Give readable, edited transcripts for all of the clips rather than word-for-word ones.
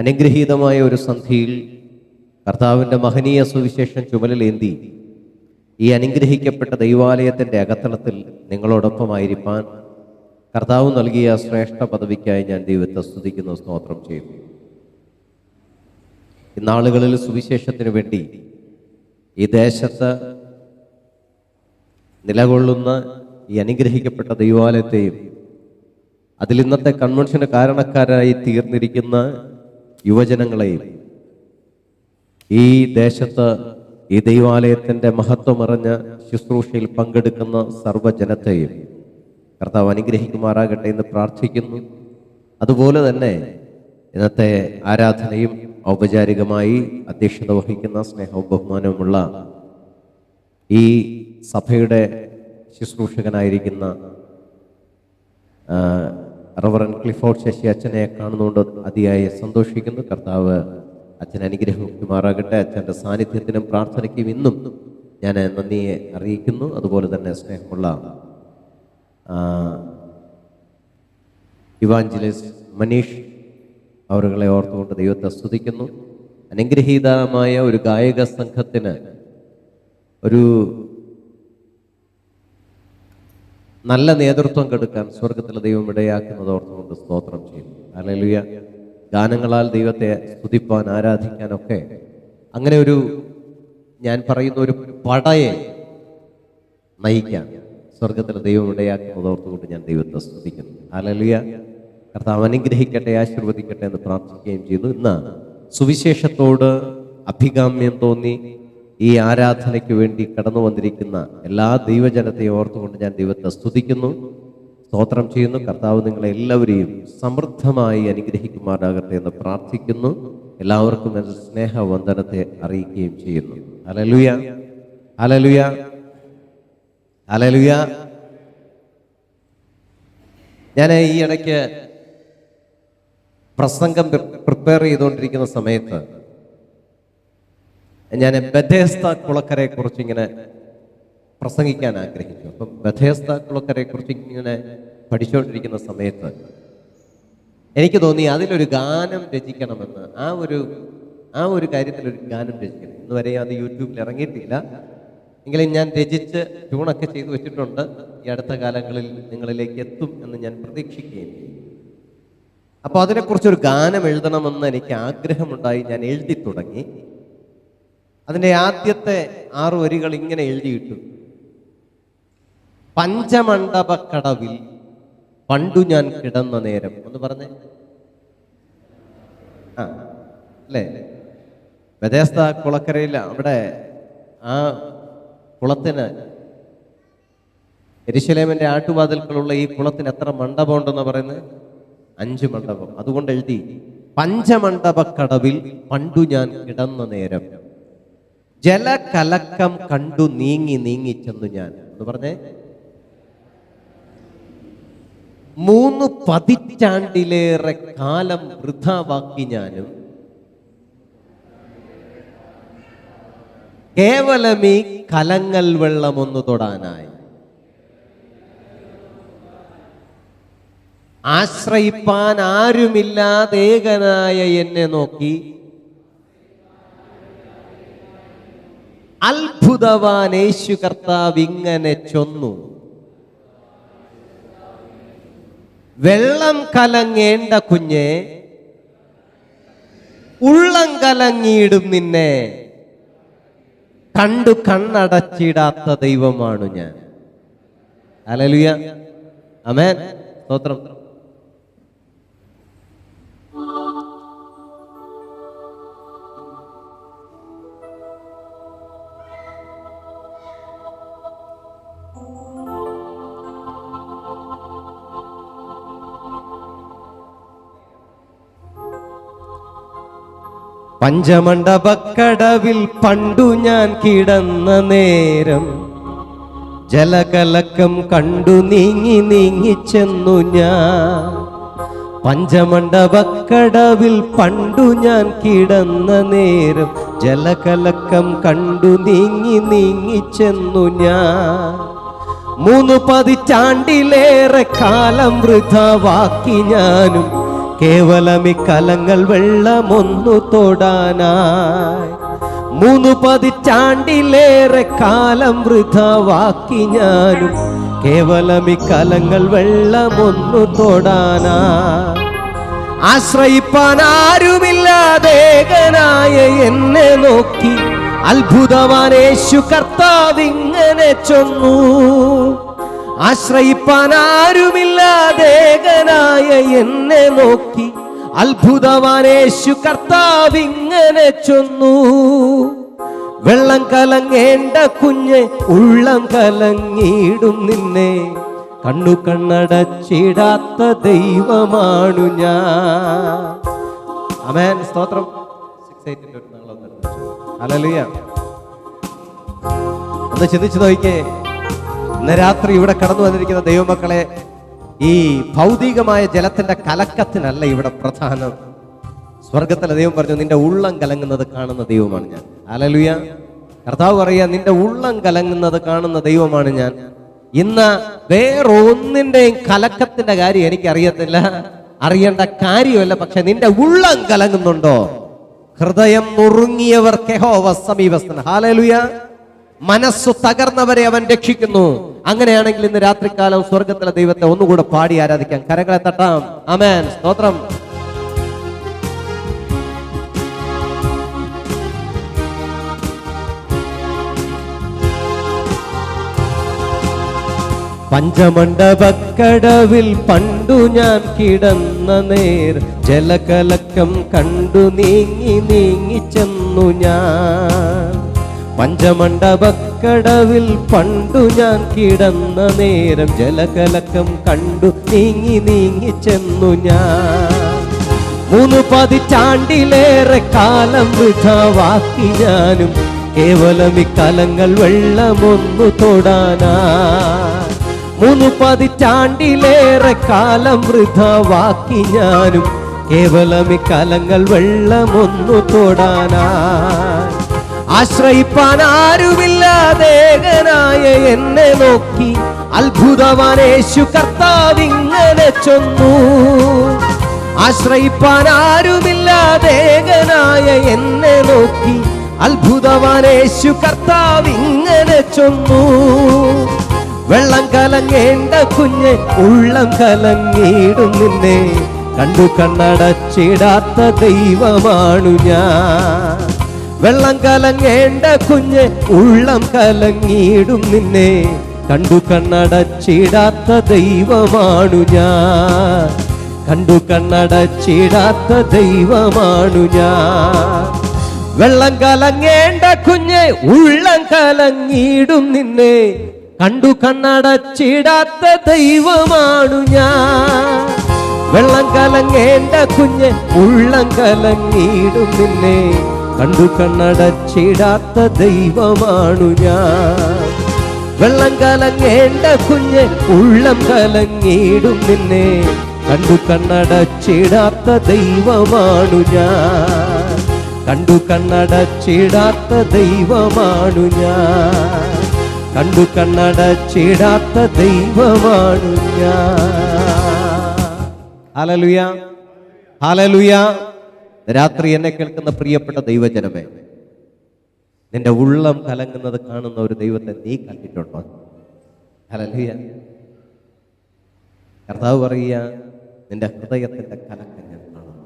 അനുഗ്രഹീതമായ ഒരു സന്ധിയിൽ കർത്താവിൻ്റെ മഹനീയ സുവിശേഷം ചുമലിലേന്തി ഈ അനുഗ്രഹിക്കപ്പെട്ട ദൈവാലയത്തിൻ്റെ അകത്തളത്തിൽ നിങ്ങളോടൊപ്പമായിരിക്കാൻ കർത്താവ് നൽകിയ ശ്രേഷ്ഠ പദവിക്കായി ഞാൻ ദൈവത്തെ സ്തുതിക്കുന്നു, സ്തോത്രം ചെയ്യുന്നു. ഇന്നാളുകളിൽ സുവിശേഷത്തിന് വേണ്ടി ഈ ദേശത്ത് നിലകൊള്ളുന്ന ഈ അനുഗ്രഹിക്കപ്പെട്ട ദൈവാലയത്തെയും അതിൽ ഇന്നത്തെ കൺവെൻഷന് കാരണക്കാരായി തീർന്നിരിക്കുന്ന യുവജനങ്ങളെയും ഈ ദേശത്ത് ഈ ദൈവാലയത്തിൻ്റെ മഹത്വമറിഞ്ഞ ശുശ്രൂഷയിൽ പങ്കെടുക്കുന്ന സർവ്വജനത്തെയും കർത്താവ് അനുഗ്രഹിക്കുമാറാകട്ടെ എന്ന് പ്രാർത്ഥിക്കുന്നു. അതുപോലെ തന്നെ ഇന്നത്തെ ആരാധനയും ഔപചാരികമായി അധ്യക്ഷത വഹിക്കുന്ന സ്നേഹവും ബഹുമാനവുമുള്ള ഈ സഭയുടെ ശുശ്രൂഷകനായിരിക്കുന്ന റവറൻഡ് ക്ലിഫോർഡ് ശശി അച്ഛനെ കാണുന്നതുകൊണ്ട് അതിയായി സന്തോഷിക്കുന്നു. കർത്താവ് അച്ഛൻ അനുഗ്രഹിക്കുമാറാകട്ടെ. അച്ഛൻ്റെ സാന്നിധ്യത്തിനും പ്രാർത്ഥനയ്ക്കും ഇന്നും ഞാൻ നന്ദിയെ അറിയിക്കുന്നു. അതുപോലെ തന്നെ സ്നേഹമുള്ള ഇവാഞ്ചലിസ്റ്റ് മനീഷ് അവരുകളെ ഓർത്തുകൊണ്ട് ദൈവത്തെ സ്തുതിക്കുന്നു. അനുഗ്രഹീതമായ ഒരു ഗായക സംഘത്തിന് ഒരു നല്ല നേതൃത്വം കൊടുക്കാൻ സ്വർഗത്തിലെ ദൈവം ഇടയാക്കുന്നത് ഓർത്തുകൊണ്ട് സ്തോത്രം ചെയ്യുന്നു. ഹല്ലേലൂയ. ഗാനങ്ങളാൽ ദൈവത്തെ സ്തുതിപ്പാൻ ആരാധിക്കാനൊക്കെ അങ്ങനെ ഒരു ഞാൻ പറയുന്ന ഒരു പടയെ നയിക്കാൻ സ്വർഗത്തിലെ ദൈവം ഇടയാക്കുന്നത് ഓർത്തുകൊണ്ട് ഞാൻ ദൈവത്തെ സ്തുതിക്കുന്നു. ഹല്ലേലൂയ. കർത്താവ് അനുഗ്രഹിക്കട്ടെ, ആശീർവദിക്കട്ടെ എന്ന് പ്രാർത്ഥിക്കുകയും ചെയ്യുന്നു. ഇന്ന് സുവിശേഷത്തോട് അഭികാമ്യം തോന്നി ഈ ആരാധനയ്ക്ക് വേണ്ടി കടന്നു വന്നിരിക്കുന്ന എല്ലാ ദൈവജനത്തെയും ഓർത്തുകൊണ്ട് ഞാൻ ദൈവത്തെ സ്തുതിക്കുന്നു, സ്തോത്രം ചെയ്യുന്നു. കർത്താവ് നിങ്ങളെ എല്ലാവരെയും സമൃദ്ധമായി അനുഗ്രഹിക്കുമാറാകട്ടെ എന്ന് പ്രാർത്ഥിക്കുന്നു. എല്ലാവർക്കും എൻ്റെ സ്നേഹവന്ദനത്തെ അറിയിക്കുകയും ചെയ്യുന്നു. Hallelujah, hallelujah, hallelujah. ഞാൻ ഈ ഇടയ്ക്ക് പ്രസംഗം പ്രിപ്പയർ ചെയ്തുകൊണ്ടിരിക്കുന്ന സമയത്ത് ഞാൻ ബഥേസ്ത കുളക്കരയെ കുറിച്ച് ഇങ്ങനെ പ്രസംഗിക്കാൻ ആഗ്രഹിച്ചു. അപ്പം ബഥേസ്ത കുളക്കരയെ കുറിച്ച് ഇങ്ങനെ പഠിച്ചുകൊണ്ടിരിക്കുന്ന സമയത്ത് എനിക്ക് തോന്നി അതിലൊരു ഗാനം രചിക്കണമെന്ന്. ആ ഒരു കാര്യത്തിലൊരു ഗാനം രചിക്കണം. ഇന്ന് വരെ അത് യൂട്യൂബിൽ ഇറങ്ങിയിട്ടില്ല, എങ്കിലും ഞാൻ രചിച്ച് ട്യൂണൊക്കെ ചെയ്തു വെച്ചിട്ടുണ്ട്. ഈ അടുത്ത കാലങ്ങളിൽ നിങ്ങളിലേക്ക് എത്തും എന്ന് ഞാൻ പ്രതീക്ഷിക്കുകയും ചെയ്യും. അപ്പോൾ അതിനെക്കുറിച്ചൊരു ഗാനം എഴുതണമെന്ന് എനിക്ക് ആഗ്രഹമുണ്ടായി. ഞാൻ എഴുതി തുടങ്ങി. അതിൻ്റെ ആദ്യത്തെ 6 വരികൾ ഇങ്ങനെ എഴുതിയിട്ടു: പഞ്ചമണ്ഡപക്കടവിൽ പണ്ടു ഞാൻ കിടന്ന നേരം. ഒന്ന് പറഞ്ഞേ. അല്ലേ? ബഥേസ്ത കുളക്കരയിൽ അവിടെ ആ കുളത്തിന്, യെരൂശലേമിന്റെ ആട്ടുവാതിൽക്കളുള്ള ഈ കുളത്തിന് എത്ര മണ്ഡപം ഉണ്ടെന്ന് പറയുന്നത്? 5 മണ്ഡപം. അതുകൊണ്ട് എഴുതി പഞ്ചമണ്ഡപക്കടവിൽ പണ്ടു ഞാൻ കിടന്ന നേരം, ജലകലക്കം കണ്ടു നീങ്ങി നീങ്ങി ചെന്നു ഞാൻ. എന്ന് പറഞ്ഞേ. 3 പതിറ്റാണ്ടിലേറെ കാലം വൃഥാവാക്കി ഞാനും കേവലമീ കലങ്ങൽ വെള്ളമൊന്നു തൊടാനായി. ആശ്രയിപ്പാൻ ആരുമില്ലാതേകനായ എന്നെ നോക്കി അത്ഭുതവാൻ യേശു കർത്താവ് ഇങ്ങനെ ചൊന്നു: വെള്ളം കലങ്ങേണ്ട കുഞ്ഞെ, ഉള്ളം കലങ്ങിയിടും നിന്നെ, കണ്ടു കണ്ണടച്ചിടാത്ത ദൈവമാണു ഞാൻ. ഹല്ലേലൂയ, ആമേൻ, സ്തോത്രം. പഞ്ചമണ്ഡപക്കടവിൽ പണ്ടു ഞാൻ കിടന്ന നേരം, ജലകലക്കം കണ്ടു നീങ്ങി നീങ്ങി ചെന്നു ഞാൻ. പഞ്ചമണ്ഡപക്കടവിൽ പണ്ടു ഞാൻ കിടന്ന നേരം, ജലകലക്കം കണ്ടു നീങ്ങി നീങ്ങി ചെന്നു ഞാൻ. 3 പതിറ്റാണ്ടിലേറെ കാലം വൃഥാവാക്കി ഞാനും കേവലം ഈ കലങ്ങൾ വെള്ളമൊന്നു തൊടാനായി. 3 പതിറ്റാണ്ടിലേറെ കാലം വൃഥാവാക്കി ഞാനും കേവലം ഈ കലങ്ങൾ വെള്ളമൊന്നു തൊടാനായി. ആശ്രയിപ്പാൻ ആരുമില്ലാതേകനായ എന്നെ നോക്കി അത്ഭുതവാൻ യേശു കർത്താവിങ്ങനെ ചൊന്നു. ആശ്രയിപ്പാൻ ആരുമില്ലാതേകനായ എന്നെ നോക്കി അത്ഭുതവാൻ യേശു കർത്താവിങ്ങനെ ചൊന്നു. വെള്ളം കലങ്ങേണ്ട കുഞ്ഞെ ഉള്ളം കലങ്ങിയിടും നിന്നെ കണ്ണു കണ്ണടച്ചിടാത്ത ദൈവമാണു ഞാൻ. ആമേൻ. സ്തോത്രം. 6:8 ഹല്ലേലൂയ. ഒന്ന് ചിന്തിച്ചു നോക്കിക്കേ, ഇന്ന് രാത്രി ഇവിടെ കടന്നു വന്നിരിക്കുന്ന ദൈവമക്കളെ, ഈ ഭൗതികമായ ജലത്തിന്റെ കലക്കത്തിനല്ല ഇവിടെ പ്രധാനം. സ്വർഗത്തിലെ ദൈവം പറഞ്ഞു, നിന്റെ ഉള്ളം കലങ്ങുന്നത് കാണുന്ന ദൈവമാണ് ഞാൻ. ഹല്ലേലൂയ. കർത്താവ് പറയാ, നിന്റെ ഉള്ളം കലങ്ങുന്നത് കാണുന്ന ദൈവമാണ് ഞാൻ. ഇന്ന് വേറൊന്നിന്റെയും കലക്കത്തിന്റെ കാര്യം എനിക്കറിയത്തില്ല, അറിയേണ്ട കാര്യമല്ല. പക്ഷെ നിന്റെ ഉള്ളം കലങ്ങുന്നുണ്ടോ? ഹൃദയം നുറുങ്ങിയവർക്ക് യഹോവ സമീപസ്ഥൻ. ഹല്ലേലൂയ. മനസ്സു തകർന്നവരെ അവൻ രക്ഷിക്കുന്നു. അങ്ങനെയാണെങ്കിൽ ഇന്ന് രാത്രികാലം സ്വർഗത്തിലെ ദൈവത്തെ ഒന്നുകൂടെ പാടി ആരാധിക്കാം. കരങ്ങളെ തട്ടാം. ആമേൻ. സ്തോത്രം. പഞ്ചമണ്ഡപക്കടവിൽ പണ്ടു ഞാൻ കിടന്ന നേർ ജലകലക്കം കണ്ടു നീങ്ങി നീങ്ങി ചെന്നു ഞാൻ. പഞ്ചമണ്ഡപക്കടവിൽ പണ്ടു ഞാൻ കിടന്ന നേരം ജലകലക്കം കണ്ടു നീങ്ങി നീങ്ങി ചെന്നു ഞാൻ. 3 പതിറ്റാണ്ടിലേറെ കാലം വൃഥാവാക്കി ഞാനും കേവലം ഈ കലങ്ങൾ വെള്ളമൊന്നു തൊടാനായി. 3 പതിറ്റാണ്ടിലേറെ കാലം വൃഥാവാക്കി ഞാനും കേവലം ഈ കലങ്ങൾ വെള്ളമൊന്നു തൊടാനായി. ആശ്രയിപ്പാൻ ആരുമില്ലാതേകനായ എന്നെ നോക്കി അത്ഭുതവാൻ യേശു കർത്താവിങ്ങനെ ചൊന്നു. ആശ്രയിപ്പാൻ ആരുമില്ലാതേകനായ എന്നെ നോക്കി അത്ഭുതവാൻ യേശു കർത്താവിങ്ങനെ ചൊന്നു. വെള്ളം കലങ്ങേണ്ട കുഞ്ഞെ ഉള്ളം കലങ്ങിയിടും നിന്നെ കണ്ടു കണ്ണടച്ചിടാത്ത ദൈവമാണു ഞാൻ. വെള്ളം കലങ്ങേണ്ട കുഞ്ഞെ ഉള്ളം കലങ്ങിയിടും നിന്നെ കണ്ടു കണ്ണടച്ചിടാത്ത ദൈവമാണു ഞാൻ. കണ്ടു കണ്ണടച്ചിടാത്ത ദൈവമാണു ഞാൻ. വെള്ളം കലങ്ങേണ്ട കുഞ്ഞെ ഉള്ളം കലങ്ങിയിടും നിന്നെ കണ്ടു കണ്ണടച്ചിടാത്ത ദൈവമാണു ഞാൻ. വെള്ളം കലങ്ങേണ്ട കുഞ്ഞെ ഉള്ളം കലങ്ങിയിടും നിന്നെ കണ്ടു കണ്ണടച്ചിടാത്ത ദൈവമാണു ഞാൻ. വെള്ളം കലങ്ങേണ്ട കുഞ്ഞെ ഉള്ളം കലങ്ങിയിടും നിന്നെ കണ്ടു കണ്ണടച്ചിടാത്ത ദൈവമാണു ഞാൻ. കണ്ടു കണ്ണടച്ചിടാത്ത ദൈവമാണു ഞാൻ. കണ്ടു കണ്ണടച്ചിടാത്ത ദൈവമാണു ഞാൻ. ഹല്ലേലൂയ. ഹല്ലേലൂയ. രാത്രി എന്നെ കേൾക്കുന്ന പ്രിയപ്പെട്ട ദൈവജനമേ, നിന്റെ ഉള്ളം കലങ്ങുന്നത് കാണുന്ന ഒരു ദൈവത്തെ നീ കണ്ടിട്ടുണ്ടോ? ഹല്ലേലൂയ. കർത്താവ് പറയുക, നിന്റെ ഹൃദയത്തിന്റെ കലക്കം ഞാൻ കാണുന്നു.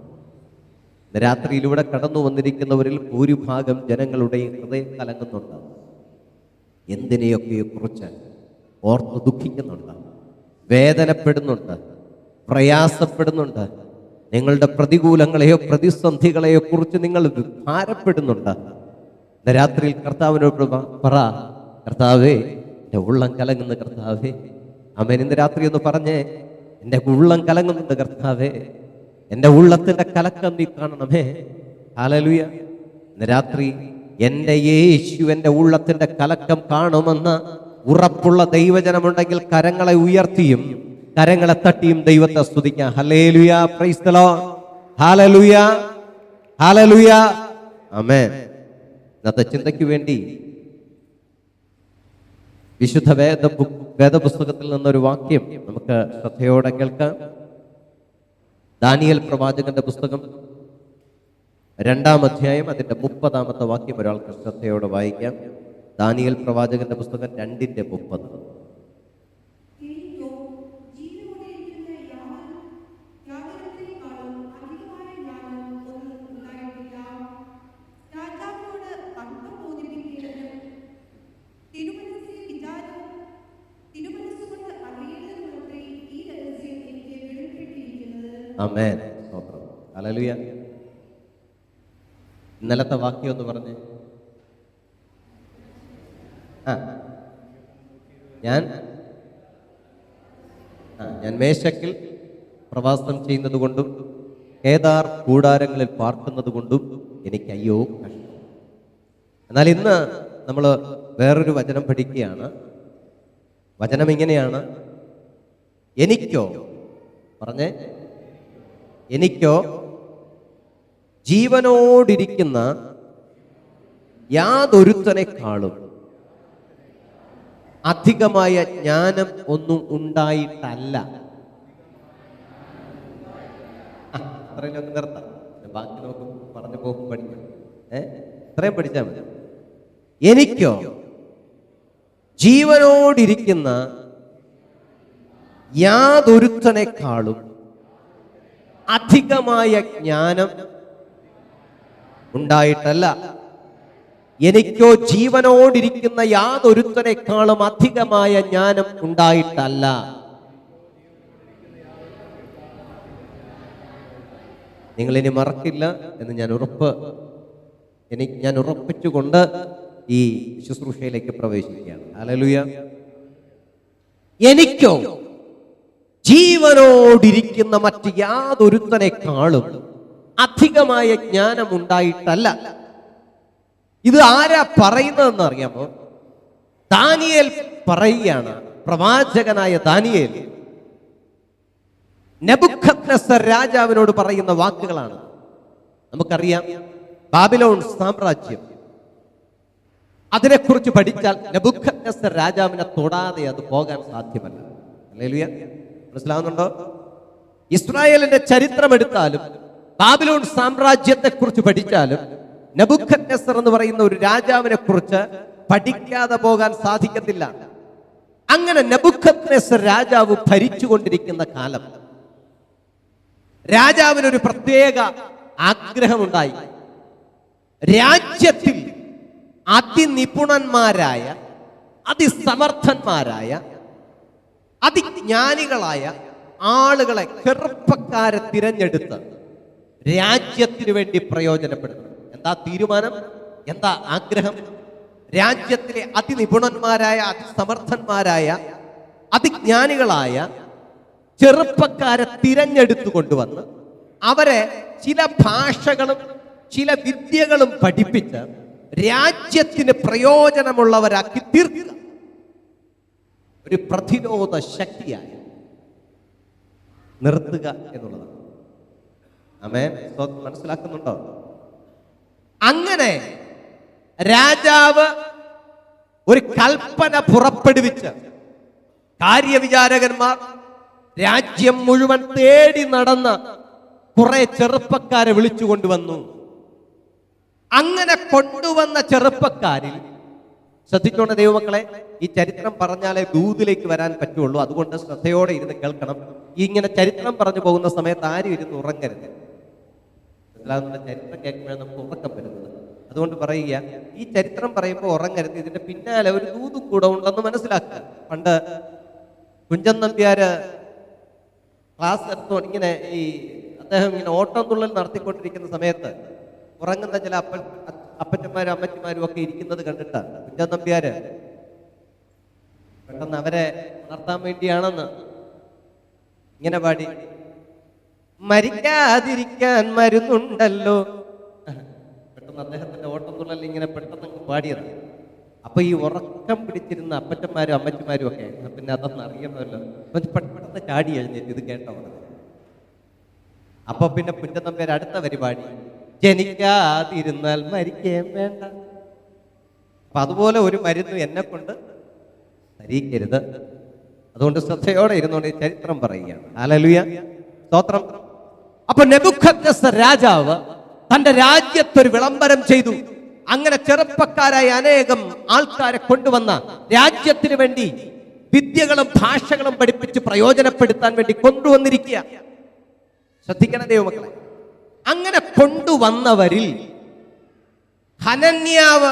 രാത്രിയിലൂടെ കടന്നു വന്നിരിക്കുന്നവരിൽ ഭൂരിഭാഗം ജനങ്ങളുടെയും ഹൃദയം കലങ്ങുന്നുണ്ട്. എന്തിനെയൊക്കെയോ കുറിച്ച് ഓർത്ത് ദുഃഖിക്കുന്നുണ്ട്, വേദനപ്പെടുന്നുണ്ട്, പ്രയാസപ്പെടുന്നുണ്ട്. നിങ്ങളുടെ പ്രതികൂലങ്ങളെയോ പ്രതിസന്ധികളെയോ കുറിച്ച് നിങ്ങൾ ഭാരപ്പെടുന്നുണ്ട്. രാത്രിയിൽ കർത്താവിനോട് പറ, കർത്താവേ എൻ്റെ ഉള്ളം കലങ്ങുന്ന കർത്താവേ. ആമേൻ. ഇന്ന് രാത്രി ഒന്ന് പറഞ്ഞേ, എൻ്റെ ഉള്ളം കലങ്ങുന്നുണ്ട് കർത്താവേ, എൻ്റെ ഉള്ളത്തിൻ്റെ കലക്കം നീ കാണണമേ. ഹല്ലേലൂയ. ഇന്ന് രാത്രി എൻ്റെ യേശു എൻ്റെ ഉള്ളത്തിൻ്റെ കലക്കം കാണുമെന്ന് ഉറപ്പുള്ള ദൈവജനമുണ്ടെങ്കിൽ കരങ്ങളെ ഉയർത്തിയും കരങ്ങളെ തട്ടിയും ദൈവത്തെ സ്തുതിക്കാം. Hallelujah. Praise the Lord. Hallelujah. Hallelujah. Amen. ഇന്നത്തെ ചിന്തയ്ക്ക് വേണ്ടി വിശുദ്ധ വേദപുസ്തകത്തിൽ നിന്നൊരു വാക്യം നമുക്ക് ശ്രദ്ധയോടെ കേൾക്കാം. ദാനിയേൽ പ്രവാചകന്റെ പുസ്തകം 2-ാം അധ്യായം അതിന്റെ 30-ാമത്തെ വാക്യം ഒരാൾക്ക് ശ്രദ്ധയോടെ വായിക്കാം. ദാനിയേൽ പ്രവാചകന്റെ പുസ്തകം 2:30. ആമേൻ. സ്തോത്രം. ഹല്ലേലൂയ. ഇന്നലത്തെ വാക്യം ഒന്ന് പറഞ്ഞേ. ഞാൻ മേശക്കിൽ പ്രവാസം ചെയ്യുന്നത് കൊണ്ടും കേദാർ കൂടാരങ്ങളിൽ പാർക്കുന്നത് കൊണ്ടും എനിക്ക് അയ്യോ കഷ്ടം. എന്നാൽ ഇന്ന് നമ്മൾ വേറൊരു വചനം പഠിക്കുകയാണ്. വചനം ഇങ്ങനെയാണ്: എനിക്കോ, പറഞ്ഞേ, എനിക്കോ ജീവനോടിരിക്കുന്ന യാതൊരുത്തനേക്കാളും അധികമായ ജ്ഞാനം ഒന്നും ഉണ്ടായിട്ടല്ല. അത്രയും നിർത്താം, ബാക്കി നമുക്ക് പറഞ്ഞു പോകും പഠിക്കാം. ഇത്രയും പഠിച്ചാൽ മതി. എനിക്കോ ജീവനോടിരിക്കുന്ന യാതൊരുത്തനേക്കാളും അധികമായ ജ്ഞാനം ഉണ്ടായിട്ടല്ല. എനിക്കോ ജീവനോടിരിക്കുന്ന യാതൊരുത്തനേക്കാളും അധികമായ ജ്ഞാനം ഉണ്ടായിട്ടല്ല. നിങ്ങളിനി മറക്കില്ല എന്ന് ഞാൻ ഉറപ്പിച്ചുകൊണ്ട് ഈ ശുശ്രൂഷയിലേക്ക് പ്രവേശിക്കുകയാണ്. ഹല്ലേലൂയ. എനിക്കോ ജീവനോടിരിക്കുന്ന മറ്റ് യാതൊരുത്തനേക്കാളും അധികമായ ജ്ഞാനം ഉണ്ടായിട്ടല്ല. ഇത് ആരാ പറയുന്നതെന്ന് അറിയാമോ? ദാനിയേൽ പറയുകയാണ്. പ്രവാചകനായ ദാനിയേൽ നെബൂഖദ്നേസർ രാജാവിനോട് പറയുന്ന വാക്കുകളാണ്. നമുക്കറിയാം, ബാബിലോൺ സാമ്രാജ്യം, അതിനെക്കുറിച്ച് പഠിച്ചാൽ നെബൂഖദ്നേസർ രാജാവിനെ തൊടാതെ അത് പോകാൻ സാധ്യമല്ല. ഹല്ലേലൂയ. മനസ്സിലാവുന്നുണ്ടോ? ഇസ്രായേലിന്റെ ചരിത്രം എടുത്താലും ബാബിലോൺ സാമ്രാജ്യത്തെ കുറിച്ച് പഠിച്ചാലും നെബൂഖദ്നേസർ എന്ന് പറയുന്ന ഒരു രാജാവിനെ കുറിച്ച് പഠിക്കാതെ പോകാൻ സാധിക്കത്തില്ല. അങ്ങനെ നെബൂഖദ്നേസർ രാജാവ് ഭരിച്ചുകൊണ്ടിരിക്കുന്ന കാലം രാജാവിനൊരു പ്രത്യേക ആഗ്രഹമുണ്ടായി. രാജ്യത്തിൽ അതിനിപുണന്മാരായ, അതിസമർത്ഥന്മാരായ, അതിജ്ഞാനികളായ ആളുകളെ, ചെറുപ്പക്കാരെ തിരഞ്ഞെടുത്ത് രാജ്യത്തിനു വേണ്ടി പ്രയോജനപ്പെടുത്തണം. എന്താ തീരുമാനം? എന്താ ആഗ്രഹം? രാജ്യത്തിലെ അതിനിപുണന്മാരായ, അതിസമർത്ഥന്മാരായ, അതിജ്ഞാനികളായ ചെറുപ്പക്കാരെ തിരഞ്ഞെടുത്തു കൊണ്ടുവന്ന് അവരെ ചില ഭാഷകളും ചില വിദ്യകളും പഠിപ്പിച്ച് രാജ്യത്തിന് പ്രയോജനമുള്ളവരാക്കി തീർക്കുക. ഒരു പ്രതിരോധ ശക്തിയായി നിർത്തുക എന്നുള്ളതാണ്. ആമേൻ. മനസ്സിലാക്കുന്നുണ്ടോ? അങ്ങനെ രാജാവ് ഒരു കൽപ്പന പുറപ്പെടുവിച്ച് കാര്യവിചാരകന്മാർ രാജ്യം മുഴുവൻ തേടി നടന്ന കുറെ ചെറുപ്പക്കാരെ വിളിച്ചു കൊണ്ടുവന്നു. അങ്ങനെ കൊണ്ടുവന്ന ചെറുപ്പക്കാരിൽ, ശ്രദ്ധിച്ചോണ്ട് ദൈവമക്കളെ, ഈ ചരിത്രം പറഞ്ഞാലേ ദൂതിലേക്ക് വരാൻ പറ്റുള്ളൂ. അതുകൊണ്ട് ശ്രദ്ധയോടെ ഇരുന്ന് കേൾക്കണം. ഇങ്ങനെ ചരിത്രം പറഞ്ഞു പോകുന്ന സമയത്ത് ആരും ഇരുന്ന് ഉറങ്ങരുത്. ചരിത്രം കേൾക്കുമ്പോഴാണ് നമുക്ക് ഉറക്കം വരുന്നത്. അതുകൊണ്ട് പറയുക, ഈ ചരിത്രം പറയുമ്പോൾ ഉറങ്ങരുത്. ഇതിന്റെ പിന്നാലെ ഒരു ദൂതും കൂടെ ഉണ്ടെന്ന് മനസ്സിലാക്കുക. പണ്ട് കുഞ്ചൻ നമ്പ്യാര് ക്ലാസ് എടുത്തോ ഇങ്ങനെ അദ്ദേഹം ഇങ്ങനെ ഓട്ടം തുള്ളൽ നടത്തിക്കൊണ്ടിരിക്കുന്ന സമയത്ത് ഉറങ്ങുന്ന ചില അപ്പച്ചന്മാരും അമ്മച്ചിമാരും ഒക്കെ ഇരിക്കുന്നത് കണ്ടിട്ട് കുഞ്ചൻ നമ്പ്യാര് പെട്ടെന്ന് അവരെ ഉണർത്താൻ വേണ്ടിയാണെന്ന് ഇങ്ങനെ പാടി: മരിക്കാതിരിക്കാൻ മരുന്നുണ്ടല്ലോ. പെട്ടെന്ന് അദ്ദേഹത്തിന്റെ ഓട്ടം തുള്ളൽ ഇങ്ങനെ പെട്ടെന്ന് പാടിയത്. അപ്പൊ ഈ ഉറക്കം പിടിച്ചിരുന്ന അപ്പച്ചന്മാരും അമ്മച്ചിമാരും ഒക്കെ പിന്നെ അതൊന്നും അറിയണമല്ലോ, പെട്ടെന്ന് ചാടി എഴുന്നേറ്റ് ഇത് കേട്ടോ. അപ്പൊ പിന്നെ കുഞ്ചൻ അടുത്ത പരിപാടി: ജനിക്കാതിരുന്നാൽ മരിക്കേം വേണ്ട. അപ്പൊ അതുപോലെ ഒരു മരുന്ന് എന്നെ കൊണ്ട് ധരിക്കരുത്. അതുകൊണ്ട് ശ്രദ്ധയോടെ ഇരുന്നുകൊണ്ട് ചരിത്രം പറയുകയാണ്. ഹല്ലേലൂയ. സ്തോത്രം. അപ്പൊ നെബൂഖദ്നേസർ രാജാവ് തന്റെ രാജ്യത്തൊരു വിളംബരം ചെയ്തു. അങ്ങനെ ചെറുപ്പക്കാരായ അനേകം ആൾക്കാരെ കൊണ്ടുവന്ന രാജ്യത്തിന് വേണ്ടി വിദ്യകളും ഭാഷകളും പഠിപ്പിച്ച് പ്രയോജനപ്പെടുത്താൻ വേണ്ടി കൊണ്ടുവന്നിരിക്കുക. ശ്രദ്ധിക്കണം ദൈവമക്കളെ. അങ്ങനെ കൊണ്ടുവന്നവരിൽ ഹനന്യാവ്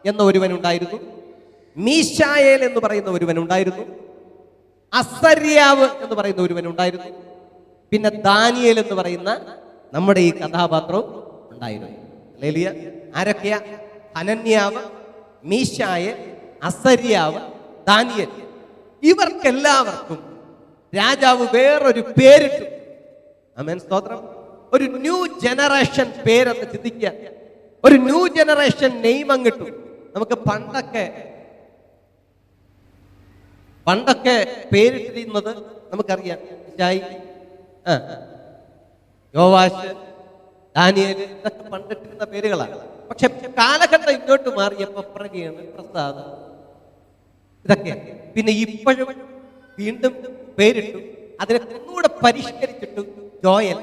എന്ന ഒരുവനുണ്ടായിരുന്നു, മീശായേൽ എന്ന് പറയുന്ന ഒരുവനുണ്ടായിരുന്നു, അസര്യാവ് എന്ന് പറയുന്ന ഒരുവനുണ്ടായിരുന്നു, പിന്നെ ദാനിയേൽ എന്ന് പറയുന്ന നമ്മുടെ ഈ കഥാപാത്രവും ഉണ്ടായിരുന്നു. ഹല്ലേലൂയ. ആരൊക്കെയാ? ഹനന്യാവ്, മീശായേൽ, അസര്യാവ്, ദാനിയേൽ. ഇവർക്കെല്ലാവർക്കും രാജാവ് വേറൊരു പേരിട്ടു. ആമേൻ, സ്തോത്രം. ഒരു ന്യൂ ജനറേഷൻ പേരെന്ന് ചിന്തിക്കുക. ഒരു ന്യൂ ജനറേഷൻ നെയിം അങ്ങിട്ടു. നമുക്ക് പണ്ടൊക്കെ പേരിട്ടിരുന്നത് നമുക്കറിയാം. യോവാശ്, ദാനിയേൽ, ഇതൊക്കെ പണ്ടിട്ടിരുന്ന പേരുകളാണ്. പക്ഷെ കാലഘട്ടം ഇങ്ങോട്ട് മാറിയപ്പോ പ്രകീണ്, പ്രസാദ്, ഇതൊക്കെ പിന്നെ ഇപ്പോഴും വീണ്ടും പേരിട്ടു. അതിനെ ഒന്നുകൂടെ പരിഷ്കരിച്ചിട്ടു ജോയൽ,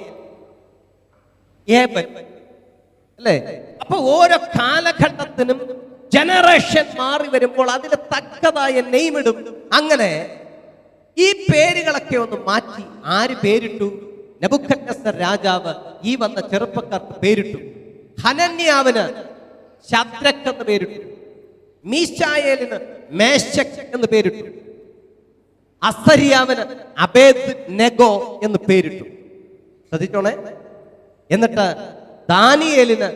ഏബൽ, അല്ലേ? അപ്പൊ ഓരോ കാലഘട്ടത്തിനും ജനറേഷൻ മാറി വരുമ്പോൾ അതിന് തക്കതായ നെയ്മിടും. അങ്ങനെ ഈ പേരുകളൊക്കെ ഒന്ന് മാറ്റി ആര് പേരിട്ടു? നെബൂഖദ്നേസർ രാജാവ് ഈ വന്ന ചെറുപ്പക്കാർക്ക് പേരിട്ടു. ഹനന്യാവിന് ശദ്രക്ക് എന്ന് പേരിട്ടു, മീശായേലിന് മേശക് എന്ന് പേരിട്ടു, അസര്യാവിന് അബേദ് നെഗോ എന്ന് പേരിട്ടു. ശ്രദ്ധിച്ചോണേ. എന്നിട്ട് ദാനിയേലിന്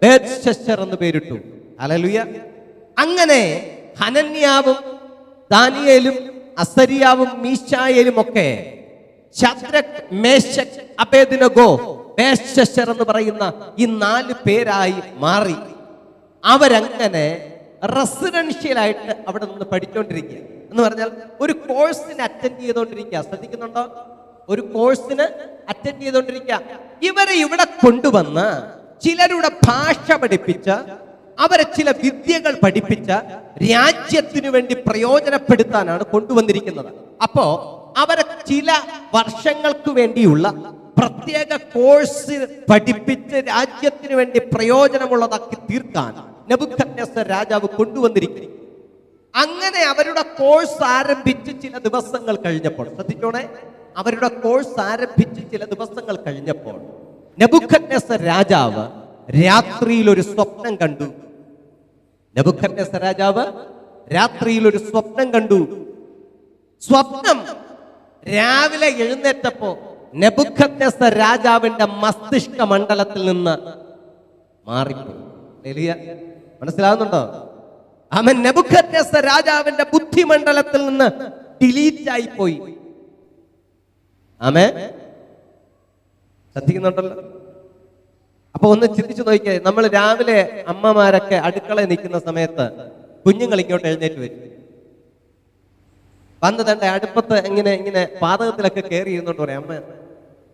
ബേത്ത്ശസ്സർ എന്ന് പേരിട്ടു. ഹല്ലേലൂയ. അങ്ങനെ ഹനന്യാവും ദാനിയേലും അസര്യാവും മീശായേലും ഒക്കെ ശദ്രക്, മേശക്, അബേദ്നെഗോ, ബേത്ത്ശസ്സർ എന്ന് പറയുന്ന ഈ 4 പേരായി മാറി. അവരങ്ങനെ റെസിഡൻഷ്യലായിട്ട് അവിടെ നിന്ന് പഠിച്ചുകൊണ്ടിരിക്കുക. എന്ന് പറഞ്ഞാൽ ഒരു കോഴ്സിന് അറ്റൻഡ് ചെയ്തുകൊണ്ടിരിക്കുക. ശ്രദ്ധിക്കുന്നുണ്ടോ? ഒരു കോഴ്സിന് അറ്റൻഡ് ചെയ്തുകൊണ്ടിരിക്കുക. ഇവരെ ഇവിടെ കൊണ്ടുവന്ന് ചിലരുടെ ഭാഷ പഠിപ്പിച്ച, അവരെ ചില വിദ്യകൾ പഠിപ്പിച്ച രാജ്യത്തിനു വേണ്ടി പ്രയോജനപ്പെടുത്താനാണ് കൊണ്ടുവന്നിരിക്കുന്നത്. അപ്പോ അവരെ ചില വർഷങ്ങൾക്ക് വേണ്ടിയുള്ള പ്രത്യേക കോഴ്സ് പഠിപ്പിച്ച് രാജ്യത്തിന് വേണ്ടി പ്രയോജനമുള്ളതാക്കി തീർക്കാൻ നെബൂഖദ്നേസർ രാജാവ് കൊണ്ടുവന്നിരിക്കുന്നു. അങ്ങനെ അവരുടെ കോഴ്സ് ആരംഭിച്ച് ചില ദിവസങ്ങൾ കഴിഞ്ഞപ്പോൾ, ശ്രദ്ധിച്ചോണേ, അവരുടെ കോഴ്സ് ആരംഭിച്ച് ചില ദിവസങ്ങൾ കഴിഞ്ഞപ്പോൾ നെബൂഖദ്നേസർ രാജാവ് രാത്രിയിൽ ഒരു സ്വപ്നം കണ്ടു. നെബൂഖദ്നേസർ രാജാവ് രാത്രിയിൽ ഒരു സ്വപ്നം കണ്ടു. സ്വപ്നം രാവിലെ എഴുന്നേറ്റപ്പോ നെബൂഖദ്നേസർ രാജാവിന്റെ മസ്തിഷ്ക മണ്ഡലത്തിൽ നിന്ന് മാറിപ്പോയി. മനസ്സിലാവുന്നുണ്ടോ? അവൻ നെബൂഖദ്നേസർ രാജാവിന്റെ ബുദ്ധിമണ്ഡലത്തിൽ നിന്ന് ഡിലീറ്റ് ആയി പോയി. ആമേൻ, ശ്രദ്ധിക്കുന്നുണ്ടല്ലോ? അപ്പൊ ഒന്ന് ചിന്തിച്ചു നോക്കിയേ. നമ്മൾ രാവിലെ അമ്മമാരൊക്കെ അടുക്കളയിൽ നിൽക്കുന്ന സമയത്ത് കുഞ്ഞുങ്ങൾ ഇങ്ങോട്ട് എഴുന്നേറ്റ് വരും. വന്ന് തന്റെ അടുപ്പത്ത് ഇങ്ങനെ പാതകത്തിലൊക്കെ കയറി ഇരുന്നോണ്ട് പറയാം, അമ്മ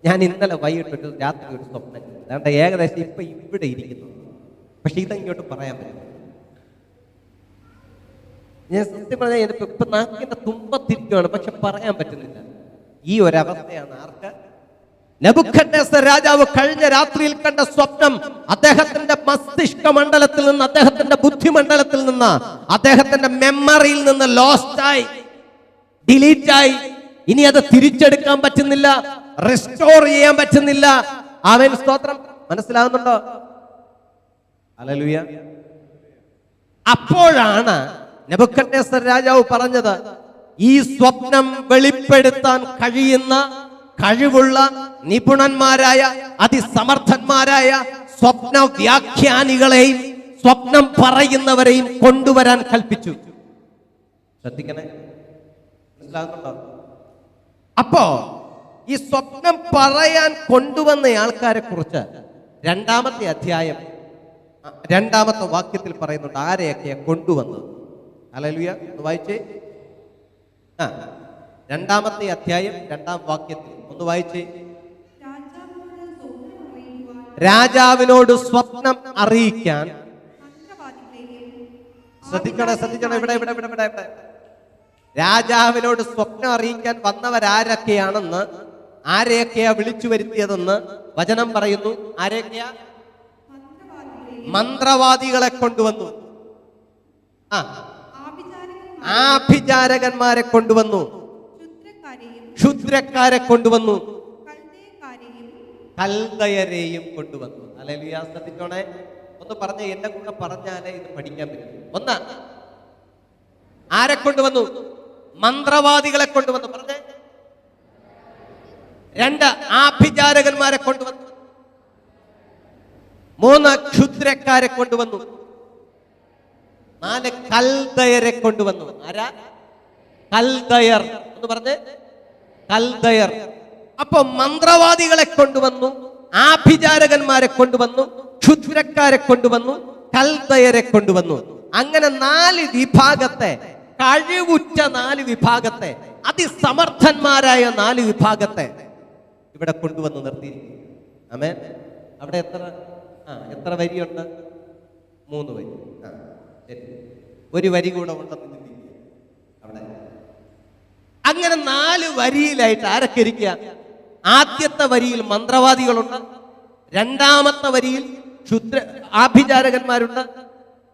ഞാൻ ഇന്നലെ വൈകിട്ടൊരു രാത്രി ഒരു സ്വപ്നം കണ്ടു. ഏകദേശം ഇപ്പൊ ഇവിടെ ഇരിക്കുന്നു, പക്ഷെ ഇതെങ്ങോട്ട് പറയാൻ പറ്റും. ഞാൻ സത്യം പറഞ്ഞാൽ ഇപ്പൊ നാക്കിന്റെ തുമ്പത്തിരിക്കുകയാണ്, പക്ഷെ പറയാൻ പറ്റുന്നില്ല. ഈ ഒരവസ്ഥയാണ് ആർക്ക്? നെബൂഖദ്നേസർ രാജാവ് കഴിഞ്ഞ രാത്രിയിൽ കണ്ട സ്വപ്നം അദ്ദേഹത്തിന്റെ മസ്തിഷ്ക മണ്ഡലത്തിൽ നിന്ന്, അദ്ദേഹത്തിന്റെ ബുദ്ധിമണ്ഡലത്തിൽ നിന്ന്, അദ്ദേഹത്തിന്റെ മെമ്മറിയിൽ നിന്ന് ലോസ്റ്റായി, ഡിലീറ്റായി. ഇനി അത് തിരിച്ചെടുക്കാൻ പറ്റുന്നില്ല, റെസ്റ്റോർ ചെയ്യാൻ പറ്റുന്നില്ല. ആമേൻ, സ്തോത്രം. മനസ്സിലാവുന്നുണ്ടോ? ഹല്ലേലൂയ. അപ്പോഴാണ് നെബൂഖദ്നേസർ രാജാവ് പറഞ്ഞത്, ഈ സ്വപ്നം വെളിപ്പെടുത്താൻ കഴിയുന്ന കഴിവുള്ള നിപുണന്മാരായ അതിസമർത്ഥന്മാരായ സ്വപ്ന വ്യാഖ്യാനികളെയും സ്വപ്നം പറയുന്നവരെയും കൊണ്ടുവരാൻ കൽപ്പിച്ചു. ശ്രദ്ധിക്കണേ, മനസ്സിലാകുന്നുണ്ടോ? അപ്പോ ഈ സ്വപ്നം പറയാൻ കൊണ്ടുവന്ന ആൾക്കാരെ കുറിച്ച് 2-ാമത്തെ അധ്യായം 2-ാമത്തെ വാക്യത്തിൽ പറയുന്നുണ്ട് ആരെയൊക്കെയാ കൊണ്ടുവന്നത്. ഹല്ലേലൂയ. ഒന്ന് വായിച്ചേ. 2-ാമത്തെ അധ്യായം 2-ാം വാക്യത്തിൽ ഒന്ന് വായിച്ചേ. രാജാവിനോട് സ്വപ്നം അറിയിക്കാൻ. ശ്രദ്ധിക്കണം. ഇവിടെ രാജാവിനോട് സ്വപ്നം അറിയിക്കാൻ വന്നവരാരൊക്കെയാണെന്ന് ആരെയൊക്കെയാ വിളിച്ചു വരുത്തിയതെന്ന് വചനം പറയുന്നു. ആരെയൊക്കെയാ? മന്ത്രവാദികളെ കൊണ്ടുവന്നു. ആഭിചാരകന്മാരെ കൊണ്ടുവന്നു. ക്ഷുദ്രക്കാരെ കൊണ്ടുവന്നു. കൽദയരെയും കൊണ്ടുവന്നു. ഹല്ലേലൂയ. ശ്രദ്ധിച്ചോണേ. ഒന്ന് പറഞ്ഞേ, എന്റെ കൂടെ പറഞ്ഞാലേ ഇത് പഠിക്കാൻ പറ്റും. ഒന്ന്, ആരെ കൊണ്ടുവന്നു? മന്ത്രവാദികളെ കൊണ്ടുവന്നു. പറഞ്ഞേ. രണ്ട്, ആഭിചാരകന്മാരെ കൊണ്ടുവന്നു. മൂന്ന്, ക്ഷുദ്രക്കാരെ കൊണ്ടുവന്നു. നാല്, കൽദയരെ കൊണ്ടുവന്നു. ആരാ? കൽദയർ. എന്ന് പറഞ്ഞേ, കൽദയർ. അപ്പൊ മന്ത്രവാദികളെ കൊണ്ടുവന്നു, ആഭിചാരകന്മാരെ കൊണ്ടുവന്നു, ക്ഷുദ്രക്കാരെ കൊണ്ടുവന്നു, കൽദയരെ കൊണ്ടുവന്നു. അങ്ങനെ 4 വിഭാഗത്തെ, കഴിവുറ്റ 4 വിഭാഗത്തെ, അതിസമർത്ഥന്മാരായ 4 വിഭാഗത്തെ ഇവിടെ കൊണ്ടുവന്ന് നിർത്തിയിരിക്കുന്നു. ആമേൻ. അവിടെ എത്ര വരിയുണ്ട്? 3 വരി. ഒരു വരി കൂടെ ഉണ്ടെന്ന് അവിടെ. അങ്ങനെ 4 വരിയിലായിട്ട് ആരൊക്കെ ഇരിക്കുക? ആദ്യത്തെ വരിയിൽ മന്ത്രവാദികളുണ്ട്, രണ്ടാമത്തെ വരിയിൽ ആഭിചാരകന്മാരുണ്ട്,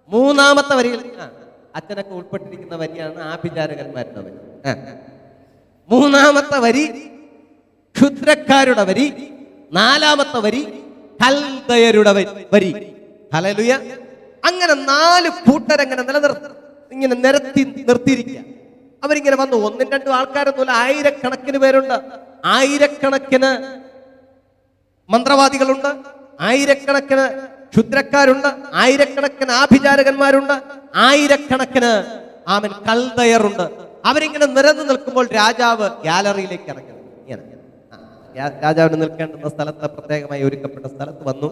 മൂന്നാമത്തെ വരിയിൽ അച്ഛനൊക്കെ ഉൾപ്പെട്ടിരിക്കുന്ന വരിയാണ് ആഭിചാരകന്മാരുടെ വരി. മൂന്നാമത്തെ വരി ക്ഷുദ്രക്കാരുടെ വരി, നാലാമത്തെ വരി കൽദയരുടെ വരി. ഹല്ലേലൂയ. അങ്ങനെ 4 കൂട്ടരങ്ങനെ ഇങ്ങനെ നിരത്തി നിർത്തിയിരിക്കുക. അവരിങ്ങനെ വന്നു. 1-2 ആൾക്കാരൊന്നുമില്ല, ആയിരക്കണക്കിന് പേരുണ്ട്. ആയിരക്കണക്കിന് മന്ത്രവാദികളുണ്ട്, ആയിരക്കണക്കിന് ക്ഷുദ്രക്കാരുണ്ട്, ആയിരക്കണക്കിന് ആഭിചാരകന്മാരുണ്ട്, ആയിരക്കണക്കിന് കൽദയറുണ്ട്. അവരിങ്ങനെ നിരന്നു നിൽക്കുമ്പോൾ രാജാവ് ഗാലറിയിലേക്ക് ഇറങ്ങി. രാജാവിന് നിൽക്കേണ്ടുന്ന സ്ഥലത്ത്, പ്രത്യേകമായി ഒരുക്കപ്പെട്ട സ്ഥലത്ത് വന്നു.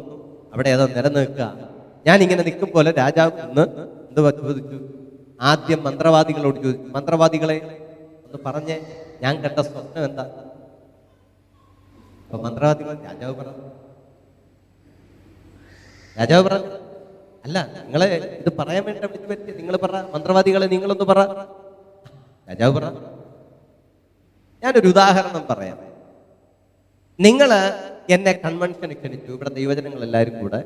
അവിടെ ഏതോ നിരന്നു നിൽക്കുക. ഞാൻ ഇങ്ങനെ നിൽക്കും പോലെ രാജാവ് നിന്ന് എന്തുവാ ചോദിച്ചു? ആദ്യം മന്ത്രവാദികളോട് ചോദിച്ചു, മന്ത്രവാദികളെ ഒന്ന് പറഞ്ഞേ, ഞാൻ കണ്ട സ്വപ്നം എന്താ? അപ്പൊ മന്ത്രവാദികൾ രാജാവ് പറഞ്ഞു അല്ല, നിങ്ങളെ ഇത് പറയാൻ വേണ്ടി വിളിച്ചു പറ്റി, നിങ്ങൾ പറ. മന്ത്രവാദികളെ നിങ്ങളൊന്ന് പറ. രാജാവ് പറ. ഞാനൊരു ഉദാഹരണം പറയാം. നിങ്ങൾ എന്നെ കൺവെൻഷന് ക്ഷണിച്ചു. ഇവിടെ ദൈവജനങ്ങൾ എല്ലാവരും കൂടെ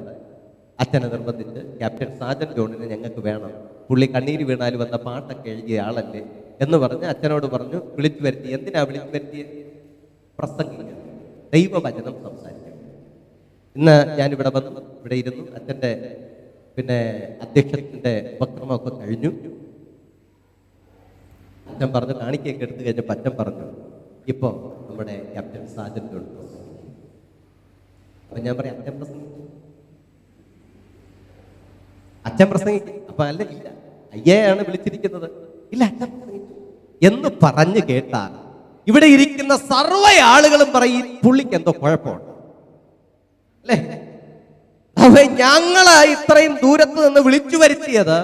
അച്ഛനെ നിർബന്ധിച്ച് ക്യാപ്റ്റൻ സാജൻ ജോണിനെ ഞങ്ങൾക്ക് വേണം, പുള്ളി കണ്ണീര് വീണാൽ വന്ന പാട്ടൊക്കെ എഴുതിയ ആളല്ലേ എന്ന് പറഞ്ഞ് അച്ഛനോട് പറഞ്ഞു വിളിച്ചു വരുത്തി. എന്തിനാ വിളിച്ചു വരുത്തിയ? പ്രസംഗിക്കാൻ, ദൈവവചനം സംസാരിക്കാൻ. ഇന്ന് ഞാനിവിടെ വന്നു, ഇവിടെ ഇരുന്നു. അച്ഛൻ്റെ അധ്യക്ഷത്തിന്റെ ഉപക്രമമൊക്കെ കഴിഞ്ഞു. അച്ഛൻ പറഞ്ഞു, കാണിക്കൊക്കെ എടുത്തു കഴിഞ്ഞപ്പോൾ അച്ഛൻ പറഞ്ഞു, ഇപ്പൊ നമ്മുടെ ക്യാപ്റ്റൻ സാജൻ ജോൺ പ്രസംഗിക്കും. അപ്പൊ ഞാൻ പറയാം, അച്ഛൻ പ്രസംഗിക്കും, അച്ഛൻ പ്രസംഗിക്കും. അപ്പൊ അല്ല, ഇല്ല, അയ്യയാണ് വിളിച്ചിരിക്കുന്നത്. ഇല്ല, അച്ഛൻ പ്രസംഗിച്ചു എന്ന് പറഞ്ഞു കേട്ടാൽ ഇവിടെ ഇരിക്കുന്ന സർവ്വ ആളുകളും പറയും, പുള്ളിക്ക് എന്തോ കുഴപ്പമുണ്ട് അല്ലേ? അപ്പൊ ഞങ്ങള് ഇത്രയും ദൂരത്ത് നിന്ന് വിളിച്ചു വരുത്തിയത്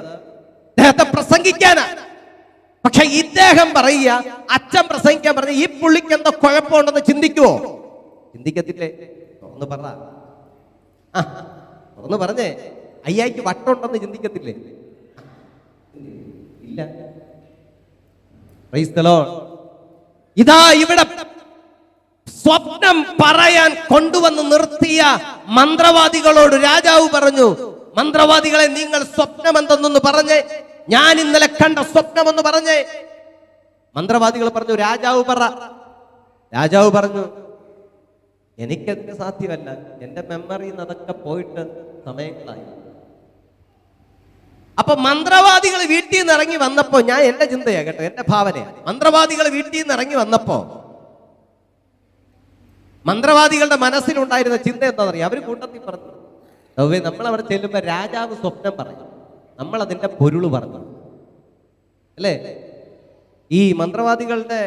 അദ്ദേഹത്തെ പ്രസംഗിക്കാനാ. പക്ഷെ ഇദ്ദേഹം പറയുക, അച്ഛൻ പ്രസംഗിക്കാൻ പറഞ്ഞ ഈ പുള്ളിക്ക് എന്തോ കുഴപ്പമുണ്ടെന്ന് ചിന്തിക്കുവോ? ചിന്തിക്കത്തില്ലേ? ഒന്ന് പറ, ഒന്ന് പറഞ്ഞേ. അയ്യായിക്ക് വട്ടുണ്ടെന്ന് ചിന്തിക്കത്തില്ലേ? ഇല്ല. Price the Lord. ഇതാ ഇവിടെ സ്വപ്നം പറയാൻ കൊണ്ടുവന്ന് നിർത്തിയ മന്ത്രവാദികളോട് രാജാവ് പറഞ്ഞു, മന്ത്രവാദികളെ, നിങ്ങൾ സ്വപ്നം എന്തെന്നൊന്ന് പറഞ്ഞേ, ഞാൻ ഇന്നലെ കണ്ട സ്വപ്നം എന്ന് പറഞ്ഞേ. മന്ത്രവാദികൾ പറഞ്ഞു, രാജാവ് പറ. രാജാവ് പറഞ്ഞു, എനിക്കതിന് സാധ്യമല്ല, എന്റെ മെമ്മറിയിൽ നിന്ന് അതൊക്കെ പോയിട്ട് സമയങ്ങളായി. അപ്പൊ മന്ത്രവാദികൾ വീട്ടിൽ നിന്ന് ഇറങ്ങി വന്നപ്പോ, ഞാൻ എന്റെ ചിന്തയാ കേട്ടോ, എന്റെ ഭാവനയാണ്. മന്ത്രവാദികൾ വീട്ടിൽ നിന്ന് ഇറങ്ങി വന്നപ്പോ മന്ത്രവാദികളുടെ മനസ്സിലുണ്ടായിരുന്ന ചിന്ത എന്താണെന്നറിയാം? അവര് കൂട്ടത്തിൽ പറഞ്ഞു, നമ്മൾ അവിടെ ചെല്ലുമ്പോ രാജാവ് സ്വപ്നം പറയും, നമ്മൾ അതിന്റെ പൊരുള് പറഞ്ഞു അല്ലേ? ഈ മന്ത്രവാദികളുടെ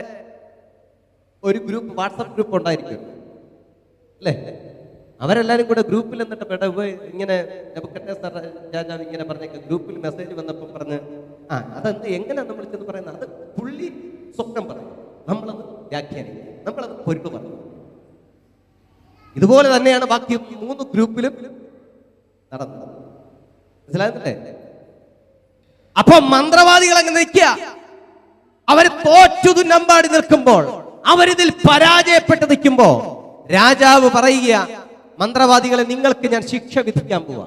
ഒരു ഗ്രൂപ്പ്, വാട്സപ്പ് ഗ്രൂപ്പ് ഉണ്ടായിരിക്കും അല്ലേ? അവരെല്ലാരും കൂടെ ഗ്രൂപ്പിൽ എന്നിട്ട് ഇങ്ങനെ രാജാവ് ഇങ്ങനെ പറഞ്ഞേക്ക്, ഗ്രൂപ്പിൽ മെസ്സേജ് വന്നപ്പോൾ പറഞ്ഞ്, അതെന്ത് എങ്ങനെയാ നമ്മൾ ചെന്ന് പറയുന്നത്? അത് പുള്ളി സ്വപ്നം പറയും, നമ്മളത് വ്യാഖ്യാനിക്കും, നമ്മളത് പൊരുട്ട് പറഞ്ഞു. ഇതുപോലെ തന്നെയാണ് ബാക്കി 3 ഗ്രൂപ്പിലും നടന്നത്. മനസ്സിലാകുന്നില്ലേ? അപ്പൊ മന്ത്രവാദികൾ അങ്ങനെ നിൽക്കുക. അവര് തോറ്റു തുന്നമ്പാടി നിൽക്കുമ്പോൾ അവരിതിൽ പരാജയപ്പെട്ട് നിൽക്കുമ്പോ രാജാവ് പറയുക, മന്ത്രവാദികളെ, നിങ്ങൾക്ക് ഞാൻ ശിക്ഷ വിധിക്കാൻ പോവാ.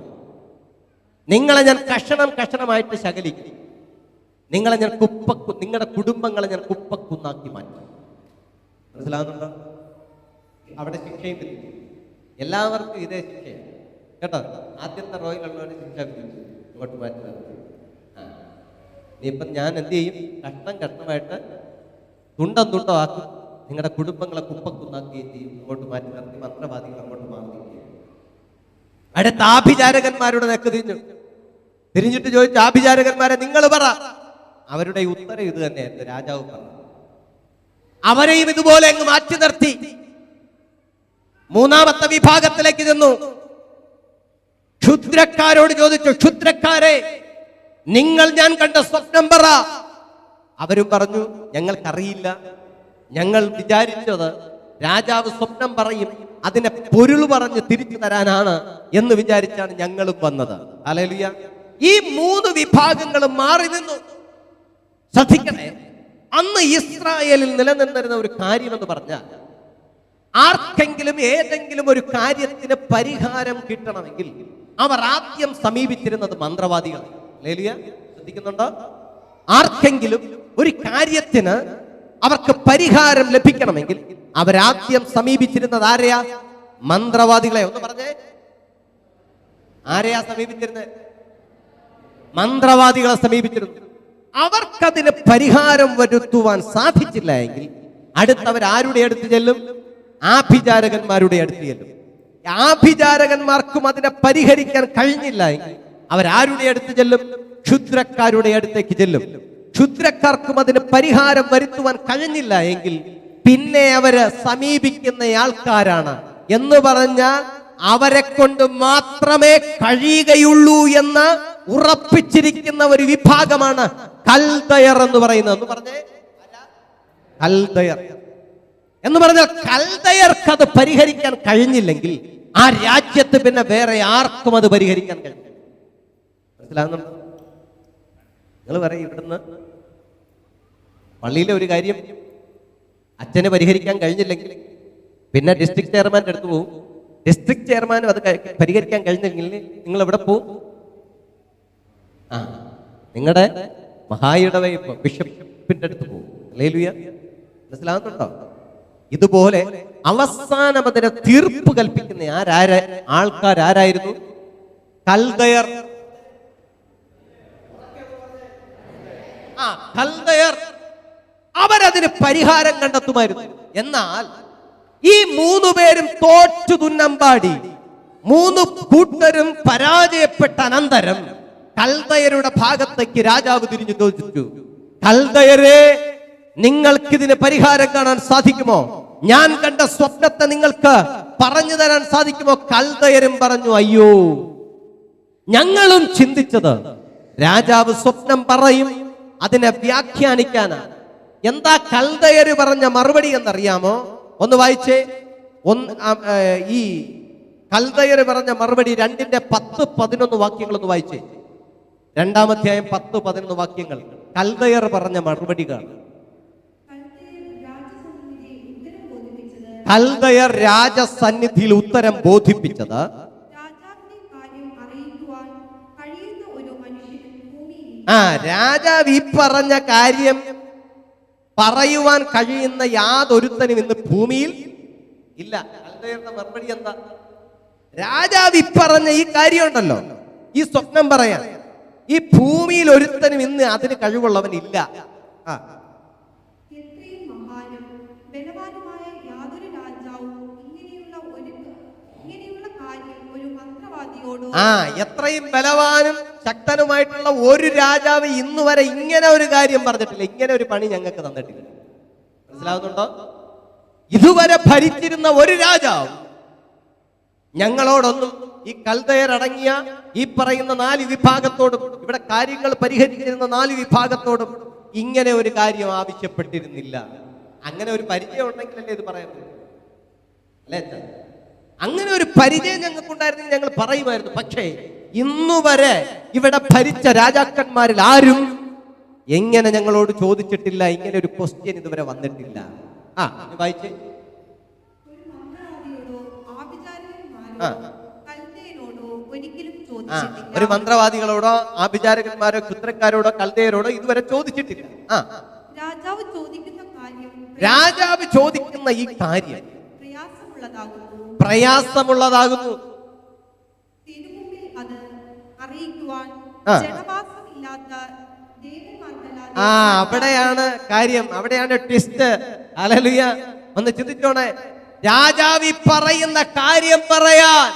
നിങ്ങളെ ഞാൻ കഷണം കഷണമായിട്ട് ശകലിക്കും. നിങ്ങളെ ഞാൻ നിങ്ങളുടെ കുടുംബങ്ങളെ ഞാൻ കുപ്പക്കുന്നാക്കി മാറ്റും. മനസ്സിലാകുന്നുണ്ടോ? അവിടെ ശിക്ഷയും വിധിക്കും. എല്ലാവർക്കും ഇതേ ശിക്ഷയാണ് കേട്ടോ. ആദ്യത്തെ റോയിലുള്ളവരെ ശിക്ഷ വിധിച്ചു, ഇങ്ങോട്ട് മാറ്റി നിർത്തി. ഇനിയിപ്പം ഞാൻ എന്ത് ചെയ്യും? കഷ്ടം കഷ്ടമായിട്ട് തുണ്ടം തുണ്ടമാക്കും. നിങ്ങളുടെ കുടുംബങ്ങളെ കുപ്പക്കുന്നാക്കുകയും ചെയ്യും. അങ്ങോട്ട് മാറ്റി നിർത്തി മന്ത്രവാദികൾ അങ്ങോട്ട് മാറി. അടുത്ത ആഭിചാരകന്മാരുടെ നെക്ക് തിരിഞ്ഞിട്ട് ചോദിച്ചു, ആഭിചാരകന്മാരെ നിങ്ങൾ പറ. അവരുടെ ഉത്തരം ഇത് തന്നെയായിരുന്നു. രാജാവ് പറഞ്ഞു. അവരെയും ഇതുപോലെ അങ്ങ് മാറ്റി നിർത്തി. മൂന്നാമത്തെ വിഭാഗത്തിലേക്ക് ചെന്നു. ക്ഷുദ്രക്കാരോട് ചോദിച്ചു, ക്ഷുദ്രക്കാരെ, നിങ്ങൾ ഞാൻ കണ്ട സ്വപ്നം പറ. അവരും പറഞ്ഞു, ഞങ്ങൾക്കറിയില്ല. ഞങ്ങൾ വിചാരിച്ചത് രാജാവ് സ്വപ്നം പറയും, അതിനെ പൊരുൾ പറഞ്ഞ് തിരിച്ചു തരാനാണ് എന്ന് വിചാരിച്ചാണ് ഞങ്ങളും വന്നത്. ഹല്ലേലൂയ. ഈ മൂന്ന് വിഭാഗങ്ങളും മാറി നിന്നു. ശ്രദ്ധിക്കണേ, അന്ന് ഇസ്രായേലിൽ നിലനിന്നിരുന്ന ഒരു കാര്യം എന്ന് പറഞ്ഞാൽ, ആർക്കെങ്കിലും ഏതെങ്കിലും ഒരു കാര്യത്തിന് പരിഹാരം കിട്ടണമെങ്കിൽ അവർ ആദ്യം സമീപിച്ചിരുന്നത് മന്ത്രവാദികൾ. ഹല്ലേലൂയ. ശ്രദ്ധിക്കുന്നുണ്ടോ? ആർക്കെങ്കിലും ഒരു കാര്യത്തിന് അവർക്ക് പരിഹാരം ലഭിക്കണമെങ്കിൽ അവരാദ്യം സമീപിച്ചിരുന്നത് ആരെയാ? മന്ത്രവാദികളെ. ഒന്ന് പറഞ്ഞേ, ആരെയാ സമീപിച്ചിരുന്നത്? മന്ത്രവാദികളെ സമീപിച്ചിരുന്നു. അവർക്കതിന് പരിഹാരം വരുത്തുവാൻ സാധിച്ചില്ല എങ്കിൽ അടുത്തവർ ആരുടെ അടുത്ത് ചെല്ലും? ആഭിചാരകന്മാരുടെ അടുത്ത് ചെല്ലും. ആഭിചാരകന്മാർക്കും അതിനെ പരിഹരിക്കാൻ കഴിഞ്ഞില്ല എങ്കിൽ അവരാരുടെ അടുത്ത് ചെല്ലും? ക്ഷുദ്രക്കാരുടെ അടുത്തേക്ക് ചെല്ലും. ക്ഷുദ്രക്കാർക്കും അതിന് പരിഹാരം വരുത്തുവാൻ കഴിഞ്ഞില്ല എങ്കിൽ പിന്നെ അവര് സമീപിക്കുന്ന ആൾക്കാരാണ് എന്ന് പറഞ്ഞാൽ അവരെ കൊണ്ട് മാത്രമേ കഴിയുകയുള്ളൂ എന്ന് ഉറപ്പിച്ചിരിക്കുന്ന ഒരു വിഭാഗമാണ് കൽദയർ എന്ന് പറയുന്നത്. എന്ന് പറഞ്ഞേ, കൽദയർ എന്ന് പറഞ്ഞാൽ കൽദയർക്ക് അത് പരിഹരിക്കാൻ കഴിഞ്ഞില്ലെങ്കിൽ ആ രാജ്യത്ത് പിന്നെ വേറെ ആർക്കും അത് പരിഹരിക്കാൻ കഴിയും. മനസ്സിലാകുന്നുണ്ടോ? നിങ്ങൾ പറയും, ഇവിടുന്ന് പള്ളിയിലെ ഒരു കാര്യം അച്ഛന് പരിഹരിക്കാൻ കഴിഞ്ഞില്ലെങ്കിൽ പിന്നെ ഡിസ്ട്രിക്ട് ചെയർമാൻ്റെ അടുത്ത് പോകും. ഡിസ്ട്രിക്ട് ചെയർമാനും അത് പരിഹരിക്കാൻ കഴിഞ്ഞില്ലെങ്കിൽ നിങ്ങൾ എവിടെ പോവും? നിങ്ങളുടെ മഹായിടവ ബിഷപ്പിന്റെ അടുത്ത് പോകും. ഹല്ലേലൂയ. മനസ്സിലാകുന്നുണ്ടോ? ഇതുപോലെ അവസാനം അതിനെ തീർപ്പ് കൽപ്പിക്കുന്ന ആൾക്കാരായിരുന്നു? കൽദയർ. കൽദയർ അവരതിന് പരിഹാരം കണ്ടെത്തുമായിരുന്നു. എന്നാൽ ഈ മൂന്നു പേരും തോറ്റു തുന്നമ്പാടി. മൂന്ന് കൂട്ടരും പരാജയപ്പെട്ട അനന്തരം കൽദയരുടെ ഭാഗത്തേക്ക് രാജാവ് തിരിഞ്ഞു ചോദിച്ചു, കൽദയരെ, നിങ്ങൾക്കിതിന് പരിഹാരം കാണാൻ സാധിക്കുമോ? ഞാൻ കണ്ട സ്വപ്നത്തെ നിങ്ങൾക്ക് പറഞ്ഞു തരാൻ സാധിക്കുമോ? കൽദയരും പറഞ്ഞു, അയ്യോ, ഞങ്ങളും ചിന്തിച്ചത് രാജാവ് സ്വപ്നം പറയും, അതിനെ വ്യാഖ്യാനിക്കാനാണ്. എന്താ കൽദയര് പറഞ്ഞ മറുപടി എന്നറിയാമോ? ഒന്ന് വായിച്ചേ. ഈ കൽദയര് പറഞ്ഞ മറുപടി 2:10-11 വാക്യങ്ങളൊന്ന് വായിച്ചേ. 2-ാം അധ്യായം 10-11 വാക്യങ്ങൾ കൽദയർ പറഞ്ഞ മറുപടികൾ. കൽദയർ രാജസന്നിധിയിൽ ഉത്തരം ബോധിപ്പിച്ചത്, രാജാവ് ഈ പറഞ്ഞ കാര്യം പറയുവാൻ കഴിയുന്ന യാതൊരുത്തനും ഇന്ന് ഭൂമിയിൽ ഇല്ല. കൽദയരുടെ മറുപടി എന്താ? രാജാവ് ഈ പറഞ്ഞ ഈ കാര്യം ഉണ്ടല്ലോ, ഈ സ്വപ്നം പറയാൻ ഈ ഭൂമിയിൽ ഒരുത്തനും ഇന്ന് അതിന് കഴിവുള്ളവൻ ഇല്ല. എത്രയും ബലവാനും ശക്തനുമായിട്ടുള്ള ഒരു രാജാവ് ഇന്ന് വരെ ഇങ്ങനെ ഒരു കാര്യം പറഞ്ഞിട്ടില്ല, ഇങ്ങനെ ഒരു പണി ഞങ്ങൾക്ക് തന്നിട്ടില്ല. മനസ്സിലാവുന്നുണ്ടോ? ഇതുവരെ ഭരിച്ചിരുന്ന ഒരു രാജാവ് ഞങ്ങളോടൊന്നും, ഈ കൽദയർ അടങ്ങിയ ഈ പറയുന്ന 4 വിഭാഗത്തോടും, ഇവിടെ കാര്യങ്ങൾ പരിഹരിച്ചിരുന്ന 4 വിഭാഗത്തോടും ഇങ്ങനെ ഒരു കാര്യം ആവശ്യപ്പെട്ടിരുന്നില്ല. അങ്ങനെ ഒരു പരിചയം ഉണ്ടെങ്കിലല്ലേ ഇത് പറയാൻ പറ്റും, അല്ലേ? അങ്ങനെ ഒരു പരിചയം ഞങ്ങൾക്കുണ്ടായിരുന്നെങ്കിൽ ഞങ്ങൾ പറയുമായിരുന്നു. പക്ഷേ ഇന്നുവരെ ഇവിടെ ഭരിച്ച രാജാക്കന്മാരിൽ ആരും എങ്ങനെ ഞങ്ങളോട് ചോദിച്ചിട്ടില്ല, ഇങ്ങനെ ഒരു ക്വസ്റ്റ്യൻ ഇതുവരെ വന്നിട്ടില്ല. ഇനി വായിച്ചേ. ഒരു മന്ത്രവാദിയോടോ ആഭിചാരകന്മാരോടോ ആ. കൽദയരോടോ ഒരിക്കലും ഒരു ചോദിച്ചിട്ടില്ല. മന്ത്രവാദികളോടോ ആഭിചാരകന്മാരോ ക്ഷുദ്രക്കാരോടോ കൽദയരോടോ ഇതുവരെ ചോദിച്ചിട്ടില്ല. രാജാവ് ചോദിക്കുന്ന കാര്യം രാജാവ് ചോദിക്കുന്ന ഈ കാര്യം പ്രയാസമുള്ളതാകുന്നു. പ്രയാസമുള്ളതാകുന്നു. തിരുമുമ്പിൽ അത് അറിയിക്കുവാൻ ആ. ജഡവാസമില്ലാത്ത ദേവന്മാർക്കല്ലാതെ അവിടെയാണ് കാര്യം, അവിടെയാണ് ട്വിസ്റ്റ്. ഹല്ലേലൂയ. ഒന്ന് ചിന്തിച്ചോണേ, രാജാവ് ഈ പറയുന്ന കാര്യം പറയാൻ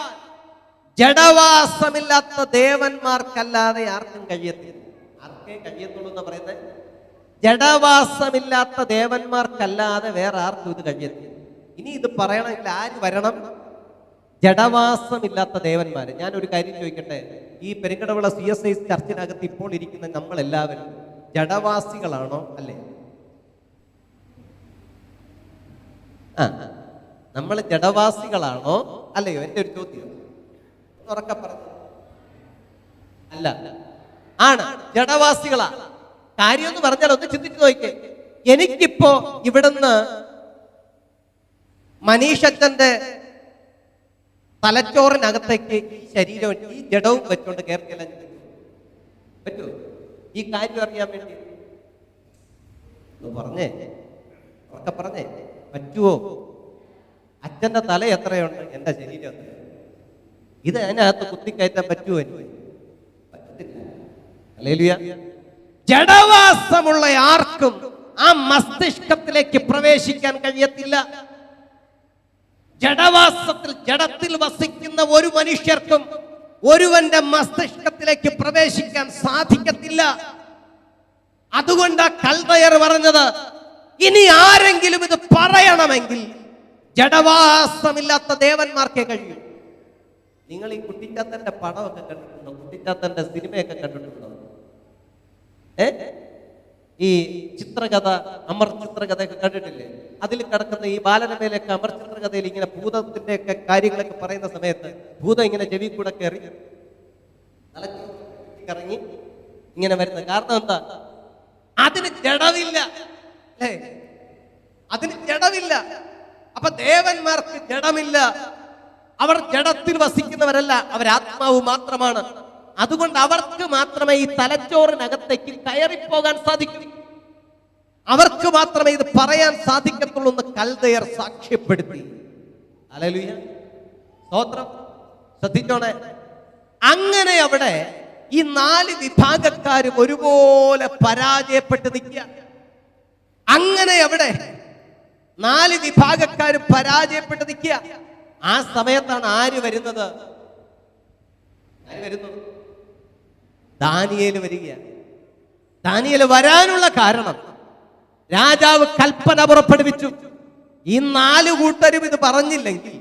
ജഡവാസമില്ലാത്ത ദേവന്മാർക്കല്ലാതെ ആർക്കും കഴിയത്തില്ല. ആർക്കേ കഴിയത്തുള്ളൂ എന്ന് പറയുന്നത്, ജഡവാസമില്ലാത്ത ദേവന്മാർക്കല്ലാതെ വേറെ ആർക്കും ഇത് കഴിയത്തില്ല. ഇനി ഇത് പറയണമെങ്കിൽ ആര് വരണം? ജഡവാസമില്ലാത്ത ദേവന്മാര്. ഞാൻ ഒരു കാര്യം ചോദിക്കട്ടെ, ഈ പെരുങ്കടവിള CSI ചർച്ചിനകത്ത് ഇപ്പോൾ ഇരിക്കുന്ന നമ്മൾ എല്ലാവരും ജഡവാസികളാണോ? അല്ലേ? നമ്മൾ ജഡവാസികളാണോ അല്ലയോ? എൻ്റെ ഒരു ചോദ്യം ഉറക്കെ പറഞ്ഞു. അല്ല, ആണ്, ജഡവാസികളാ. കാര്യം എന്ന് പറഞ്ഞാൽ ഒന്ന് ചിന്തിച്ചു നോക്കിക്കേ. എനിക്കിപ്പോ ഇവിടുന്ന് മനീഷച്ചന്റെ തലച്ചോറിനകത്തേക്ക് ഈ ശരീരവും ഈ ജഡവും വെച്ചോണ്ട് കയറിയെല്ലാം പറ്റുമോ? ഈ കാര്യം അറിയാൻ വേണ്ടി പറഞ്ഞേ, ഒക്കെ പറഞ്ഞേ, പറ്റുമോ? അച്ഛന്റെ തല എത്രയുണ്ട്, എന്റെ ശരീരം എത്ര? ഇത് അതിനകത്ത് കുത്തിക്കയറ്റാൻ പറ്റുമോ? എനിക്ക് പറ്റത്തില്ല. ഹല്ലേലൂയ. ജഡവാസമുള്ള ആർക്കും ആ മസ്തിഷ്കത്തിലേക്ക് പ്രവേശിക്കാൻ കഴിയത്തില്ല. ജഡവാസത്തിൽ, ജഡത്തിൽ വസിക്കുന്ന ഒരു മനുഷ്യർക്കും ഒരുവന്റെ മസ്തിഷ്കത്തിലേക്ക് പ്രവേശിക്കാൻ സാധിക്കത്തില്ല. അതുകൊണ്ട് കൽദയർ പറഞ്ഞത്, ഇനി ആരെങ്കിലും ഇത് പറയണമെങ്കിൽ ജഡവാസമില്ലാത്ത ദേവന്മാർക്കേ കഴിയും. നിങ്ങൾ ഈ കുട്ടിച്ചാത്തന്റെ പടമൊക്കെ കണ്ടിട്ടുണ്ടോ? കുട്ടിച്ചാത്തന്റെ സിനിമയൊക്കെ കണ്ടിട്ടുണ്ടോ? ഈ ചിത്രകഥ, അമർ ചിത്രകഥയൊക്കെ കണ്ടിട്ടില്ലേ? അതിൽ കിടക്കുന്ന ഈ ബാലരമയിലൊക്കെ അമർ ചിത്രകഥയിൽ ഇങ്ങനെ ഭൂതത്തിന്റെ ഒക്കെ കാര്യങ്ങളൊക്കെ പറയുന്ന സമയത്ത് ഭൂതം ഇങ്ങനെ ചെവി കൂടെ കയറി കറങ്ങി ഇങ്ങനെ വരുന്നത് കാരണം എന്താ? അതിന് ജഡമില്ല, അല്ലേ? അതിന് ജഡമില്ല. അപ്പൊ ദേവന്മാർക്ക് ജഡമില്ല. അവർ ജഡത്തിൽ വസിക്കുന്നവരല്ല, അവരാത്മാവ് മാത്രമാണ്. അതുകൊണ്ട് അവർക്ക് മാത്രമേ ഈ തലച്ചോറിനകത്തേക്ക് കയറിപ്പോകാൻ സാധിക്കൂ. അവർക്ക് മാത്രമേ ഇത് പറയാൻ സാധിക്കത്തുള്ളൂ എന്ന് കൽദയർ സാക്ഷ്യപ്പെടുത്തി. ഹല്ലേലൂയ, സ്തോത്രം. ശ്രദ്ധിച്ചോണേ, അങ്ങനെ അവിടെ ഈ 4 വിഭാഗക്കാരും ഒരുപോലെ പരാജയപ്പെട്ട് നിൽക്കുക. അങ്ങനെ അവിടെ 4 വിഭാഗക്കാരും പരാജയപ്പെട്ട് നിൽക്കുക. ആ സമയത്താണ് ആര് വരുന്നത്? ആര് വരുന്നു? ദാനിയേൽ വരികയാണ്. ദാനിയേൽ വരാനുള്ള കാരണം, രാജാവ് കൽപ്പന പുറപ്പെടുവിച്ചു, ഈ 4 കൂട്ടരും ഇത് പറഞ്ഞില്ലെങ്കിൽ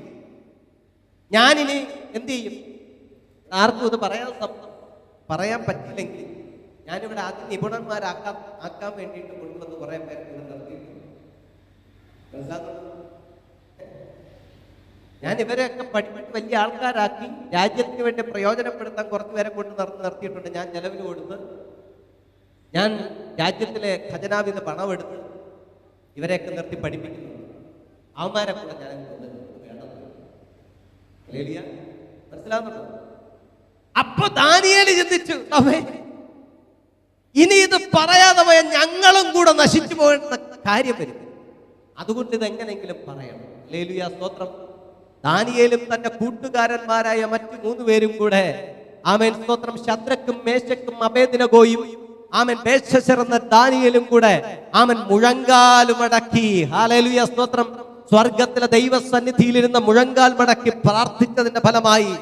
ഞാനിനി എന്ത് ചെയ്യും? ആർക്കും ഇത് പറയാൻ പറ്റില്ലെങ്കിൽ ഞാനിവിടെ ആദ്യം നിപുണന്മാരാക്കാൻ വേണ്ടിയിട്ട് കൊണ്ടുവന്ന് കുറെ പേർക്ക് നിർത്തിയിട്ടുണ്ട്. ഞാൻ ഇവരെയൊക്കെ പഠിപ്പിച്ച് വലിയ ആൾക്കാരാക്കി രാജ്യത്തിന് വേണ്ടി പ്രയോജനപ്പെടുത്താൻ കുറച്ച് പേരെ കൊണ്ട് നിർത്തിയിട്ടുണ്ട്. ഞാൻ ചെലവിന് കൊടുത്ത്, ഞാൻ രാജ്യത്തിലെ ഖജനാവിന്ന് പണമെടുത്ത് ഇവരെയൊക്കെ നിർത്തി പഠിപ്പിക്കുന്നു. അവന്മാരെ കൂടെ ഞാൻ മനസ്സിലാവുന്നുണ്ടോ? അപ്പൊ ദാനിയേൽ ചിന്തിച്ചു, ഇനി ഇത് പറയാതെ പോയ ഞങ്ങളും കൂടെ നശിച്ചു പോകേണ്ട കാര്യം വരും. അതുകൊണ്ട് ഇതെങ്ങനെങ്കിലും പറയണം. ഹല്ലേലൂയ, സ്തോത്രം. ദാനിയേലും തന്റെ കൂട്ടുകാരന്മാരായ മറ്റു 3 പേരും കൂടെ, ആമേൻ, സ്തോത്രം, ശദ്രക്കും മേശക്കും അബേദ്നെഗോയും, ആമേൻ, ബേൽശസ്സർ എന്ന ദാനിയേലും കൂടെ, ആമേൻ, മുഴങ്കാലും മടക്കി, ഹല്ലേലൂയ, സ്തോത്രം, സ്വർഗത്തിലെ ദൈവസന്നിധിയിലിരുന്ന മുഴങ്കാൽ മടക്കി പ്രാർത്ഥിച്ചതിന്റെ ഫലമായി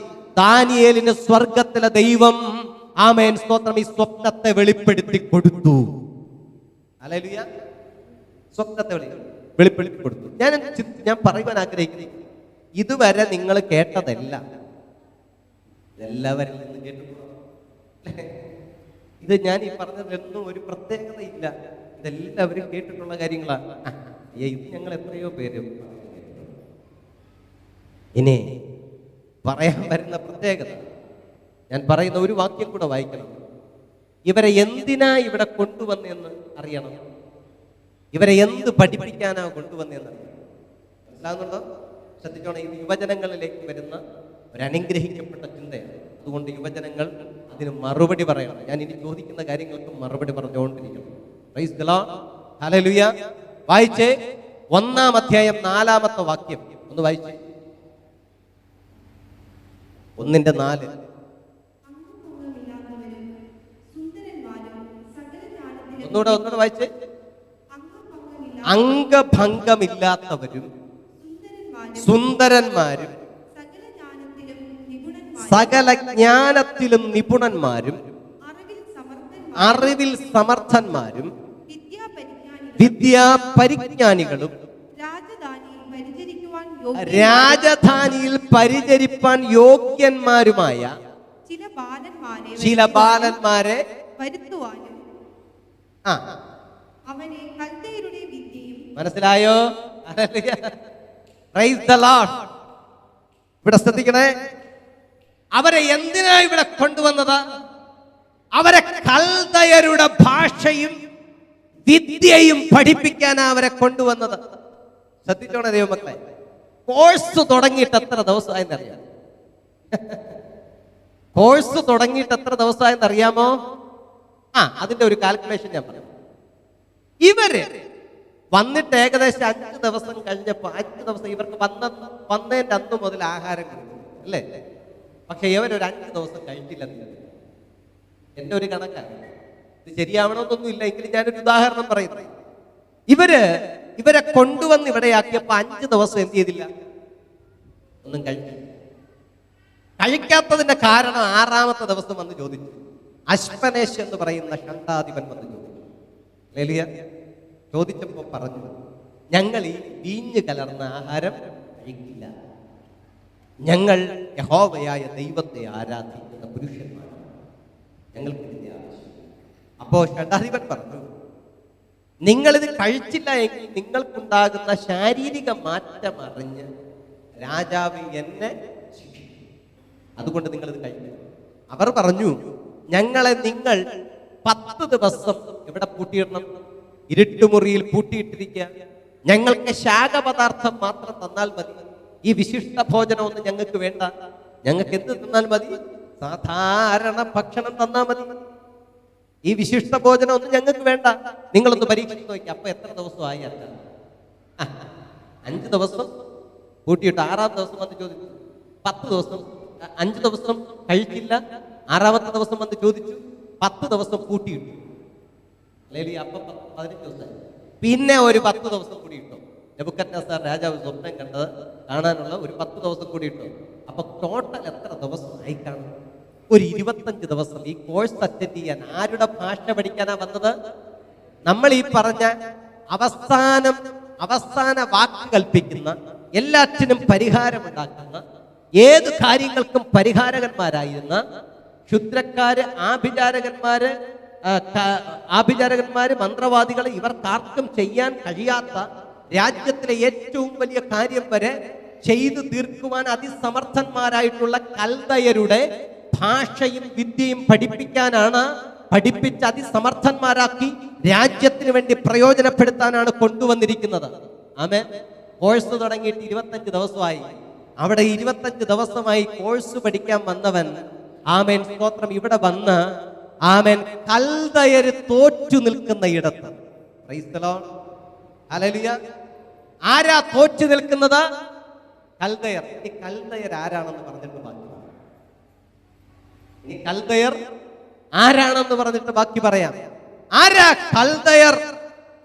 ദാനിയേലിന് സ്വർഗത്തിലെ ദൈവം, ആമേൻ, സ്തോത്രം, ഈ സ്വപ്നത്തെ വെളിപ്പെടുത്തി കൊടുത്തു. ഹല്ലേലൂയ, സ്വപ്നത്തെ വെളിപ്പെടുത്തി കൊടുത്തു. ഞാൻ പറയുവാൻ ആഗ്രഹിക്കുന്നത്, ഇതുവരെ നിങ്ങൾ കേട്ടതല്ല എല്ലാവരിൽ നിന്ന് കേട്ടിട്ടുണ്ടോ? ഇത് ഞാൻ ഈ പറഞ്ഞതിലൊന്നും ഒരു പ്രത്യേകതയില്ല, ഇതെല്ലാവരും കേട്ടിട്ടുള്ള കാര്യങ്ങളാണ്. ഇത് ഞങ്ങൾ എത്രയോ പേര്. ഇനി പറയാൻ വരുന്ന പ്രത്യേകത, ഞാൻ പറയുന്ന ഒരു വാക്യം കൂടെ വായിക്കണം. ഇവരെ എന്തിനാ ഇവിടെ കൊണ്ടുവന്നെന്ന് അറിയണം. ഇവരെ എന്ത് പഠിപ്പിക്കാനാണ് കൊണ്ടുവന്നതെന്ന് മനസ്സിലാകുന്നുണ്ടോ? ശ്രദ്ധിച്ചോണം, ഇത് യുവജനങ്ങളിലേക്ക് വരുന്ന ഒരു അനുഗ്രഹിക്കപ്പെട്ട ചിന്തയാണ്. അതുകൊണ്ട് യുവജനങ്ങൾ അതിന് മറുപടി പറയണം. ഞാൻ ഇനി ചോദിക്കുന്ന കാര്യങ്ങൾക്ക് മറുപടി പറഞ്ഞുകൊണ്ടിരിക്കണം. Praise the Lord, hallelujah. വായിച്ചേ, 1-ാം അധ്യായം 4-ാമത്തെ വാക്യം ഒന്ന് വായിച്ചേ. 1:4. ഒന്നുകൂടെ വായിച്ചേ. അംഗഭംഗമില്ലാത്തവരും സുന്ദരന്മാരും സകല ജ്ഞാനത്തിലും നിപുണന്മാരും അറിവിൽ സമർത്ഥന്മാരും വിദ്യാപരിജ്ഞാനികളും രാജധാനിയിൽ പരിചരിപ്പാൻ യോഗ്യന്മാരുമായ ചില ബാലന്മാരെ വരുത്തുവാനും അവനെ കൽദയരുടെ വിദ്യയും. മനസ്സിലായോ? Price the Lord. ഇവിടെ ശ്രദ്ധിക്കണേ, അവരെ എന്തിനാ ഇവിടെ കൊണ്ടുവന്നത്? അവരെ കൽദയരുടെ ഭാഷയും വിദ്യയും പഠിപ്പിക്കാനാ അവരെ കൊണ്ടുവന്നത്. ശ്രദ്ധിച്ചോണേ ദൈവമക്കളെ, കോഴ്സ് തുടങ്ങിയിട്ട് എത്ര ദിവസമായെന്നറിയാം? കോഴ്സ് തുടങ്ങിയിട്ട് എത്ര ദിവസമായെന്നറിയാമോ? അതിന്റെ ഒരു കാൽക്കുലേഷൻ ഞാൻ പറയാം. ഇവര് വന്നിട്ട് ഏകദേശം 5 ദിവസം കഴിഞ്ഞപ്പോ, 5 ദിവസം ഇവർക്ക് വന്നതിന്റെ അന്ന് മുതൽ ആഹാരം കൊടുക്കും അല്ലേ? പക്ഷെ ഇവരൊരു 5 ദിവസം കഴിച്ചില്ലെന്ന് എന്റെ ഒരു കണക്കാണ്. ഇത് ശരിയാവണമെന്നൊന്നും ഇല്ല, എങ്കിലും ഞാനൊരു ഉദാഹരണം പറയുന്നത്. ഇവരെ കൊണ്ടുവന്ന് ഇവിടെയാക്കിയപ്പോ 5 ദിവസം എന്ത് ചെയ്തില്ല? ഒന്നും കഴിക്കാത്തതിന്റെ കാരണം 6-ാമത്തെ ദിവസം വന്ന് ചോദിച്ചു. അശ്വനേശ് എന്ന് പറയുന്ന ഷണ്ടാധിപൻ വന്ന് ചോദിച്ചു. ചോദിച്ചപ്പോ പറഞ്ഞു, ഞങ്ങൾ ഈ വീഞ്ഞ് കലർന്ന ആഹാരം കഴിക്കില്ല, ഞങ്ങൾ യഹോവയായ ദൈവത്തെ ആരാധിക്കുന്ന പുരുഷന്മാരാണ്, ഞങ്ങൾക്ക് ഇതിന്റെ ആവശ്യം. അപ്പോ ഷണ്ടാധിപൻ പറഞ്ഞു, നിങ്ങളിത് കഴിച്ചില്ല എങ്കിൽ നിങ്ങൾക്കുണ്ടാകുന്ന ശാരീരിക മാറ്റം അറിഞ്ഞ് രാജാവ് എന്നെ ശിക്ഷിക്കും, അതുകൊണ്ട് നിങ്ങളിത് കഴിക്കണം. അവർ പറഞ്ഞു, ഞങ്ങളെ നിങ്ങൾ 10 ദിവസം ഇവിടെ പൂട്ടിയിടണം, ഇരുട്ടുമുറിയിൽ പൂട്ടിയിട്ടിരിക്കുക, ഞങ്ങൾക്ക് ശാഖപദാർത്ഥം മാത്രം തന്നാൽ മതി, ഈ വിശിഷ്ട ഭോജനമൊന്നും ഞങ്ങൾക്ക് വേണ്ട, ഞങ്ങൾക്ക് എന്ത് തന്നാൽ മതി? സാധാരണ ഭക്ഷണം തന്നാൽ മതി, ഈ വിശിഷ്ട ഭോജനം ഒന്നും ഞങ്ങൾക്ക് വേണ്ട, നിങ്ങളൊന്ന് പരീക്ഷിച്ച് നോക്കി. അപ്പൊ എത്ര ദിവസമായി? 5 ദിവസം കൂട്ടിയിട്ട് 6-ാം ദിവസം വന്ന് ചോദിച്ചു. 10 ദിവസം, 5 ദിവസം കഴിച്ചില്ല, 6-ാമത്തെ ദിവസം വന്ന് ചോദിച്ചു, 10 ദിവസം കൂട്ടിയിട്ടു. അല്ലെങ്കിൽ അപ്പൊ 15 ദിവസമായി. പിന്നെ ഒരു 10 ദിവസം കൂടി ഇട്ടു. നെബൂഖദ്നേസർ രാജാവ് സ്വപ്നം കണ്ടത് കാണാനുള്ള ഒരു 10 ദിവസം കൂടി ഇട്ടു. അപ്പൊ ടോട്ടൽ എത്ര ദിവസം ആയി കാണും? ഒരു 25 ദിവസം ഈ കോഴ്സ് അറ്റൻഡ് ചെയ്യാൻ. ആരുടെ ഭാഷ പഠിക്കാനാ വന്നത്? നമ്മൾ ഈ പറഞ്ഞ അവസാന വാക്ക് കൽപ്പിക്കുന്ന, എല്ലാറ്റിനും പരിഹാരമുണ്ടാക്കുന്ന, ഏത് കാര്യങ്ങൾക്കും പരിഹാരകന്മാരായിരുന്ന ക്ഷുദ്രക്കാര്, ആഭിചാരകന്മാര്, മന്ത്രവാദികൾ, ഇവർക്കാർക്കും ചെയ്യാൻ കഴിയാത്ത രാജ്യത്തിലെ ഏറ്റവും വലിയ കാര്യം വരെ ചെയ്തു തീർക്കുവാൻ അതിസമർത്ഥന്മാരായിട്ടുള്ള കൽദയരുടെ ഭാഷയും വിദ്യയും പഠിപ്പിക്കാനാണ്, പഠിപ്പിച്ച് അതിസമർത്ഥന്മാരാക്കി രാജ്യത്തിന് വേണ്ടി പ്രയോജനപ്പെടുത്താനാണ് കൊണ്ടുവന്നിരിക്കുന്നത്. ആമേൻ. കോഴ്സ് തുടങ്ങിയിട്ട് 25 ദിവസമായി. അവിടെ 25 ദിവസമായി കോഴ്സ് പഠിക്കാൻ വന്നവൻ, ആമേൻ സ്തോത്രം, ഇവിടെ വന്ന് ആമേൻ കൽദയര് തോറ്റു നിൽക്കുന്ന ഇടത്ത്, പ്രൈസ് ദി ലോർഡ്, ഹല്ലേലൂയ. ആരാ തോറ്റു നിൽക്കുന്നത്? കൽദയർ. ഈ കൽദയർ ആരാണെന്ന് പറഞ്ഞിട്ട് ബാക്കി, ഈ കൽദയർ ആരാണെന്ന് പറഞ്ഞിട്ട് ബാക്കി പറയാം. ആരാ കൽദയർ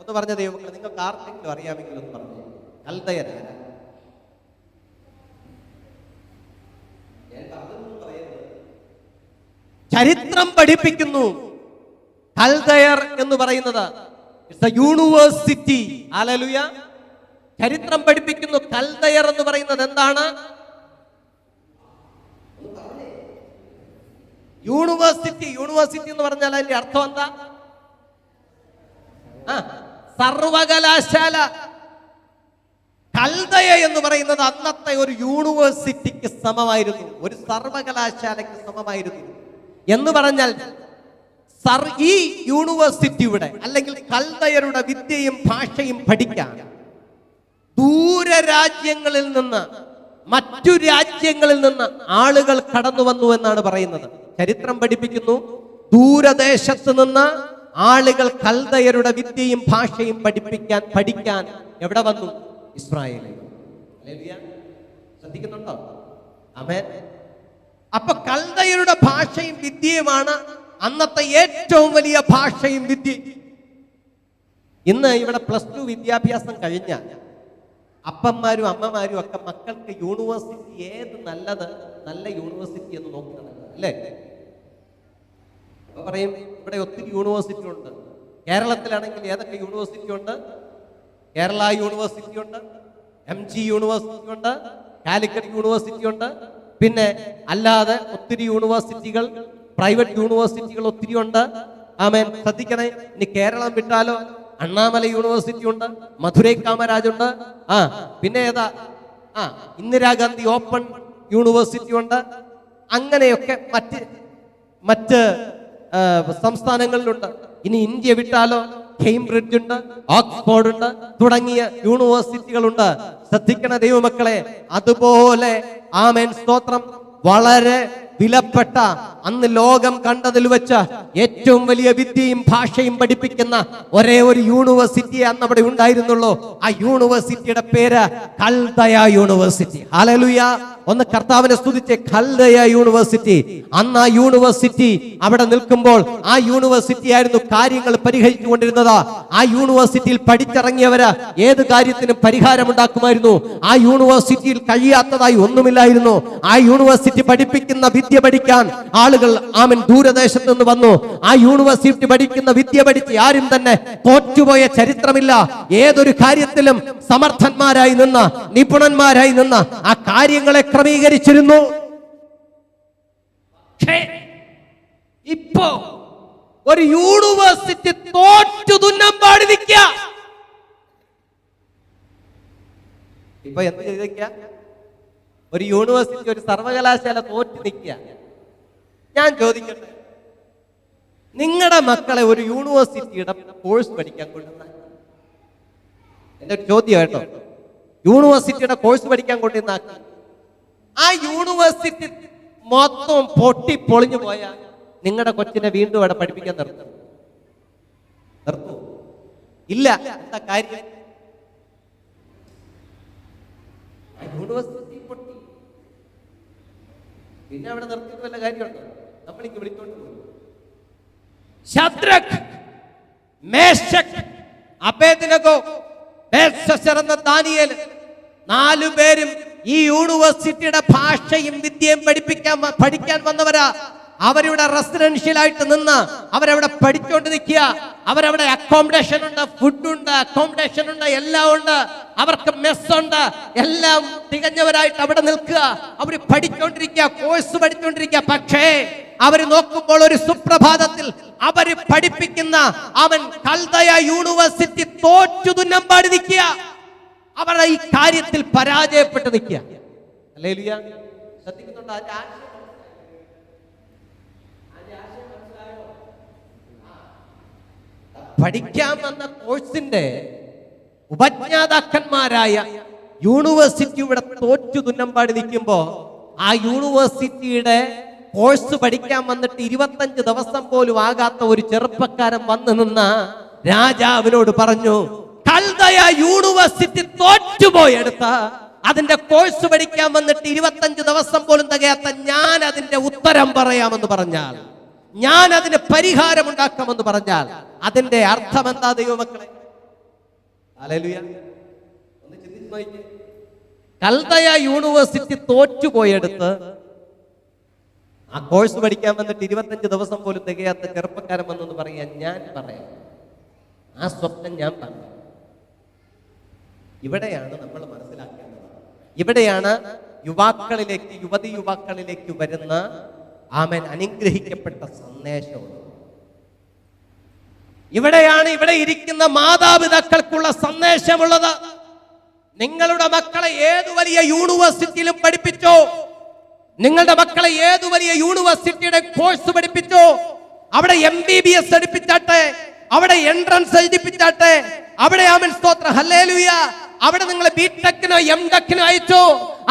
ഒന്ന് പറഞ്ഞ ദൈവമക്കളെ, നിങ്ങൾക്ക് ആർക്കെങ്കിലും അറിയാമെങ്കിൽ ഒന്ന് പറഞ്ഞു. കൽദയർ ആരാ? ചരിത്രം പഠിപ്പിക്കുന്നു. കൽദയർ എന്ന് പറയുന്നത് ഇറ്റ്സ് എ യൂണിവേഴ്സിറ്റി. ഹല്ലേലൂയ. ചരിത്രം പഠിപ്പിക്കുന്നു. കൽദയർ എന്ന് പറയുന്നത് എന്താണ്? യൂണിവേഴ്സിറ്റി. യൂണിവേഴ്സിറ്റി എന്ന് പറഞ്ഞാൽ അതിന്റെ അർത്ഥം എന്താ? സർവകലാശാല. കൽദയ എന്ന് പറയുന്നത് അന്നത്തെ ഒരു യൂണിവേഴ്സിറ്റിക്ക് സമമായിരുന്നു, ഒരു സർവകലാശാലയ്ക്ക് സമമായിരുന്നു. എന്ന് പറഞ്ഞാൽ ഈ യൂണിവേഴ്സിറ്റിയുടെ അല്ലെങ്കിൽ കൽദയരുടെ വിദ്യയും ഭാഷയും പഠിക്കാൻ ദൂരരാജ്യങ്ങളിൽ നിന്ന്, മറ്റു രാജ്യങ്ങളിൽ നിന്ന് ആളുകൾ കടന്നു വന്നു എന്നാണ് പറയുന്നത്. ചരിത്രം പഠിപ്പിക്കുന്നു, ദൂരദേശത്ത് നിന്ന് ആളുകൾ കൽദയരുടെ വിദ്യയും ഭാഷയും പഠിക്കാൻ എവിടെ വന്നു? ഇസ്രായേലിൽ. ശ്രദ്ധിക്കുന്നുണ്ടോ? ആമേൻ. അപ്പൊ കൽദയരുടെ ഭാഷയും വിദ്യയുമാണ് അന്നത്തെ ഏറ്റവും വലിയ ഭാഷയും വിദ്യയും. ഇന്ന് ഇവിടെ +2 വിദ്യാഭ്യാസം കഴിഞ്ഞ അപ്പന്മാരും അമ്മമാരും ഒക്കെ മക്കൾക്ക് യൂണിവേഴ്സിറ്റി ഏത് നല്ല യൂണിവേഴ്സിറ്റി എന്ന് നോക്കുന്നത് അല്ലേ? അപ്പൊ പറയും ഇവിടെ ഒത്തിരി യൂണിവേഴ്സിറ്റി ഉണ്ട്. കേരളത്തിലാണെങ്കിൽ ഏതൊക്കെ യൂണിവേഴ്സിറ്റി ഉണ്ട്? കേരള യൂണിവേഴ്സിറ്റി ഉണ്ട്, MG യൂണിവേഴ്സിറ്റി ഉണ്ട്, കാലിക്കറ്റ് യൂണിവേഴ്സിറ്റി ഉണ്ട്, പിന്നെ അല്ലാതെ ഒത്തിരി യൂണിവേഴ്സിറ്റികൾ, പ്രൈവറ്റ് യൂണിവേഴ്സിറ്റികൾ ഒത്തിരി ഉണ്ട്. ആമേൻ. ശ്രദ്ധിക്കണേ. ഇനി കേരളം വിട്ടാലോ അണ്ണാമല യൂണിവേഴ്സിറ്റി ഉണ്ട്, മധുരൈ കാമരാജ് ഉണ്ട്, പിന്നെ ഏതാ, ഇന്ദിരാഗാന്ധി ഓപ്പൺ യൂണിവേഴ്സിറ്റി ഉണ്ട്. അങ്ങനെയൊക്കെ മറ്റ് സംസ്ഥാനങ്ങളിലുണ്ട്. ഇനി ഇന്ത്യ വിട്ടാലോ കേംബ്രിഡ്ജ് ഉണ്ട്, ഓക്സ്ഫോർഡ് ഉണ്ട്, തുടങ്ങിയ യൂണിവേഴ്സിറ്റികളുണ്ട്. ശ്രദ്ധിക്കണ ദൈവമക്കളെ, അതുപോലെ ആമേൻ സ്തോത്രം, വളരെ വിലപ്പെട്ട, അന്ന് ലോകം കണ്ടതിൽ വെച്ച് ഏറ്റവും വലിയ വിദ്യയും ഭാഷയും പഠിപ്പിക്കുന്ന ഒരേ ഒരു യൂണിവേഴ്സിറ്റി അന്ന് അവിടെ ഉണ്ടായിരുന്നുള്ളൂ. ആ യൂണിവേഴ്സിറ്റിയുടെ പേര് കൽദയ യൂണിവേഴ്സിറ്റി. ഹല്ലേലൂയ. ഒന്ന് കർത്താവിനെ സ്തുതിച്ച്. കൽദയ യൂണിവേഴ്സിറ്റി. അന്ന് ആ യൂണിവേഴ്സിറ്റി അവിടെ നിൽക്കുമ്പോൾ ആ യൂണിവേഴ്സിറ്റി ആയിരുന്നു കാര്യങ്ങൾ പരിഹരിച്ചുകൊണ്ടിരുന്നത്. ആ യൂണിവേഴ്സിറ്റിയിൽ പഠിച്ചിറങ്ങിയവര് ഏത് കാര്യത്തിനും പരിഹാരമുണ്ടാക്കുമായിരുന്നു. ആ യൂണിവേഴ്സിറ്റിയിൽ കഴിയാത്തതായി ഒന്നുമില്ലായിരുന്നു. ആ യൂണിവേഴ്സിറ്റി പഠിപ്പിക്കുന്ന വിദ്യ പഠിക്കാൻ ആളുകൾ ആമൻ ദൂരദേശത്ത് നിന്ന് വന്നു. ആ യൂണിവേഴ്സിറ്റി പഠിക്കുന്ന വിദ്യ പഠിച്ച് ആരും തന്നെ തോറ്റുപോയ ചരിത്രമില്ല. ഏതൊരു കാര്യത്തിലും സമർത്ഥന്മാരായി നിന്ന്, നിപുണന്മാരായി നിന്ന് ആ കാര്യങ്ങളെ ക്രമീകരിച്ചിരുന്നു. ഇപ്പോ ഒരു യൂണിവേഴ്സിറ്റി തോറ്റു തുന്നമ്പാടി നിൽക്കുക. ഇപ്പൊ എന്ത് ചെയ്തിരിക്കുക? ഒരു യൂണിവേഴ്സിറ്റി, ഒരു സർവകലാശാല തോറ്റു നിൽക്കുക. ഞാൻ ചോദിക്കട്ടെ, നിങ്ങളുടെ മക്കളെ ഒരു യൂണിവേഴ്സിറ്റിയുടെ കോഴ്സ് പഠിക്കാൻ കൊണ്ടുവന്നാൽ, എന്റെ ഒരു ചോദ്യം കേട്ടോ, യൂണിവേഴ്സിറ്റിയുടെ കോഴ്സ് പഠിക്കാൻ കൊണ്ടുവന്നാക്കി ആ യൂണിവേഴ്സിറ്റി മൊത്തം പൊളിഞ്ഞു പോയാൽ നിങ്ങളുടെ കൊച്ചിനെ വീണ്ടും അവിടെ പഠിപ്പിക്കാൻ നിർത്തൂ? ഇല്ല. എന്താ കാര്യം? യൂണിവേഴ്സിറ്റി പൊട്ടി. പിന്നെ അവിടെ നിർത്തിയിട്ട് വല്ല കാര്യമുണ്ടോ? നമ്മളിക്ക് വിളിച്ചോണ്ട് പോകും. ശദ്രക്, മേശക്, അബേദ്നെഗോ, ബേൽശസ്സർ എന്ന ദാനിയേൽ 4 പേരും ഈ യൂണിവേഴ്സിറ്റിയുടെ ഭാഷയും വിദ്യയും പഠിക്കാൻ വന്നവരാ. അവരിവിടെ റെസിഡൻഷ്യലായിട്ട് നിന്ന് അവരവിടെ പഠിച്ചോണ്ട് നിൽക്കുക. അവരവിടെ അക്കോമഡേഷൻ ഉണ്ട്, ഫുഡുണ്ട്, അക്കോമഡേഷൻ ഉണ്ട്, എല്ലാം ഉണ്ട്. അവർക്ക് മെസ്സുണ്ട്, എല്ലാം തികഞ്ഞവരായിട്ട് അവിടെ നിൽക്കുക. അവർ പഠിച്ചോണ്ടിരിക്കുക, കോഴ്സ് പഠിച്ചോണ്ടിരിക്കുക. പക്ഷേ അവർ നോക്കുമ്പോൾ ഒരു സുപ്രഭാതത്തിൽ അവര് പഠിപ്പിക്കുന്ന അവൻ കൽദയ യൂണിവേഴ്സിറ്റി തോറ്റു തുന്നമ്പാടി നിൽക്കുക. അവരുടെ ഈ കാര്യത്തിൽ പരാജയപ്പെട്ട് നിൽക്കുക. ഹല്ലേലൂയ. ശ്രദ്ധിക്കുന്നുണ്ടോ? പഠിക്കാൻ വന്ന കോഴ്സിന്റെ ഉപജ്ഞാതാക്കന്മാരായ യൂണിവേഴ്സിറ്റി ഇവിടെ തോറ്റു തുന്നമ്പാടി നിൽക്കുമ്പോ ആ യൂണിവേഴ്സിറ്റിയുടെ കോഴ്സ് പഠിക്കാൻ വന്നിട്ട് 25 ദിവസം പോലും ആകാത്ത ഒരു ചെറുപ്പക്കാരൻ വന്നു നിന്ന് രാജാവിനോട് പറഞ്ഞു, കൽദയ യൂണിവേഴ്സിറ്റി തോറ്റുപോയെടുത്ത അതിന്റെ കോഴ്സ് പഠിക്കാൻ വന്നിട്ട് 25 ദിവസം പോലും തികയാത്ത ഞാൻ അതിന്റെ ഉത്തരം പറയാമെന്ന് പറഞ്ഞാൽ, ഞാൻ അതിന് പരിഹാരമുണ്ടാക്കാമെന്ന് പറഞ്ഞാൽ അതിന്റെ അർത്ഥം എന്താ ദൈവമക്കളെ? ഹല്ലേലൂയ. ഒന്ന് ചിന്തിച്ചു നോക്കിക്കേ. കൽദയ യൂണിവേഴ്സിറ്റി തോറ്റുപോയെടുത്ത് ആ കോഴ്സ് പഠിക്കാൻ വന്നിട്ട് 25 ദിവസം പോലും തികയാത്ത ചെറുപ്പക്കാരൻ വന്നെന്ന് പറയാൻ ഞാൻ പറയാം. ആ സ്വപ്നം ഞാൻ പറഞ്ഞു. ഇവിടെയാണ് നമ്മൾ മനസ്സിലാക്കേണ്ടത്. ഇവിടെയാണ് യുവാക്കളിലേക്ക്, യുവതി യുവാക്കളിലേക്ക് വരുന്ന ആമേൻ അനുഗ്രഹിക്കപ്പെട്ട സന്ദേശമുള്ളത്. ഇവിടെയാണ് ഇവിടെ ഇരിക്കുന്ന മാതാപിതാക്കൾക്കുള്ള സന്ദേശമുള്ളത്. നിങ്ങളുടെ മക്കളെ ഏതു വലിയ യൂണിവേഴ്സിറ്റിയിലും പഠിപ്പിച്ചോ, നിങ്ങളുടെ മക്കളെ ഏതു വലിയ യൂണിവേഴ്സിറ്റിയുടെ കോഴ്സ് പഠിപ്പിച്ചോ, അവിടെ MBBS എടുപ്പിച്ചാട്ടെ, അവിടെ എൻട്രൻസ് എഴുതിപ്പിച്ചാട്ടെ, അവിടെ ആമൻ സ്തോത്രം ഹല്ലേലൂയ, അവിടെ നിങ്ങൾ ബിടെക്കിനോ എംടെക്കിനോ അയച്ചോ,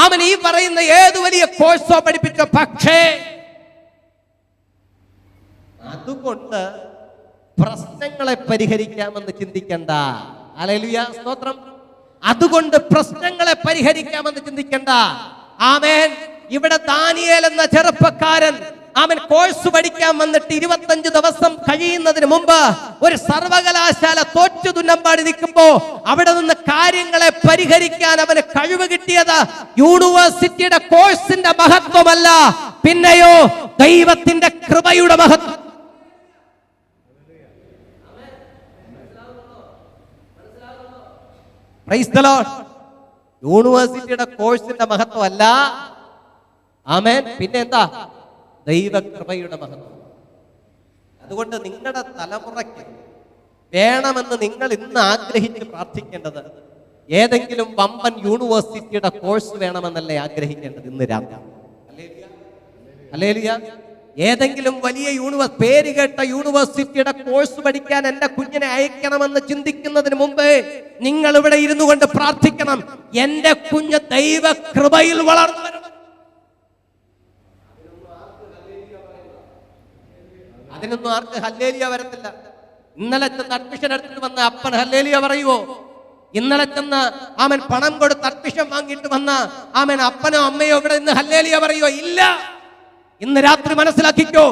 അവൻ ഈ പറയുന്ന ഏത് വലിയ കോഴ്സോ പഠിപ്പിച്ചോ, പക്ഷേ അതുകൊണ്ട് പ്രശ്നങ്ങളെ പരിഹരിക്കാമെന്ന് ചിന്തിക്കണ്ട. ഹല്ലേലൂയ സ്തോത്രം. അതുകൊണ്ട് പ്രശ്നങ്ങളെ പരിഹരിക്കാമെന്ന് ചിന്തിക്കണ്ട. ആമേൻ. ഇവിടെ ദാനിയേൽ എന്ന ചെറുപ്പക്കാരൻ അവൻ കോഴ്സ് പഠിക്കാൻ വന്നിട്ട് 25 ദിവസം കഴിയുന്നതിന് മുമ്പ് ഒരു സർവകലാശാല തോറ്റു തുന്നമ്പാടി നിൽക്കുമ്പോ അവിടെ നിന്ന് കാര്യങ്ങളെ പരിഹരിക്കാൻ അവന് കഴിവ് കിട്ടിയത് യൂണിവേഴ്സിറ്റിയുടെ കോഴ്സിന്റെ മഹത്വമല്ല, പിന്നെയോ ദൈവത്തിന്റെ കൃപയുടെ മഹത്വം. Price the Lord. യൂണിവേഴ്സിറ്റിയുടെ കോഴ്സിന്റെ മഹത്വമല്ല, ആമേൻ, പിന്നെ എന്താ? ദൈവകൃപയുടെ മഹത്വം. അതുകൊണ്ട് നിങ്ങളുടെ തലമുറയ്ക്ക് വേണമെന്ന് നിങ്ങൾ ഇന്ന് ആഗ്രഹിച്ച് പ്രാർത്ഥിക്കേണ്ടത് ഏതെങ്കിലും വമ്പൻ യൂണിവേഴ്സിറ്റിയുടെ കോഴ്സ് വേണമെന്നല്ലേ ആഗ്രഹിക്കേണ്ടത് ഇന്ന് രാത്രി. ഹല്ലേലൂയ. ഏതെങ്കിലും വലിയ പേര് കേട്ട യൂണിവേഴ്സിറ്റിയുടെ കോഴ്സ് പഠിക്കാൻ എന്റെ കുഞ്ഞിനെ അയക്കണമെന്ന് ചിന്തിക്കുന്നതിന് മുമ്പേ നിങ്ങൾ ഇവിടെ ഇരുന്നു കൊണ്ട് പ്രാർത്ഥിക്കണം, എന്റെ കുഞ്ഞ് ദൈവകൃപയിൽ വളർന്നു വരണം. അതിനൊന്നും ആർക്ക് ഹല്ലേലൂയ വരത്തില്ല. ഇന്നലെ ചെന്ന് അഡ്മിഷൻ എടുത്തിട്ട് വന്ന അപ്പൻ ഹല്ലേലൂയ പറയുവോ? ഇന്നലെ ചെന്ന് അവൻ പണം കൊടുത്ത് അഡ്മിഷൻ വാങ്ങിയിട്ട് വന്ന അവൻ അപ്പനോ അമ്മയോ ഇവിടെ നിന്ന് ഹല്ലേലൂയ പറയുവോ? ഇല്ല. ഇന്ന് രാത്രി മനസ്സിലാക്കിക്കോ,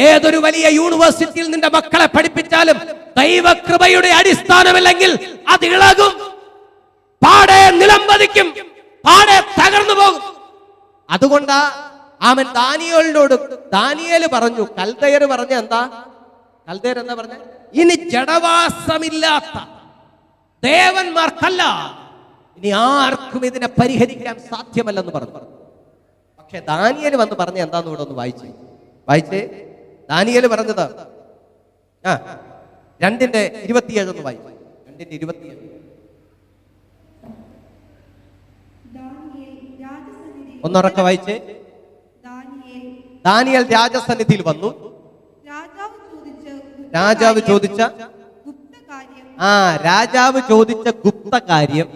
ഏതൊരു വലിയ യൂണിവേഴ്സിറ്റിയിൽ നിന്റെ മക്കളെ പഠിപ്പിച്ചാലും ദൈവകൃപയുടെ അടിസ്ഥാനമില്ലെങ്കിൽ അത് ഇളകും, പാടെ നിലംപതിക്കും, പാടെ തകർന്നു പോകും. അതുകൊണ്ടാ അവൻ ദാനിയേല് പറഞ്ഞു, കൽദയർ പറഞ്ഞ എന്താ? കൽദയർ എന്താ പറഞ്ഞ? ഇനി ജഡവാസമില്ലാത്ത ദേവന്മാർക്കല്ല ഇനി ആർക്കും ഇതിനെ പരിഹരിക്കാൻ സാധ്യമല്ലെന്ന് പറഞ്ഞു. പക്ഷെ ദാനിയേല് വന്ന് പറഞ്ഞ എന്താന്ന് ഇവിടെ ഒന്ന് വായിച്ചേ. ദാനിയേല് പറഞ്ഞത് 2:27 ഒന്ന് വായിച്ചു. 2:27. ഒന്നുറക്കെ വായിച്ചേ. ദാനിയേൽ രാജസന്നിധിയിൽ വന്നു. രാജാവ് ചോദിച്ച ഗുപ്തകാര്യം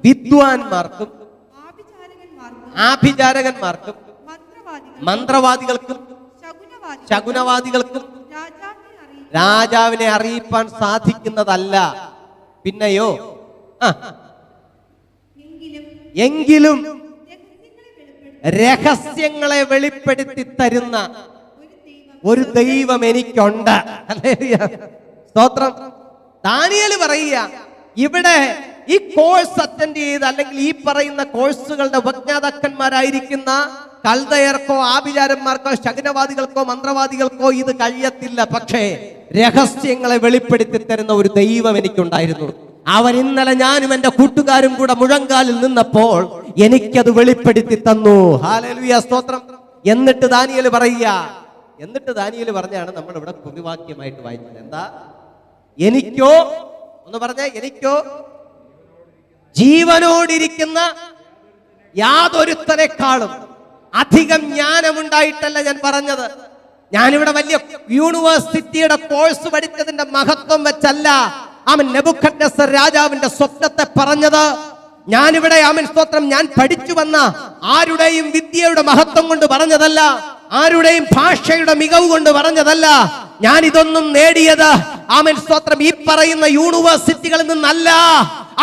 വിദ്വാൻമാർക്കും ആഭിചാരകന്മാർക്കും മന്ത്രവാദികൾക്കും ശകുനവാദികൾക്കും രാജാവിനെ അറിയിപ്പാൻ സാധിക്കുന്നതല്ല. പിന്നെയോ എങ്കിലും രഹസ്യങ്ങളെ വെളിപ്പെടുത്തി തരുന്ന ഒരു ദൈവം എനിക്കുണ്ട്. സ്തോത്രം. ദാനിയേല് പറയുക, ഇവിടെ ഈ കോഴ്സ് അറ്റൻഡ് ചെയ്ത് അല്ലെങ്കിൽ ഈ പറയുന്ന കോഴ്സുകളുടെ ഉപജ്ഞാതാക്കന്മാരായിരിക്കുന്ന കൽദയർക്കോ ആഭിചാരന്മാർക്കോ ശകുനവാദികൾക്കോ മന്ത്രവാദികൾക്കോ ഇത് കഴിയത്തില്ല. പക്ഷേ രഹസ്യങ്ങളെ വെളിപ്പെടുത്തി തരുന്ന ഒരു ദൈവം എനിക്കുണ്ടായിരുന്നു. അവൻ ഇന്നലെ ഞാനും എന്റെ കൂട്ടുകാരും കൂടെ മുഴങ്കാലിൽ നിന്നപ്പോൾ എനിക്കത് വെളിപ്പെടുത്തി തന്നു. ഹല്ലേലൂയ സ്തോത്രം. എന്നിട്ട് ദാനിയേല് പറഞ്ഞാണ് നമ്മൾ ഇവിടെ കുറിവാക്യമായിട്ട് വായിച്ചത്. എന്താ? എനിക്കോ ഒന്ന് പറഞ്ഞേ, എനിക്കോ ജീവനോടിരിക്കുന്ന യാതൊരുത്തനേക്കാളും അധികം ജ്ഞാനമുണ്ടായിട്ടല്ല ഞാൻ പറഞ്ഞത്. ഞാനിവിടെ വലിയ യൂണിവേഴ്സിറ്റിയുടെ കോഴ്സ് പഠിച്ചതിന്റെ മഹത്വം വെച്ചല്ല അവൻ നെബൂഖദ്നേസർ രാജാവിന്റെ സ്വപ്നത്തെ പറഞ്ഞത്. ഞാനിവിടെ ആമേൻ സ്തോത്രം ഞാൻ പഠിച്ചു വന്ന ആരുടെയും വിദ്യയുടെ മഹത്വം കൊണ്ട് പറഞ്ഞതല്ല, ആരുടെയും ഭാഷയുടെ മികവ് കൊണ്ട് പറഞ്ഞതല്ല. ഞാൻ ഇതൊന്നും നേടിയത് ആമേൻ സ്തോത്രം ഈ പറയുന്ന യൂണിവേഴ്സിറ്റികളിൽ നിന്നല്ല,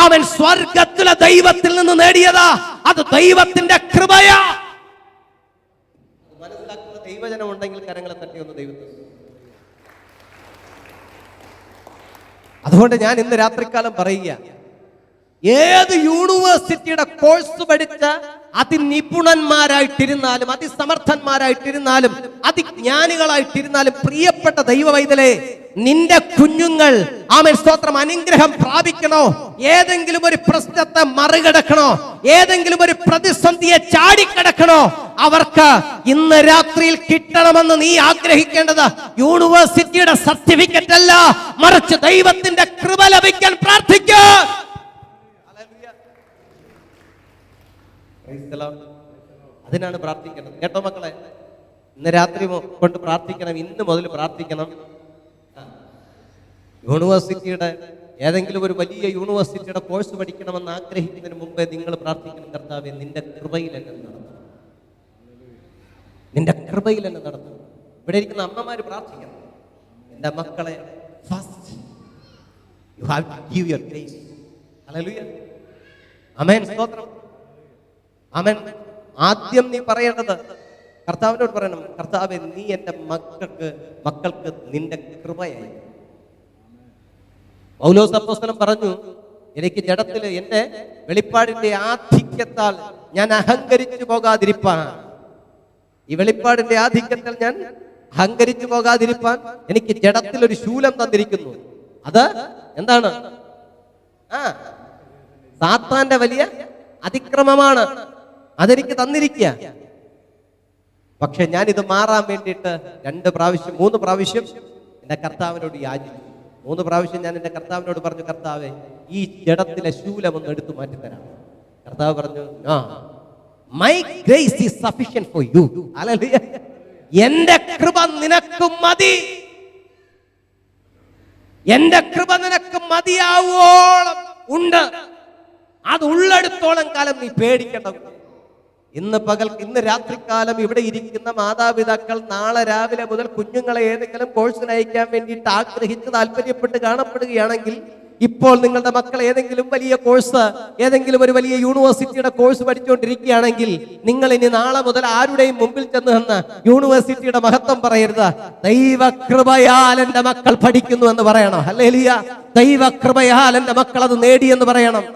അവൻ സ്വർഗത്തിലെ ദൈവത്തിൽ നിന്ന് നേടിയതാ. അത് ദൈവത്തിന്റെ കൃപയാ. മനസ്സിലാക്കുന്ന ദൈവജനം ഉണ്ടെങ്കിൽ കരങ്ങളെ തട്ടി ഒന്ന് ദൈവത്തിൽ. അതുകൊണ്ട് ഞാൻ ഇന്ന് രാത്രികാലം പറയുക, ഏത് യൂണിവേഴ്സിറ്റിയുടെ കോഴ്സ് പഠിച്ച അതിനിപുണന്മാരായിട്ടിരുന്നാലും അതിസമർത്ഥന്മാരായിട്ടിരുന്നാലും അതിജ്ഞാനികളായിട്ടിരുന്നാലും പ്രിയപ്പെട്ട ദൈവവൈതലേ, നിന്റെ കുഞ്ഞുങ്ങൾ ആമേൻ സ്തോത്രം അനുഗ്രഹം പ്രാപിക്കണോ, ഏതെങ്കിലും ഒരു പ്രശ്നത്തെ മറികടക്കണോ, ഏതെങ്കിലും ഒരു പ്രതിസന്ധിയെ ചാടിക്കടക്കണോ, അവർക്ക് ഇന്ന് രാത്രിയിൽ കിട്ടണമെന്ന് നീ ആഗ്രഹിക്കേണ്ടത് യൂണിവേഴ്സിറ്റിയുടെ സർട്ടിഫിക്കറ്റ് അല്ല, മറിച്ച് ദൈവത്തിന്റെ കൃപ ലഭിക്കാൻ പ്രാർത്ഥിക്കുക. അതിനാണ് പ്രാർത്ഥിക്കേണ്ടത്. കേട്ടോ മക്കളെ, ഇന്ന് രാത്രി കൊണ്ട് പ്രാർത്ഥിക്കണം, ഇന്ന് മുതൽ പ്രാർത്ഥിക്കണം. യൂണിവേഴ്സിറ്റിയുടെ ഏതെങ്കിലും ഒരു വലിയ യൂണിവേഴ്സിറ്റിയുടെ കോഴ്സ് പഠിക്കണമെന്ന് ആഗ്രഹിക്കുന്നതിന് മുമ്പേ നിങ്ങൾ പ്രാർത്ഥിക്കണം, കർത്താവേ നിന്റെ കൃപയിൽ എന്നെ നടത്തണം, നിന്റെ കൃപയിൽ എന്നെ നടത്തണം. ഇവിടെ ഇരിക്കുന്ന അമ്മമാര് പ്രാർത്ഥിക്കണം, എൻ്റെ മക്കളെ first you have to give your grace. Hallelujah, amen, സ്തോത്രം, ആമേൻ. ആദ്യം നീ പറയേണ്ടത് കർത്താവിനോട് പറയണം, കർത്താവേ നീ എൻ്റെ മക്കൾക്ക് നിന്റെ കൃപയായി. പൗലോസ് അപ്പോസ്തലൻ പറഞ്ഞു, എനിക്ക് ജഡത്തില് എന്റെ വെളിപ്പാടിന്റെ ആധിക്യത്താൽ ഞാൻ അഹങ്കരിച്ചു പോകാതിരിപ്പാൻ, ഈ വെളിപ്പാടിന്റെ ആധിക്യത്തിൽ ഞാൻ അഹങ്കരിച്ചു പോകാതിരിപ്പാൻ എനിക്ക് ജഡത്തിൽ ഒരു ശൂലം തന്നിരിക്കുന്നു. അത് എന്താണ്? സാത്താന്റെ വലിയ അതിക്രമമാണ്, അതെനിക്ക് തന്നിരിക്കുക. പക്ഷെ ഞാൻ ഇത് മാറാൻ വേണ്ടിയിട്ട് 2 പ്രാവശ്യം 3 പ്രാവശ്യം എന്റെ കർത്താവിനോട് യാചിച്ചു. 3 പ്രാവശ്യം ഞാൻ എൻ്റെ കർത്താവിനോട് പറഞ്ഞു, കർത്താവേ ഈ ജഡത്തിലെ ശൂലം ഒന്ന് എടുത്തു മാറ്റിത്തരാം. കർത്താവ് പറഞ്ഞു, my grace is sufficient for you. Hallelujah, എന്റെ കൃപ നിനക്ക് മതി, എന്റെ കൃപ നിനക്ക് മതിയാവോളം ഉണ്ട്, അത് ഉള്ളിടത്തോളം കാലം നീ പേടിക്കണം. ഇന്ന് രാത്രികാലം ഇവിടെ ഇരിക്കുന്ന മാതാപിതാക്കൾ നാളെ രാവിലെ മുതൽ കുഞ്ഞുങ്ങളെ ഏതെങ്കിലും കോഴ്സിന് അയക്കാൻ വേണ്ടിയിട്ട് ആഗ്രഹിച്ച് താല്പര്യപ്പെട്ട് കാണപ്പെടുകയാണെങ്കിൽ, ഇപ്പോൾ നിങ്ങളുടെ മക്കൾ ഏതെങ്കിലും വലിയ കോഴ്സ്, ഏതെങ്കിലും ഒരു വലിയ യൂണിവേഴ്സിറ്റിയുടെ കോഴ്സ് പഠിച്ചുകൊണ്ടിരിക്കുകയാണെങ്കിൽ, നിങ്ങൾ ഇനി നാളെ മുതൽ ആരുടെയും മുമ്പിൽ ചെന്ന് നിന്ന് യൂണിവേഴ്സിറ്റിയുടെ മഹത്വം പറയരുത്. ദൈവകൃപയാൽ എൻ്റെ മക്കൾ പഠിക്കുന്നു എന്ന് പറയണം. ഹല്ലേലൂയ, ദൈവകൃപയാൽ എൻ്റെ മക്കൾ അത് നേടിയെന്ന് പറയണം.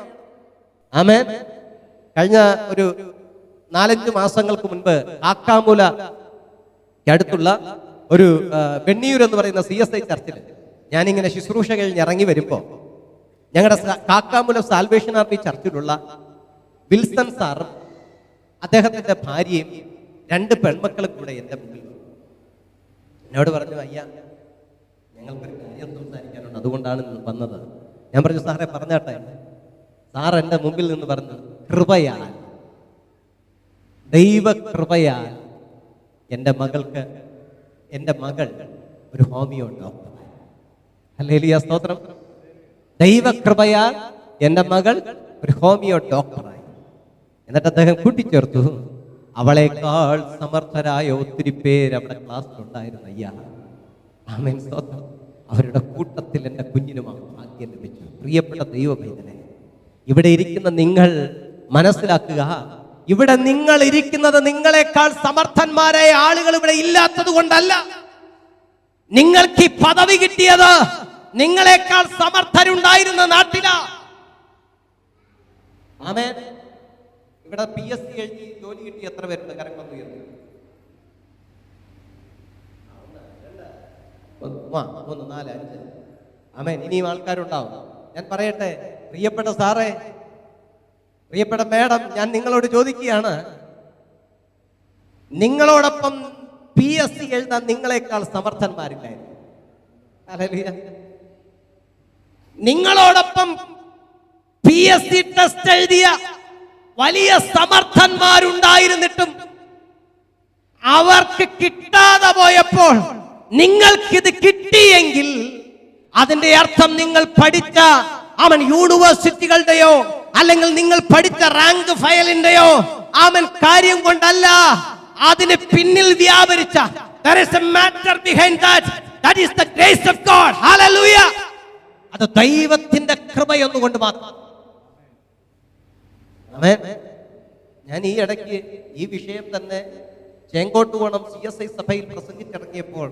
ആമേൻ. കഴിഞ്ഞ ഒരു 4-5 മാസങ്ങൾക്ക് മുൻപ് കാക്കാമൂല അടുത്തുള്ള ഒരു വെണ്ണിയൂർ എന്ന് പറയുന്ന CSI ചർച്ചിൽ ഞാനിങ്ങനെ ശുശ്രൂഷ കഴിഞ്ഞ് ഇറങ്ങി വരുമ്പോൾ ഞങ്ങളുടെ കാക്കാമൂല സാൽവേഷൻ ആർമി ചർച്ചിലുള്ള വിൽസൺ സാറും അദ്ദേഹത്തിന്റെ ഭാര്യയും 2 പെൺമക്കളും കൂടെ എൻ്റെ മുമ്പിൽ എന്നോട് പറഞ്ഞു, അയ്യ ഞങ്ങൾക്കൊരു കാര്യം സംസാരിക്കാനുണ്ട്, അതുകൊണ്ടാണ് വന്നത്. ഞാൻ പറഞ്ഞു, സാറേ പറഞ്ഞാട്ടെ. സാർ എൻ്റെ മുമ്പിൽ നിന്ന് പറഞ്ഞു, കൃപയാൽ, ദൈവകൃപയാൽ എൻ്റെ മകൾ ഒരു ഹോമിയോ ഡോക്ടറായി. ഹല്ലേലൂയ, സ്തോത്രം. ദൈവകൃപയാൽ എൻ്റെ മകൾ ഒരു ഹോമിയോ ഡോക്ടറായി. എന്നിട്ട് അദ്ദേഹം കൂട്ടിച്ചേർത്തു, അവളെക്കാൾ സമർത്ഥരായ ഒത്തിരി പേര് അവിടെ ക്ലാസ്സിലുണ്ടായിരുന്നു. അയ്യാ, ആമേൻ, സ്തോത്രം. അവരുടെ കൂട്ടത്തിൽ എൻ്റെ കുഞ്ഞിനും ഭാഗ്യം ലഭിച്ചു. പ്രിയപ്പെട്ട ദൈവപൈതലേ, ഇവിടെ ഇരിക്കുന്ന നിങ്ങൾ മനസ്സിലാക്കുക, ഇവിടെ നിങ്ങൾ ഇരിക്കുന്നത് നിങ്ങളെക്കാൾ സമർത്ഥന്മാരായ ആളുകൾ ഇവിടെ ഇല്ലാത്തത് കൊണ്ടല്ല. നിങ്ങൾക്ക് ഈ പദവി കിട്ടിയത് നിങ്ങളെക്കാൾ സമർത്ഥരുണ്ടായിരുന്ന നാട്ടിലാ. ആമേൻ. ഇവിടെ PSC എഴുതി ജോലി കിട്ടി എത്ര പേരുണ്ട്? കരങ്ങൾ ഉയർത്തി. 1 2 3 4 5. ആമേൻ. ഇനിയും ആൾക്കാരുണ്ടാവും. ഞാൻ പറയട്ടെ, പ്രിയപ്പെട്ട സാറേ, പ്രിയപ്പെട്ട മേഡം, ഞാൻ നിങ്ങളോട് ചോദിക്കുകയാണ്, നിങ്ങളോടൊപ്പം PSC എഴുതാൻ നിങ്ങളെക്കാൾ സമർത്ഥന്മാരില്ലായിരുന്നു. ഹല്ലേലൂയ. നിങ്ങളോടൊപ്പം PSC ടെസ്റ്റ് എഴുതിയ വലിയ സമർത്ഥന്മാരുണ്ടായിരുന്നിട്ടും അവർക്ക് കിട്ടാതെ പോയപ്പോൾ നിങ്ങൾക്കിത് കിട്ടിയെങ്കിൽ അതിന്റെ അർത്ഥം നിങ്ങൾ പഠിച്ച യൂണിവേഴ്സിറ്റികളുടെയോ അല്ലെങ്കിൽ നിങ്ങൾ പഠിച്ച റാങ്ക് ഫയലിന്റെയോ കാര്യം കൊണ്ടല്ല, അതിന് പിന്നിൽ വ്യാപരിച്ച there is a matter behind that is the grace of God. Hallelujah. അത് ദൈവത്തിന്റെ കൃപയൊന്നുകൊണ്ട് മാത്രം. ആമേൻ. ഞാൻ ഈ ഇടയ്ക്ക് ഈ വിഷയം തന്നെ ചേങ്കോട്ടുകോണം CSI സഭയിൽ പ്രസംഗിച്ചിറങ്ങിയപ്പോൾ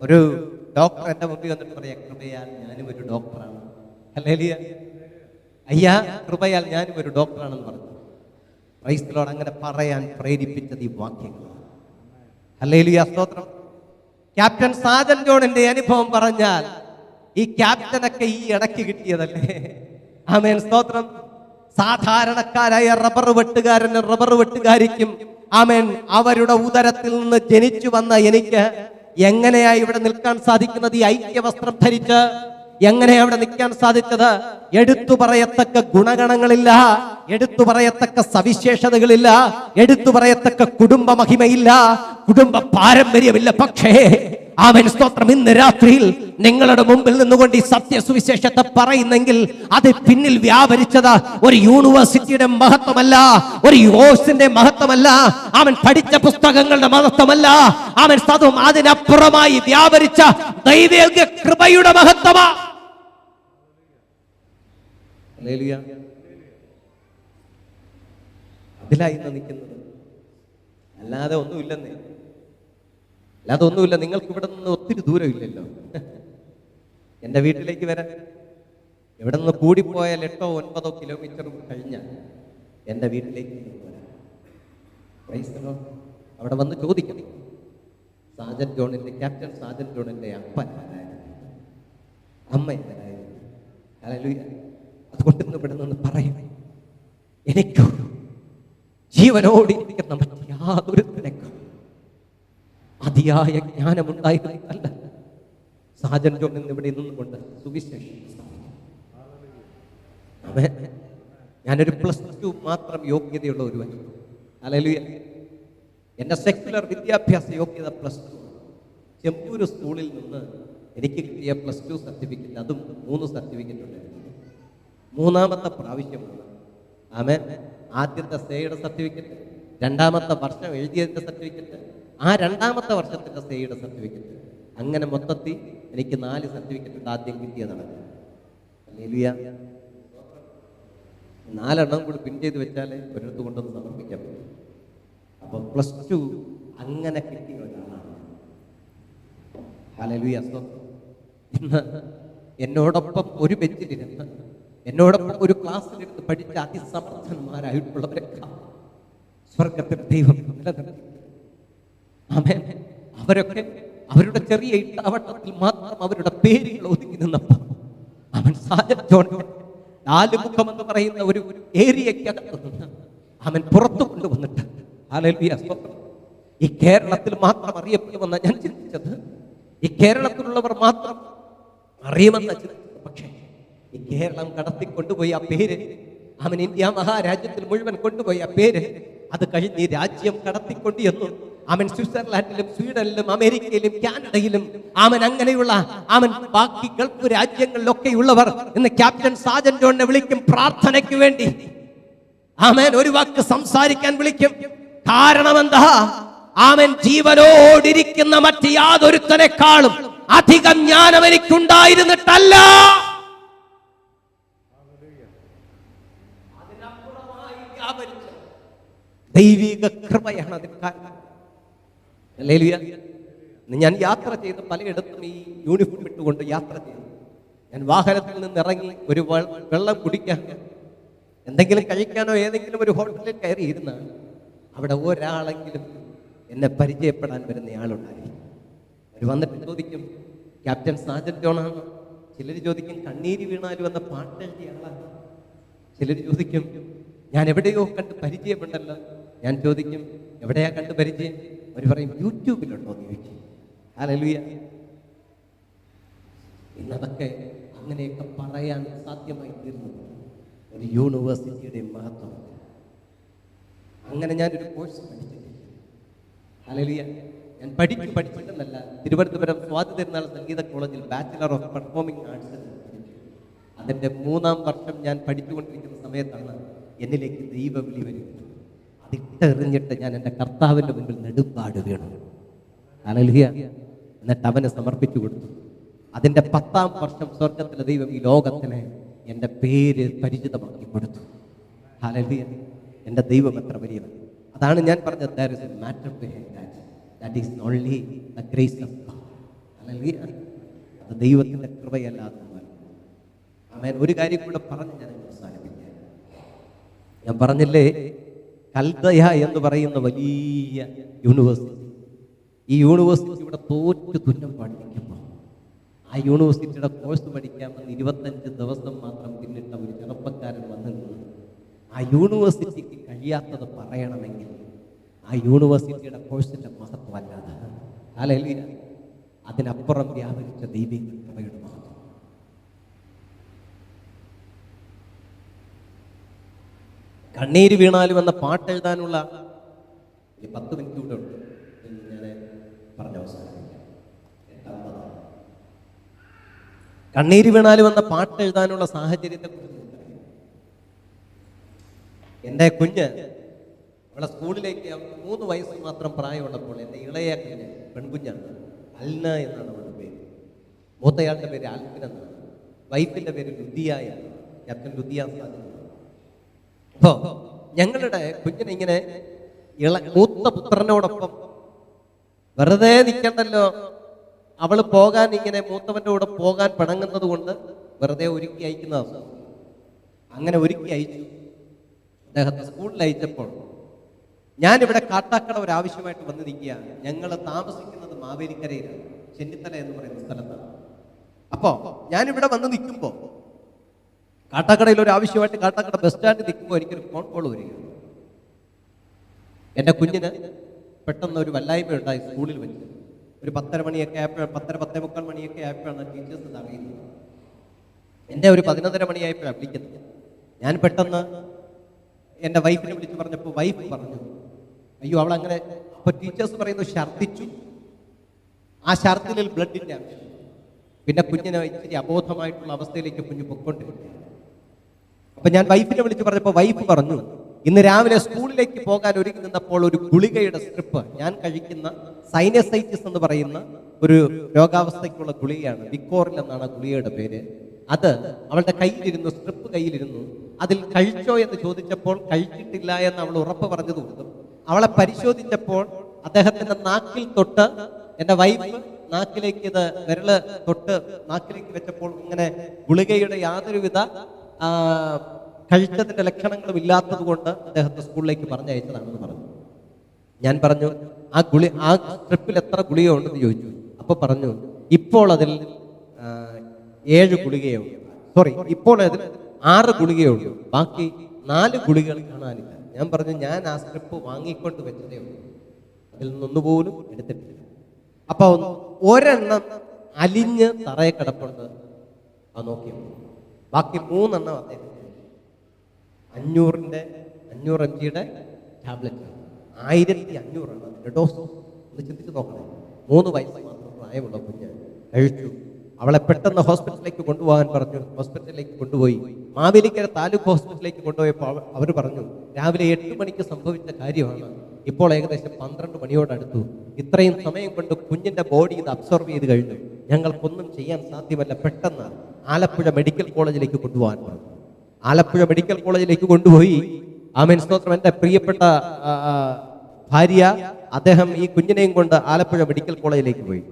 ഒരു ഡോക്ടർ എന്റെ മുമ്പിൽ വന്നിട്ട് പറയാ, കൃപയാൽ ഞാനും ഒരു ഡോക്ടറാണ്. ഹല്ലേലൂയ. അയ്യാ, കൃപയാൽ ഞാനും ഒരു ഡോക്ടറാണെന്ന് പറഞ്ഞു. Price the Lord. അങ്ങനെ പറയാൻ പ്രേരിപ്പിച്ചത് ഈ വാക്യങ്ങൾ. ഹല്ലേലൂയ, സ്തോത്രം. ക്യാപ്റ്റൻ സാജൻ ജോണിന്റെ അനുഭവം പറഞ്ഞാൽ ഈ ക്യാപ്റ്റനൊക്കെ ഈ ഇടയ്ക്ക് കിട്ടിയതല്ലേ? ആമേൻ, സ്തോത്രം. സാധാരണക്കാരായ റബ്ബർ വെട്ടുകാരനും റബ്ബർ വെട്ടുകാരിക്കും ആമേൻ അവരുടെ ഉദരത്തിൽ നിന്ന് ജനിച്ചു വന്ന എനിക്ക് എങ്ങനെയാ ഇവിടെ നിൽക്കാൻ സാധിക്കുന്നത്? ഈ ഐക്യവസ്ത്രം ധരിച്ച്, എങ്ങനെ അവിടെ നിൽക്കാൻ സാധിച്ചത്? എടുത്തു പറയത്തക്ക ഗുണഗണങ്ങളില്ല, എടുത്തു പറയത്തക്ക സവിശേഷതകളില്ല, എടുത്തു പറയത്തക്ക കുടുംബ മഹിമയില്ല, കുടുംബ പാരമ്പര്യമില്ല. പക്ഷേ ആമേൻ സ്തോത്രം, ഇന്ന് രാത്രിയിൽ നിങ്ങളുടെ മുമ്പിൽ നിന്നുകൊണ്ട് ഈ സത്യസുവിശേഷത്തെ പറയുന്നെങ്കിൽ അത് പിന്നിൽ വ്യാപരിച്ചത് ഒരു യൂണിവേഴ്സിറ്റിയുടെ മഹത്വമല്ല, ഒരു യോസിന്റെ മഹത്വമല്ല, അവൻ പഠിച്ച പുസ്തകങ്ങളുടെ മഹത്വമല്ല, അവൻ സതും അതിനപ്പുറമായി വ്യാപരിച്ച ദൈവിക കൃപയുടെ മഹത്വമാ. അതിലായി നിൽക്കുന്നത്, അല്ലാതെ ഒന്നുമില്ലെന്നേ, അല്ലാതെ ഒന്നുമില്ല. നിങ്ങൾക്ക് ഇവിടെ നിന്ന് ഒത്തിരി ദൂരമില്ലല്ലോ എൻ്റെ വീട്ടിലേക്ക് വരാൻ. ഇവിടെ നിന്ന് കൂടിപ്പോയാൽ 8-9 കിലോമീറ്റർ കഴിഞ്ഞാൽ എൻ്റെ വീട്ടിലേക്ക് വരാം. അവിടെ വന്ന് ചോദിക്കണം, സാജൻ ജോണിന്റെ, ക്യാപ്റ്റൻ സാജൻ ജോണിന്റെ അപ്പൻ അമ്മ ഹല്ലേലൂയ. അതുകൊണ്ട് ഇവിടെ നിന്ന് പറയും, എനിക്ക് ജീവനോടിരിക്കുന്ന മറ്റ് യാതൊരു നിനക്കും അതിയായ ജ്ഞാനമുണ്ടായിരുന്നല്ല സാജൻ ജോൺ ഇവിടെ നിന്നുകൊണ്ട് സുവിശേഷം. ഞാനൊരു +2 മാത്രം യോഗ്യതയുള്ള ഒരുവൻ. ഹല്ലേലൂയ. എൻ്റെ സെക്യുലർ വിദ്യാഭ്യാസ യോഗ്യത +2. ചെമ്പൂര് സ്കൂളിൽ നിന്ന് എനിക്ക് കിട്ടിയ +2 സർട്ടിഫിക്കറ്റ്, അതും 3 സർട്ടിഫിക്കറ്റ് ഉണ്ടായിരുന്നു. 3ാമത്തെ പ്രാവശ്യമാണ്. ആമേൻ. ആദ്യത്തെ സേയുടെ സർട്ടിഫിക്കറ്റ്, 2ാമത്തെ വർഷം എഴുതിയതിൻ്റെ സർട്ടിഫിക്കറ്റ്, ആ 2ാമത്തെ വർഷത്തിൻ്റെ സേയുടെ സർട്ടിഫിക്കറ്റ്, അങ്ങനെ മൊത്തത്തിൽ എനിക്ക് 4 സർട്ടിഫിക്കറ്റ് ഉണ്ട്. ആദ്യം കിട്ടിയതാണ്. ഹല്ലേലൂയ. 4 എണ്ണം കൂടി പിൻ ചെയ്ത് വെച്ചാൽ ഒരിടത്ത് കൊണ്ടൊന്ന് സമർപ്പിക്കാൻ പറ്റും. അപ്പൊ +2 അങ്ങനെ കിട്ടിയ ഒരാളാണ്. ഹല്ലേലൂയ. ഇന്ന് എന്നോടൊപ്പം ഒരു ബെഞ്ചിലിരുന്ന്, എന്നോടൊപ്പം ഒരു ക്ലാസ്സിലിരുന്ന് പഠിച്ച അതിസമർത്ഥന്മാരായിട്ടുള്ളവരൊക്കെ സ്വർഗത്തിൽ ദൈവം നിലനിർത്തി. ആമേൻ. അവരൊക്കെ അവരുടെ ചെറിയ ഇട്ടാവട്ടത്തിൽ മാത്രം അവരുടെ പേരുകൾ ഒതുങ്ങി നിന്നപ്പോൾ അവൻ സാജൻ ജോണിനെ നാലുമുഖം എന്ന് പറയുന്ന ഒരു ഏരിയക്കകത്ത് നിന്ന് അവൻ പുറത്തു കൊണ്ടുവന്നിട്ട്, ഹല്ലേലൂയ, ഈ കേരളത്തിൽ മാത്രം അറിയപ്പെടുമെന്ന ഞാൻ ചിന്തിച്ചത്. ഈ കേരളത്തിലുള്ളവർ മാത്രം അറിയുമെന്ന ചിന്തിച്ചത്. പക്ഷേ ഈ കേരളം കടത്തിക്കൊണ്ടുപോയി ആ പേര്, അവൻ ഇന്ത്യ മഹാരാജ്യത്തിൽ മുഴുവൻ കൊണ്ടുപോയി ആ പേര്, അത് കഴിഞ്ഞ് ഈ രാജ്യം കടത്തിക്കൊണ്ട് എന്നു അവൻ സ്വിറ്റ്സർലാൻഡിലും സ്വീഡനിലും അമേരിക്കയിലും കാനഡയിലും അവൻ അങ്ങനെയുള്ള അവൻ ബാക്കി ഗൾഫ് രാജ്യങ്ങളിലൊക്കെയുള്ളവർ ഇന്ന് ക്യാപ്റ്റൻ സാജൻ ജോണിനെ വിളിക്കും പ്രാർത്ഥനയ്ക്ക് വേണ്ടി. ആമേൻ. ഒരു വാക്ക് സംസാരിക്കാൻ വിളിക്കും. കാരണം എന്താ? ആമൻ ജീവനോടിരിക്കുന്ന മറ്റ് യാതൊരുത്തനേക്കാളും അധികം ജ്ഞാനം എനിക്കുണ്ടായിരുന്നിട്ടല്ല, ദൈവിക കൃപയാണ് അതിന് കാരണം. ഹല്ലേലൂയ. ഞാൻ യാത്ര ചെയ്ത് പലയിടത്തും ഈ യൂണിഫോം ഇട്ടുകൊണ്ട് യാത്ര ചെയ്തു. ഞാൻ വാഹനത്തിൽ നിന്ന് ഇറങ്ങി ഒരു വെള്ളം കുടിക്കാൻ, എന്തെങ്കിലും കഴിക്കാനോ ഏതെങ്കിലും ഒരു ഹോട്ടലിൽ കയറി ഇരുന്നാൽ അവിടെ ഒരാളെങ്കിലും എന്നെ പരിചയപ്പെടാൻ വരുന്ന ആളുണ്ടായി. അവർ വന്നിട്ട് ചോദിക്കും, ക്യാപ്റ്റൻ സാജൻ ജോണാണ്. ചിലർ ചോദിക്കും, കണ്ണീര് വീണാലും എന്ന പാട്ടെഴുതിയ ആളാണ്. ചിലർ ചോദിക്കും, ഞാൻ എവിടെയോ കണ്ട് പരിചയമുണ്ടല്ലോ. ഞാൻ ചോദിക്കും, എവിടെയാ കണ്ട് പരിചയം? അവർ പറയും, യൂട്യൂബിലുണ്ടോ എന്ന് ചോദിക്കും. ഹല്ലേലൂയ. ഇന്നതൊക്കെ അങ്ങനെയൊക്കെ പറയാൻ സാധ്യമായി തീർന്നു ഒരു യൂണിവേഴ്സിറ്റിയുടെ മഹത്വം. അങ്ങനെ ഞാനൊരു കോഴ്സ് പഠിച്ചിട്ടില്ല. ഹല്ലേലൂയ. ഞാൻ പഠിച്ചിട്ടെന്നല്ല, തിരുവനന്തപുരം സ്വാതി തിരുനാൾ സംഗീത കോളേജിൽ ബാച്ചിലർ ഓഫ് പെർഫോമിംഗ് ആർട്സ് അതിൻ്റെ 3ാം വർഷം ഞാൻ പഠിച്ചുകൊണ്ടിരിക്കുന്ന സമയത്താണ് എന്നിലേക്ക് ദൈവവിളി വരുന്നത്. അതിട്ടെറിഞ്ഞിട്ട് ഞാൻ എൻ്റെ കർത്താവിൻ്റെ മുമ്പിൽ നെടുമ്പാട് വീണു. ഹല്ലേലൂയ. എന്നിട്ട് അവനെ സമർപ്പിച്ചു കൊടുത്തു. അതിൻ്റെ 10ാം വർഷം സ്വർഗത്തിലെ ദൈവം ഈ ലോകത്തിന് എൻ്റെ പേര് പരിചിതമാക്കി കൊടുത്തു. ഹല്ലേലൂയ. എൻ്റെ ദൈവം എത്ര വലിയവൻ. അതാണ് ഞാൻ പറഞ്ഞത്, there is a matter behind that. That is only the grace of God. Hallelujah. അത് ദൈവത്തിൻ്റെ കൃപയല്ലാതെ. ആമേൻ. ഒരു കാര്യം കൂടെ പറഞ്ഞ് ഞാൻ അവസാനിപ്പിക്കാം. ഞാൻ പറഞ്ഞില്ലേ, കൽദയ എന്ന് പറയുന്ന വലിയ യൂണിവേഴ്സിറ്റി, ഈ യൂണിവേഴ്സിറ്റി ഇവിടെ തോറ്റു തുന്നം പഠിക്കുമ്പോൾ ആ യൂണിവേഴ്സിറ്റിയുടെ കോഴ്സ് പഠിക്കാമെന്ന് 25 ദിവസം മാത്രം പിന്നിട്ട ഒരു ചെറുപ്പക്കാരൻ വന്നു. ആ യൂണിവേഴ്സിറ്റിക്ക് കഴിയാത്തത് പറയണമെങ്കിൽ ആ യൂണിവേഴ്സിറ്റിയുടെ കോഴ്സിന്റെ മഹത്വം അല്ലാതെ, ഹല്ലേലൂയ, അതിനപ്പുറം വ്യാപരിച്ച ദൈവിക കൃപയുടെ മഹത്വം. കണ്ണീര് വീണാലും എന്ന പാട്ട് എഴുതാനുള്ള 10 മിനിറ്റ് കൂടെ ഉണ്ട്. ഞാൻ പറഞ്ഞ അവസാനിപ്പിക്കാം. കണ്ണീര് വീണാലും എന്ന പാട്ട് എഴുതാനുള്ള സാഹചര്യത്തെ കുറിച്ച് എൻ്റെ കുഞ്ഞ് അവളെ സ്കൂളിലേക്ക് 3 വയസ്സ് മാത്രം പ്രായമുള്ളപ്പോൾ എൻ്റെ ഇളയ കുഞ്ഞ് പെൺകുഞ്ഞാണ്, അൽന എന്നാണ് അവളുടെ പേര്. മൂത്തയാളുടെ പേര് ആൽഫിൻ എന്നാണ്. വൈഫിൻ്റെ പേര് ലുദിയ എന്നാണ്, ക്യാപ്റ്റൻ ലുദിയ സാദിഖ്. അപ്പോൾ ഞങ്ങളുടെ കുഞ്ഞിനെ ഇങ്ങനെ മൂത്ത പുത്രനോടൊപ്പം വെറുതെ നിൽക്കണ്ടല്ലോ, അവള് പോകാൻ ഇങ്ങനെ മൂത്തവൻ്റെ കൂടെ പോകാൻ പിണങ്ങുന്നത് കൊണ്ട് വെറുതെ ഒരുക്കി അയക്കുന്നതാണ്. അങ്ങനെ ഒരുക്കി അയച്ചു. അദ്ദേഹത്തെ സ്കൂളിൽ അയച്ചപ്പോൾ ഞാനിവിടെ കാട്ടാക്കട ഒരാവശ്യമായിട്ട് വന്ന് നിൽക്കുക. ഞങ്ങൾ താമസിക്കുന്നത് മാവേലിക്കരയിലാണ്, ചെന്നിത്തല എന്ന് പറയുന്ന സ്ഥലത്താണ്. അപ്പോൾ ഞാനിവിടെ വന്ന് നിൽക്കുമ്പോൾ കാട്ടാക്കടയിൽ ഒരു ആവശ്യമായിട്ട് കാട്ടാക്കട ബസ് സ്റ്റാൻഡിൽ നിൽക്കുമ്പോൾ എനിക്കൊരു ഫോൺ കോൾ വരികയാണ്. എൻ്റെ കുഞ്ഞിന് പെട്ടെന്ന് ഒരു വല്ലായ്മ ഉണ്ടായി സ്കൂളിൽ വെച്ച്. ഒരു 10:30 മണിയൊക്കെ ആയപ്പോൾ 10:45 മണിയൊക്കെ ആയപ്പോഴാണ് ടീച്ചേഴ്സ് ഇത് അറിയുന്നത്. എൻ്റെ ഒരു 11:30 മണിയായപ്പോഴാണ് വിളിക്കുന്നത്. ഞാൻ പെട്ടെന്ന് എൻ്റെ വൈഫിനെ വിളിച്ച് പറഞ്ഞപ്പോൾ വൈഫ് പറഞ്ഞു, അയ്യോ അവളങ്ങനെ. അപ്പോൾ ടീച്ചേഴ്സ് പറയുന്നു ഛർദ്ദിച്ചു, ആ ഛർദ്ദിലിൽ ബ്ലഡിൻ്റെ അംശം. പിന്നെ കുഞ്ഞിനെ ഇച്ചിരി അബോധമായിട്ടുള്ള അവസ്ഥയിലേക്ക് കുഞ്ഞ് പൊയ്ക്കൊണ്ടിരിക്കുകയാണ്. അപ്പം ഞാൻ വൈഫിനെ വിളിച്ച് പറഞ്ഞപ്പോൾ വൈഫ് പറഞ്ഞു, ഇന്ന് രാവിലെ സ്കൂളിലേക്ക് പോകാൻ ഒരുങ്ങി നിന്നപ്പോൾ ഒരു ഗുളികയുടെ സ്ട്രിപ്പ്, ഞാൻ കഴിക്കുന്ന സൈനസൈറ്റിസ് എന്ന് പറയുന്ന ഒരു രോഗാവസ്ഥയ്ക്കുള്ള ഗുളികയാണ്, വിക്കോറിൽ എന്നാണ് ആ ഗുളികയുടെ പേര്. അത് അവളുടെ കയ്യിലിരുന്നു, സ്ട്രിപ്പ് കയ്യിലിരുന്നു. അതിൽ കഴിച്ചോ എന്ന് ചോദിച്ചപ്പോൾ കഴിച്ചിട്ടില്ല എന്ന് അവൾ ഉറപ്പ് പറഞ്ഞതുകൊണ്ടും അവളെ പരിശോധിച്ചപ്പോൾ അദ്ദേഹത്തിന്റെ നാക്കിൽ തൊട്ട്, എൻ്റെ വൈഫ് നാക്കിലേക്ക് ഇത് വിരല് തൊട്ട് നാക്കിലേക്ക് വെച്ചപ്പോൾ ഇങ്ങനെ ഗുളികയുടെ യാതൊരുവിധ കഴിച്ചതിന്റെ ലക്ഷണങ്ങളും ഇല്ലാത്തത് കൊണ്ട് അദ്ദേഹത്തെ സ്കൂളിലേക്ക് പറഞ്ഞയച്ചതാണെന്ന് പറഞ്ഞു. ഞാൻ പറഞ്ഞു, ആ സ്ട്രിപ്പിൽ എത്ര ഗുളിക ഉണ്ടെന്ന് ചോദിച്ചു. അപ്പോൾ പറഞ്ഞു, ഇപ്പോൾ അതിൽ 7 ഗുളികയുള്ളൂ, ഇപ്പോൾ അതിൽ 6 ഗുളികയുള്ളൂ, ബാക്കി 4 ഗുളികകൾ കാണാനില്ല. ഞാൻ പറഞ്ഞു, ഞാൻ ആ സ്ട്രിപ്പ് വാങ്ങിക്കൊണ്ട് വെച്ചതേ ഉള്ളൂ, അതിൽ നിന്നൊന്നുപോലും എടുത്തിട്ടില്ല. അപ്പൊ ഒരെണ്ണം അലിഞ്ഞ് തറയെ കിടപ്പുണ്ട്, അത് നോക്കിയപ്പോൾ ബാക്കി 3 എണ്ണം അദ്ദേഹം 500 mg ടാബ്ലറ്റ്, 1500 അതിന്റെ ഡോസ്. ഒന്ന് ചിന്തിച്ച് നോക്കണേ, 3 വയസ്സ് മാത്രം പ്രായമുള്ള കുഞ്ഞ് കഴിച്ചു. അവളെ പെട്ടെന്ന് ഹോസ്പിറ്റലിലേക്ക് കൊണ്ടുപോകാൻ പറഞ്ഞു. ഹോസ്പിറ്റലിലേക്ക് കൊണ്ടുപോയി. മാവേലിക്കര താലൂക്ക് ഹോസ്പിറ്റലിലേക്ക് കൊണ്ടുപോയപ്പോൾ അവർ പറഞ്ഞു, രാവിലെ 8 മണിക്ക് സംഭവിച്ച കാര്യമാണ്, ഇപ്പോൾ ഏകദേശം 12 മണിയോടടുത്തു. ഇത്രയും സമയം കൊണ്ട് കുഞ്ഞിന്റെ ബോഡി ഇത് അബ്സോർവ് ചെയ്ത് കഴിഞ്ഞു, ഞങ്ങൾക്കൊന്നും ചെയ്യാൻ സാധ്യമല്ല, പെട്ടെന്ന് ആലപ്പുഴ മെഡിക്കൽ കോളേജിലേക്ക് കൊണ്ടുപോകാൻ പറഞ്ഞു. ആലപ്പുഴ മെഡിക്കൽ കോളേജിലേക്ക് കൊണ്ടുപോയി. ആമേൻ സ്തോത്രം. എൻ്റെ പ്രിയപ്പെട്ട ഭാര്യ, അദ്ദേഹം ഈ കുഞ്ഞിനെയും കൊണ്ട് ആലപ്പുഴ മെഡിക്കൽ കോളേജിലേക്ക് പോയി.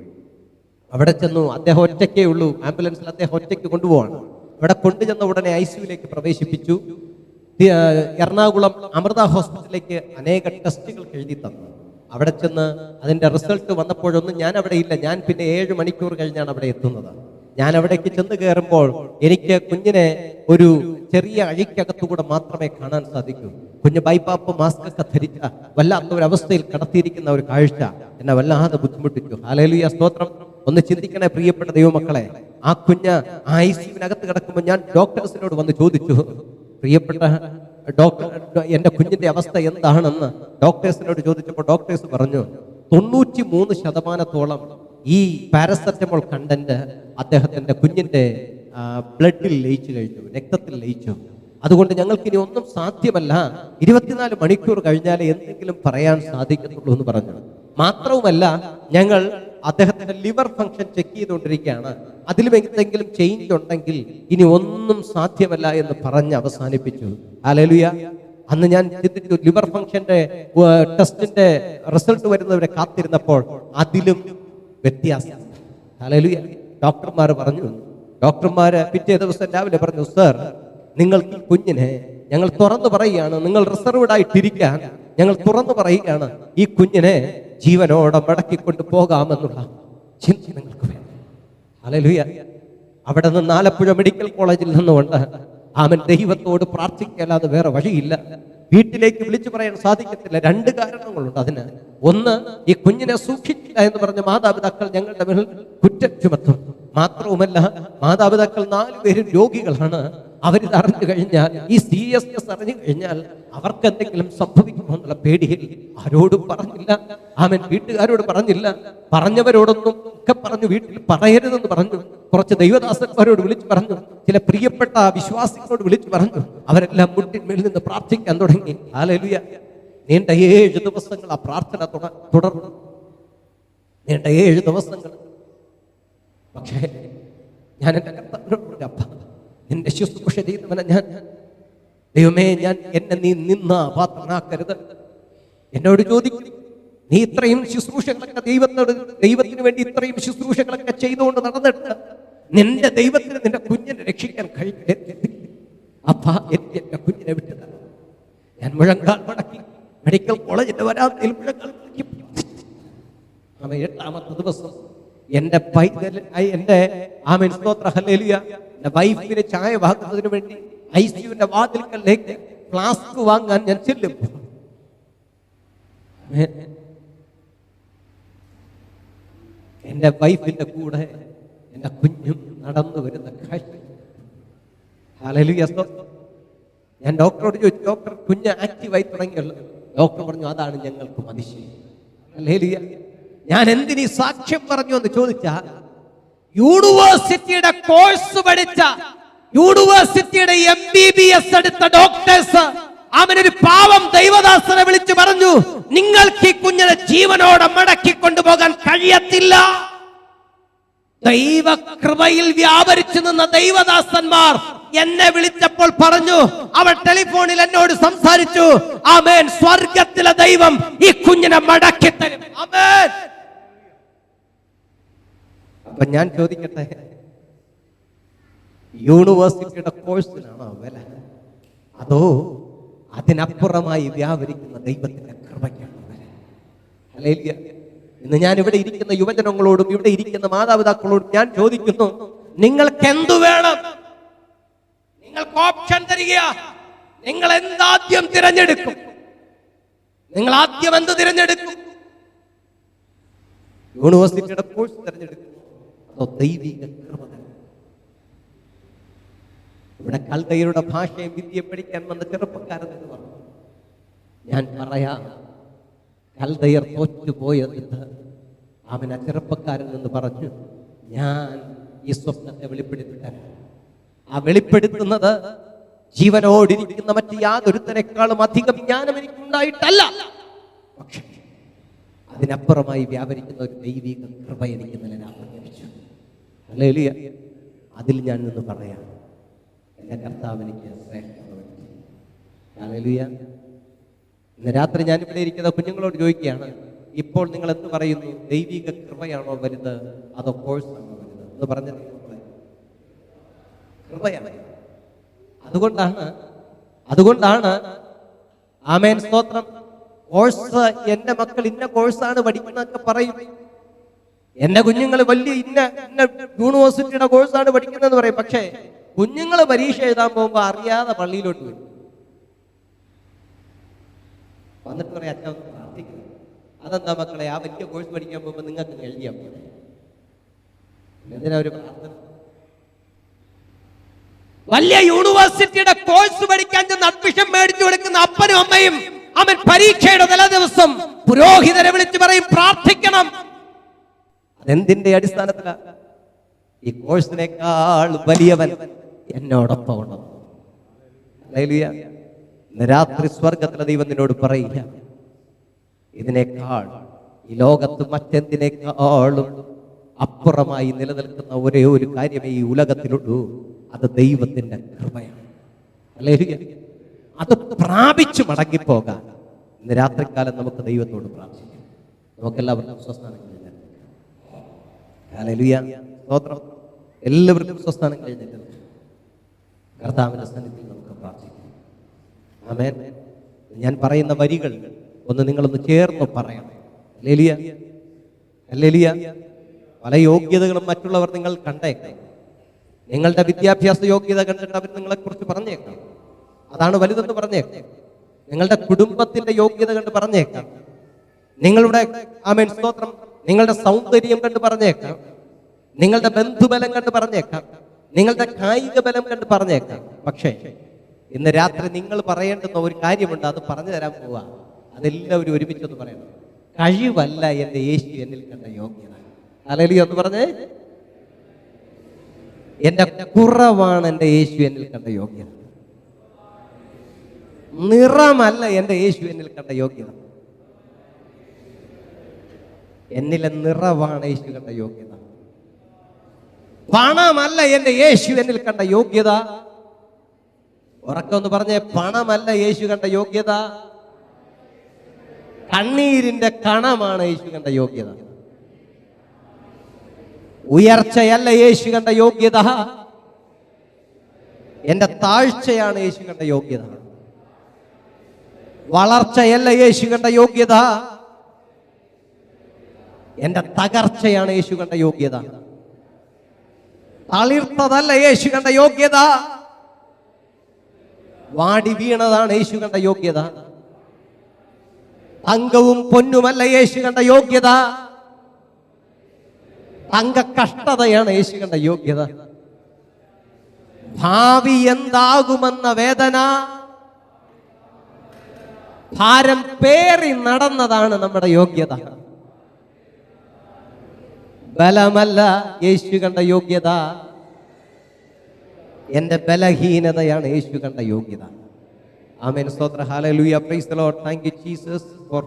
അവിടെ ചെന്നു. അദ്ദേഹം ഒറ്റയ്ക്കേ ഉള്ളൂ, ആംബുലൻസിൽ അദ്ദേഹം ഒറ്റയ്ക്ക് കൊണ്ടുപോവാണ്. അവിടെ കൊണ്ടുചെന്ന ഉടനെ ICUവിലേക്ക് പ്രവേശിപ്പിച്ചു. എറണാകുളം അമൃത ഹോസ്പിറ്റലിലേക്ക് അനേക ടെസ്റ്റുകൾ എഴുതി തന്നു. അവിടെ ചെന്ന് അതിൻ്റെ റിസൾട്ട് വന്നപ്പോഴൊന്നും ഞാൻ അവിടെ ഇല്ല. ഞാൻ പിന്നെ 7 മണിക്കൂർ കഴിഞ്ഞാണ് അവിടെ എത്തുന്നത്. ഞാൻ അവിടേക്ക് ചെന്ന് കയറുമ്പോൾ എനിക്ക് കുഞ്ഞിനെ ഒരു ചെറിയ അഴിക്കകത്തുകൂടെ മാത്രമേ കാണാൻ സാധിക്കൂ. കുഞ്ഞ് ബൈപ്പാപ്പ് മാസ്ക് ഒക്കെ ധരിച്ച വല്ലാത്ത ഒരു അവസ്ഥയിൽ കടത്തിയിരിക്കുന്ന ഒരു കാഴ്ച എന്നെ വല്ലാതെ ബുദ്ധിമുട്ടിച്ചു. ഹല്ലേലൂയ സ്തോത്രം. ഒന്ന് ചിന്തിക്കണേ പ്രിയപ്പെട്ട ദൈവമക്കളെ, ആ കുഞ്ഞ് ICUവിനകത്ത് കിടക്കുമ്പോൾ ഞാൻ ഡോക്ടേഴ്സിനോട് വന്ന് ചോദിച്ചു, പ്രിയപ്പെട്ട ഡോക്ടർ, എൻ്റെ കുഞ്ഞിന്റെ അവസ്ഥ എന്താണെന്ന് ഡോക്ടേഴ്സിനോട് ചോദിച്ചപ്പോൾ ഡോക്ടേഴ്സ് പറഞ്ഞു, 93% ഈ പാരസെറ്റമോൾ കണ്ടന്റ് അദ്ദേഹത്തിന്റെ കുഞ്ഞിന്റെ ബ്ലഡിൽ ലയിച്ചു കഴിഞ്ഞു, രക്തത്തിൽ ലയിച്ചു. അതുകൊണ്ട് ഞങ്ങൾക്കിനി ഒന്നും സാധ്യമല്ല, 24 മണിക്കൂർ കഴിഞ്ഞാലേ എന്തെങ്കിലും പറയാൻ സാധിക്കത്തുള്ളൂ എന്ന് പറഞ്ഞു. മാത്രവുമല്ല, ഞങ്ങൾ അദ്ദേഹത്തിന്റെ ലിവർ ഫംഗ്ഷൻ ചെക്ക് ചെയ്തുകൊണ്ടിരിക്കുകയാണ്, അതിലും എന്തെങ്കിലും ചേഞ്ച് ഉണ്ടെങ്കിൽ ഇനി ഒന്നും സാധ്യമല്ല എന്ന് പറഞ്ഞ് അവസാനിപ്പിച്ചു. ഹല്ലേലൂയ. അന്ന് ഞാൻ ചിന്തിച്ചു, ലിവർ ഫംഗ്ഷന്റെ ടെസ്റ്റിന്റെ റിസൾട്ട് വരുന്നവരെ കാത്തിരുന്നപ്പോൾ അതിലും വ്യത്യാസം. ഹല്ലേലൂയ. ഡോക്ടർമാർ പിറ്റേ ദിവസം രാവിലെ പറഞ്ഞു, സർ, നിങ്ങൾ ഈ കുഞ്ഞിനെ ഞങ്ങൾ തുറന്നു പറയുകയാണ്, നിങ്ങൾ റിസർവ്ഡ് ആയിട്ടിരിക്കാൻ ഞങ്ങൾ തുറന്നു പറയുകയാണ്, ഈ കുഞ്ഞിനെ ജീവനോടെ മടക്കിക്കൊണ്ട് പോകാമെന്നുള്ള ചിന്ത നിങ്ങൾക്ക് വേണം. ഹല്ലേലൂയ. അവിടെ നിന്ന് ആലപ്പുഴ മെഡിക്കൽ കോളേജിൽ നിന്നുകൊണ്ട് അവൻ ദൈവത്തോട് പ്രാർത്ഥിക്കാതെ വേറെ വഴിയില്ല. വീട്ടിലേക്ക് വിളിച്ചു പറയാൻ സാധിക്കത്തില്ല. 2 കാരണങ്ങളുണ്ട് അതിന്. ഒന്ന്, ഈ കുഞ്ഞിനെ സൂക്ഷിച്ചില്ല എന്ന് പറഞ്ഞ മാതാപിതാക്കൾ ഞങ്ങളുടെ മേൽ കുറ്റം ചുമത്തും. മാത്രവുമല്ല, മാതാപിതാക്കൾ 4 പേരും രോഗികളാണ്. അവരിത് അറിഞ്ഞു കഴിഞ്ഞാൽ, ഈ സീരിയസ്നെസ് അറിഞ്ഞു കഴിഞ്ഞാൽ അവർക്ക് എന്തെങ്കിലും സംഭവിക്കുമോ എന്നുള്ള പേടിയിൽ ആരോടും പറഞ്ഞില്ല. ആമേൻ. വീട്ടുകാരോട് പറഞ്ഞില്ല. പറഞ്ഞവരോടൊന്നും ഒക്കെ പറഞ്ഞു, വീട്ടിൽ പറയരുതെന്ന് പറഞ്ഞു. കുറച്ച് ദൈവദാസന്മാരോട് വിളിച്ചു പറഞ്ഞു, ചില പ്രിയപ്പെട്ട വിശ്വാസികളോട് വിളിച്ചു പറഞ്ഞു. അവരെല്ലാം മുട്ടിന്മേൽ നിന്ന് പ്രാർത്ഥിക്കാൻ തുടങ്ങി. ഹല്ലേലൂയ. നീണ്ട 7 ദിവസങ്ങൾ ആ പ്രാർത്ഥന തുടർന്നു. നീണ്ട 7 ദിവസങ്ങൾ. പക്ഷേ ഞാൻ എൻ്റെ കർത്താവിനോട്, അപ്പ നിന്റെ ശുശ്രൂഷ ചെയ്യുന്നവനെ ഞാൻ, ദൈവമേ, എന്നെ നീ നിന്ന പാത്രനാക്കരുത്. എന്നോട് ചോദിക്കും, നീ ഇത്രയും ശുശ്രൂഷകളൊക്കെ ദൈവത്തിന് വേണ്ടി ഇത്രയും ശുശ്രൂഷകളൊക്കെ ചെയ്തുകൊണ്ട് നടന്നിട്ട് നിന്റെ ദൈവത്തിന് നിന്റെ കുഞ്ഞിനെ രക്ഷിക്കാൻ കഴിയില്ല. അപ്പ എന്റെ കുഞ്ഞിനെ വിട്ടത് ഞാൻ മുഴങ്കാൽ മടക്കി മെഡിക്കൽ കോളേജിന്റെ വരാന്തയിൽ മുഴങ്കാൽ മടക്കി. 8ാമത്തെ ദിവസം എന്റെ വൈഫിന് ചായ വാങ്ങുന്നതിന് വേണ്ടി ICUവിന്റെ വാതിൽക്കലേക്ക് ഫ്ലാസ്ക് വാങ്ങാൻ ഞാൻ ചെല്ലും. എന്റെ വൈഫിന്റെ കൂടെ എന്റെ കുഞ്ഞും നടന്നു വരുന്ന കാഴ്ച. ഹല്ലേലൂയ. ഞാൻ ഡോക്ടറോട് ചോദിച്ചു, ഡോക്ടർ, കുഞ്ഞ് ആക്റ്റീവായി തുടങ്ങിയല്ലോ? ഡോക്ടർ പറഞ്ഞു, അതാണ് ഞങ്ങൾക്ക് അതിശയം. ഹല്ലേലൂയ. ഞാൻ എന്തിനീ സാക്ഷ്യം പറഞ്ഞു എന്ന് ചോദിച്ചാൽ, യൂണിവേഴ്സിറ്റിയുടെ കോഴ്സ് പഠിച്ച, യൂണിവേഴ്സിറ്റിയുടെ MBBS എടുത്ത ഡോക്ടേഴ്സ് അവനൊരു പാവം ദൈവദാസനെ വിളിച്ചു പറഞ്ഞു, നിങ്ങൾക്ക് ഈ കുഞ്ഞിനെ ജീവനോടെ മടക്കി കൊണ്ടുപോകാൻ കഴിയത്തില്ല. ദൈവകൃപയിൽ വ്യാപരിച്ചു നിന്ന ദൈവദാസന്മാർ എന്നെ വിളിച്ചപ്പോൾ പറഞ്ഞു, അവൾ ടെലിഫോണിൽ എന്നോട് സംസാരിച്ചു, ആമേൻ, സ്വർഗത്തിലെ ദൈവം ഈ കുഞ്ഞിനെ മടക്കി തരും. ആമേൻ. അപ്പൊ ഞാൻ ചോദിക്കട്ടെ, യൂണിവേഴ്സിറ്റിയുടെ കോഴ്സിനാണോ വില, അതോ അതിനപ്പുറമായി വ്യാപരിക്കുന്ന ദൈവത്തിന്റെ കൃപയ്ക്കാണോ വില? ഹല്ലേലൂയ. ഇന്ന് ഞാൻ ഇവിടെ ഇരിക്കുന്ന യുവജനങ്ങളോടും ഇവിടെ ഇരിക്കുന്ന മാതാപിതാക്കളോടും ഞാൻ ചോദിക്കുന്നു, നിങ്ങൾക്ക് എന്തു വേണം? നിങ്ങൾക്ക് ഓപ്ഷൻ തരിക. നിങ്ങൾ എന്താദ്യം തിരഞ്ഞെടുക്കും? നിങ്ങൾ ആദ്യം എന്ത് തിരഞ്ഞെടുക്കും? യൂണിവേഴ്സിറ്റിയുടെ കോഴ്സ് തിരഞ്ഞെടുക്കും, അതോ ദൈവിക കൃപ? ഇവിടെ കൽദയരുടെ ഭാഷയും വിദ്യ പഠിക്കാൻ വന്ന ചെറുപ്പക്കാരൻ എന്ന് പറഞ്ഞു. ഞാൻ പറയാം, കൽദയർ തോറ്റുപോയത് അവൻ ആ ചെറുപ്പക്കാരൻ എന്ന് പറഞ്ഞു, ഞാൻ ഈ സ്വപ്നത്തെ വെളിപ്പെടുത്തിത്തരാം. ആ വെളിപ്പെടുത്തുന്നത് ജീവനോടിരിക്കുന്ന മറ്റ് യാതൊരുത്തരെക്കാളും അധികം ജ്ഞാനം എനിക്കുണ്ടായിട്ടല്ല, പക്ഷേ അതിനപ്പുറമായി വ്യാപരിക്കുന്ന ഒരു ദൈവിക കൃപ എനിക്ക് നിലനിർത്താൻ ലഭിച്ചു. ഹല്ലേലൂയ. അതിൽ ഞാൻ നിന്ന് പറയാം, എൻ്റെ കർത്താവ് എനിക്ക് ശ്രേഷ്ഠത വരുത്തി. ഹല്ലേലൂയ. ഇന്ന് രാത്രി ഞാൻ ഇവിടെ ഇരിക്കുന്ന കുഞ്ഞുങ്ങളോട് ചോദിക്കുകയാണ്, ഇപ്പോൾ നിങ്ങൾ എന്ത് പറയുന്നു? ദൈവിക കൃപയാണോ വലുത്, അതോ കോഴ്സാണോ വലുത് എന്ന് പറഞ്ഞത്? കൃപയാണ്. അതുകൊണ്ടാണ് ആമേൻ, സ്തോത്രം. കോഴ്സ്, എൻ്റെ മക്കൾ ഇന്ന കോഴ്സാണ് പഠിക്കുന്നതൊക്കെ പറയും. എൻ്റെ കുഞ്ഞുങ്ങൾ വലിയ ഇന്ന യൂണിവേഴ്സിറ്റിയുടെ കോഴ്സാണ് പഠിക്കുന്നതെന്ന് പറയും. പക്ഷേ കുഞ്ഞുങ്ങൾ പരീക്ഷ എഴുതാൻ പോകുമ്പോൾ അറിയാതെ പള്ളിയിലോട്ട് വരും. വന്നിട്ട് പറയാം, അച്ഛൻ ഒന്ന് പ്രാർത്ഥിക്കണം. അതെന്താ മക്കളെ, ആ വലിയ കോഴ്സ് പഠിക്കാൻ പോകുമ്പോൾ നിങ്ങൾക്ക് എഴുതിയാൽ പോലെ എന്തിനാ ഒരു പ്രാർത്ഥന? വലിയ യൂണിവേഴ്സിറ്റിയുടെ കോഴ്സ് പഠിക്കാൻ ചെന്ന് അഡ്മിഷൻ മേടിച്ചു കൊടുക്കുന്ന അപ്പനും അമ്മയും അവൻ പരീക്ഷയുടെ തലേ ദിവസം പുരോഹിതരെ വിളിച്ചു പറയും, പ്രാർത്ഥിക്കണം. അതെന്തിന്റെ അടിസ്ഥാനത്തിലാണ്? ഈ കോഴ്സിനേക്കാൾ വലിയവൻ എന്നോടൊപ്പം ഉള്ളത്. ഹല്ലേലൂയ. ഇന്ന് രാത്രി സ്വർഗത്തിലെ ദൈവം നിന്നോട് പറയുക, ഇതിനേക്കാൾ ഈ ലോകത്ത് മറ്റെന്തിനേക്കാളും അപ്പുറമായി നിലനിൽക്കുന്ന ഒരേ ഒരു കാര്യമേ ഈ ഉലകത്തിലുള്ളൂ, അത് ദൈവത്തിന്റെ കൃപയാണ്. ഹല്ലേലൂയ. അത് പ്രാപിച്ചു മടങ്ങിപ്പോകാൻ ഇന്ന് രാത്രികാലം നമുക്ക് ദൈവത്തോട് പ്രാർത്ഥിക്കാം. നമുക്കെല്ലാവർക്കും സ്വസ്ഥാനം കഴിഞ്ഞിട്ട്, ഹല്ലേലൂയ, സ്തോത്രം, എല്ലാവർക്കും സ്വസ്ഥാനം കഴിഞ്ഞിട്ട് കർത്താവിന്റെ സന്നിധിയിൽ നമുക്ക് പ്രാർത്ഥിക്കാം. ആമേൻ. ഞാൻ പറയുന്ന വരികൾ ഒന്ന് നിങ്ങളൊന്ന് ചേർന്ന് പറയണം. Hallelujah, hallelujah. പല യോഗ്യതകളും മറ്റുള്ളവർ നിങ്ങൾ കണ്ടേക്കാം. നിങ്ങളുടെ വിദ്യാഭ്യാസ യോഗ്യത കണ്ടിട്ട് അവർ നിങ്ങളെ കുറിച്ച് പറഞ്ഞേക്കാം, അതാണ് വലുതെന്ന് പറഞ്ഞേക്കാം. നിങ്ങളുടെ കുടുംബത്തിന്റെ യോഗ്യത കണ്ട് പറഞ്ഞേക്കാം. നിങ്ങളുടെ ആമേൻ, സ്തോത്രം, നിങ്ങളുടെ സൗന്ദര്യം കണ്ട് പറഞ്ഞേക്കാം. നിങ്ങളുടെ ബന്ധുബലം കണ്ട് പറഞ്ഞേക്കാം, നിങ്ങളുടെ കായിക ബലം കണ്ട് പറഞ്ഞേക്കാം. പക്ഷേ ഇന്ന് രാത്രി നിങ്ങൾ പറയേണ്ടുന്ന ഒരു കാര്യമുണ്ട്, അത് പറഞ്ഞു തരാൻ പോവാ. അതെല്ലാവരും ഒരുമിച്ചൊന്ന് പറയണം. കഴിവല്ല എൻ്റെ യേശു എന്നിൽ കണ്ട യോഗ്യത. ഹല്ലേലൂയ എന്ന് പറഞ്ഞേ. എൻ്റെ കുറവാണ് എൻ്റെ യേശു എന്നിൽ കണ്ട യോഗ്യത. നിറമല്ല എൻ്റെ യേശു എന്നിൽ കണ്ട യോഗ്യത. എന്നിലെ നിറവാണ് യേശു കണ്ട യോഗ്യത. പണമല്ല എൻ്റെ യേശു എന്നിൽ കണ്ട യോഗ്യത. ഉറക്കൊന്ന് പറഞ്ഞേ, പണമല്ല യേശു കണ്ട യോഗ്യത. കണ്ണീരിന്റെ കണമാണ് യേശു കണ്ട യോഗ്യത. ഉയർച്ചയല്ല യേശു കണ്ട യോഗ്യത. എന്റെ താഴ്ചയാണ് യേശു കണ്ട യോഗ്യത. വളർച്ചയല്ല യേശു കണ്ട യോഗ്യത. എന്റെ തകർച്ചയാണ് യേശു കണ്ട യോഗ്യത. തളിർത്തതല്ല യേശു കണ്ട യോഗ്യത. വാടി വീണതാണ് യേശു കണ്ട യോഗ്യത. തങ്കവും പൊന്നുമല്ല യേശു കണ്ട യോഗ്യത. തങ്ക കഷ്ടതയാണ് യേശു കണ്ട യോഗ്യത. ഭാവി എന്താകുമെന്ന വേദന, ഭാരം പേറി നടന്നതാണ് നമ്മുടെ യോഗ്യത. ബലമല്ല യേശു കണ്ട യോഗ്യത. എന്റെ ബലഹീനതയാണ് യേശു കണ്ട യോഗ്യത. ആമേൻ. സ്തോത്രം. Hallelujah. Praise the Lord. Thank you Jesus for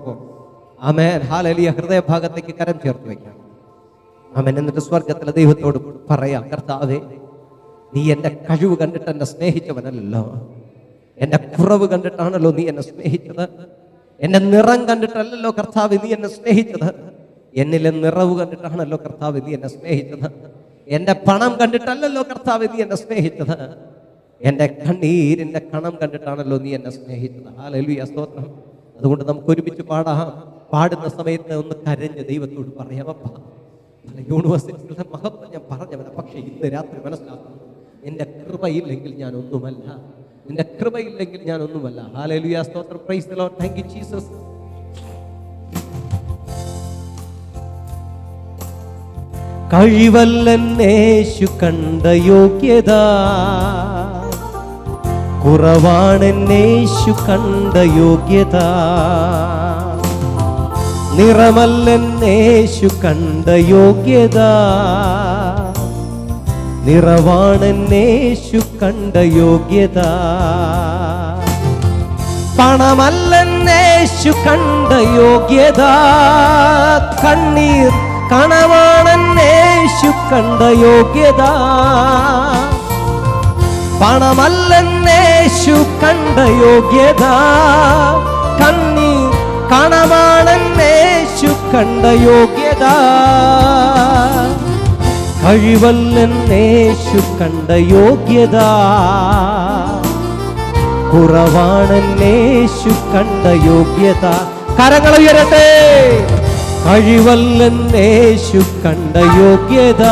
amen. Hallelujah. ഹൃദയഭാഗത്തേക്ക് കരം ചേർത്ത് വെക്കാം. ആമേൻ. എന്നിട്ട് സ്വർഗ്ഗത്തിലെ ദൈവത്തോട് പറയാം, കർത്താവേ, നീ എന്റെ കഴിവ് കണ്ടിട്ട് എന്നെ സ്നേഹിച്ചവനല്ലോ, എന്റെ കുറവ് കണ്ടിട്ടാണല്ലോ നീ എന്നെ സ്നേഹിച്ചത്. എന്റെ നിറം കണ്ടിട്ടല്ലല്ലോ കർത്താവ് നീ എന്നെ സ്നേഹിച്ചത്. എന്നിലെ നിറവ് കണ്ടിട്ടാണല്ലോ കർത്താവ് നീ എന്നെ സ്നേഹിച്ചത്. എന്റെ പണം കണ്ടിട്ടല്ലല്ലോ കർത്താവ് നീ എന്നെ സ്നേഹിച്ചത്. എന്റെ കണ്ണീരിന്റെ കണം കണ്ടിട്ടാണല്ലോ നീ എന്നെ സ്നേഹിച്ചത്. ഹല്ലേലൂയ. സ്തോത്രം. അതുകൊണ്ട് നമുക്ക് ഒരുമിച്ച് പാടാം. പാടുന്ന സമയത്ത് ഒന്ന് കരഞ്ഞ് ദൈവത്തോട് പറയാം, അപ്പാ, പല യൂണിവേഴ്സിറ്റികളുടെ മഹത്വം ഞാൻ പറഞ്ഞവന, പക്ഷെ ഇന്ന് രാത്രി മനസ്സിലാക്കുന്നു, നിന്റെ കൃപയില്ലെങ്കിൽ ഞാൻ ഒന്നുമല്ല. നിന്റെ കൃപയില്ലെങ്കിൽ ഞാൻ ഒന്നുമല്ല. ഹല്ലേലൂയ. സ്തോത്രം. Praise the Lord. Thank you Jesus. കഴിവല്ലെന്നേശു കണ്ട യോഗ്യത, കുറവാണെന്നേശു കണ്ട യോഗ്യത. നിറമല്ലെന്നേശു കണ്ട യോഗ്യത, നിറവാണെന്നേശു കണ്ട യോഗ്യത. പണമല്ലെന്നേശു കണ്ട യോഗ്യത, കണ്ണീർ കണവാണെന്നേശു കണ്ട യോഗ്യത. പണമല്ലെന്നേശു കണ്ട യോഗ്യത, കണ്ണീർ കണവാണെന്നേശു കണ്ട യോഗ്യത. കഴിവല്ലെന്നേശു കണ്ട യോഗ്യത, കുറവാണെന്നേശു കണ്ട യോഗ്യത. കരങ്ങൾ ഉയരട്ടെ. കഴിവല്ലെന്നേശു കണ്ട യോഗ്യത,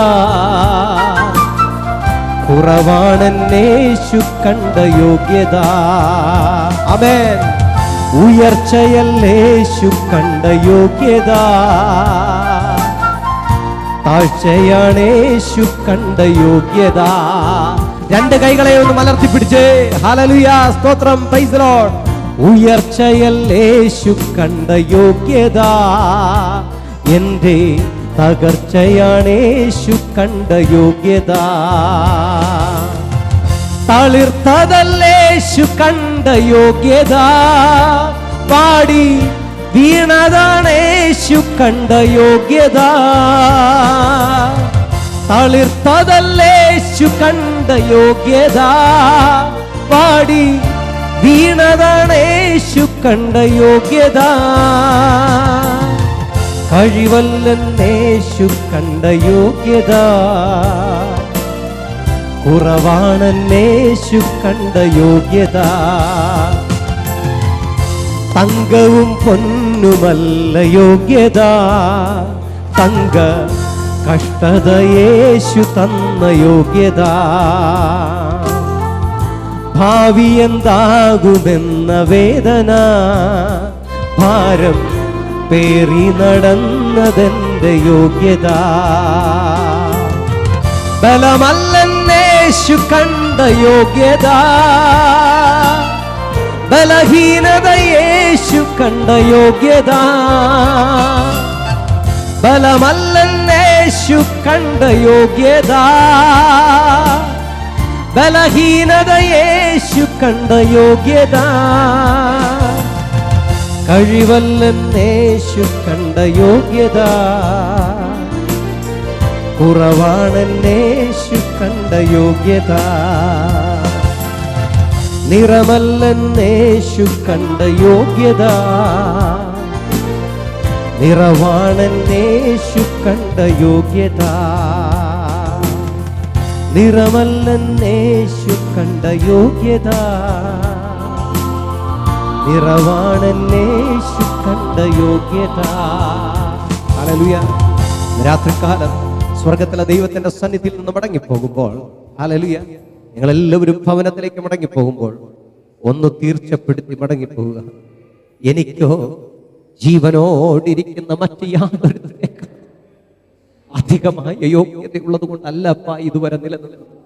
കുറവാണെന്നേശു കണ്ട യോഗ്യത. ആമേൻ. ഉയർച്ചയല്ലേശു കണ്ട യോഗ്യത, താഴ്ചയാണേശു കണ്ട യോഗ്യത. രണ്ട് കൈകളെ ഒന്ന് മലർത്തിപ്പിടിച്ചേ. ഹല്ലേലൂയ. സ്തോത്രം. Praise the Lord. ഉയർച്ചയല്ലേശു കണ്ട യോഗ്യത, എന്റെ തകർച്ചയാണേശു കണ്ട യോഗ്യത. തളിർത്തതല്ലേശു കണ്ട യോഗ്യത, പാടി വീണതാണേശു കണ്ട യോഗ്യത. തളിർത്തതല്ലേശു കണ്ട യോഗ്യത, പാടി വീണതാണേശു കണ്ട യോഗ്യത. കഴിവല്ലെന്നേശു കണ്ട യോഗ്യത, കുറവാണെന്നേശു കണ്ട യോഗ്യത. തങ്കവും പൊന്നുമല്ല യോഗ്യത, തങ്ക കഷ്ടതയേശു തന്ന യോഗ്യത. ഭാവി എന്താകുമെന്ന വേദന, ഭാരം പേറി നടന്നതെന്റെ യോഗ്യത. ബലമല്ലെന്നേശു കണ്ട യോഗ്യത, ബലഹീനത യേശു കണ്ട യോഗ്യത. ബലമല്ലെന്നേശു കണ്ട യോഗ്യത, ബലഹീനത യേശു കണ്ട യോഗ്യത. കഴിവല്ലെന്നേശു കണ്ട യോഗ്യത, കുറവാണെന്നേശു കണ്ട യോഗ്യത. നിറമല്ലെന്നേശു കണ്ട യോഗ്യത, നിറവാണെന്നേശു കണ്ട യോഗ്യത. നിറമല്ലെന്നേശു കണ്ട യോഗ്യത, നിറവാണെന്നേശു കണ്ട യോഗ്യത. ഹല്ലേലൂയ. രാത്രികാലം സ്വർഗത്തിലെ ദൈവത്തിന്റെ സന്നിധിയിൽ നിന്ന് മടങ്ങിപ്പോകുമ്പോൾ, ഹല്ലേലൂയ, ഞങ്ങളെല്ലാവരും ഭവനത്തിലേക്ക് മടങ്ങിപ്പോകുമ്പോൾ ഒന്ന് തീർച്ചപ്പെടുത്തി മടങ്ങിപ്പോവുക. എനിക്കോ ജീവനോടിരിക്കുന്ന മറ്റ് യാതൊരുത്തിനേക്കാൾ അധികമായ യോഗ്യതയുള്ളത് കൊണ്ടല്ലപ്പ ഇതുവരെ നിലനിൽക്കുന്നത്.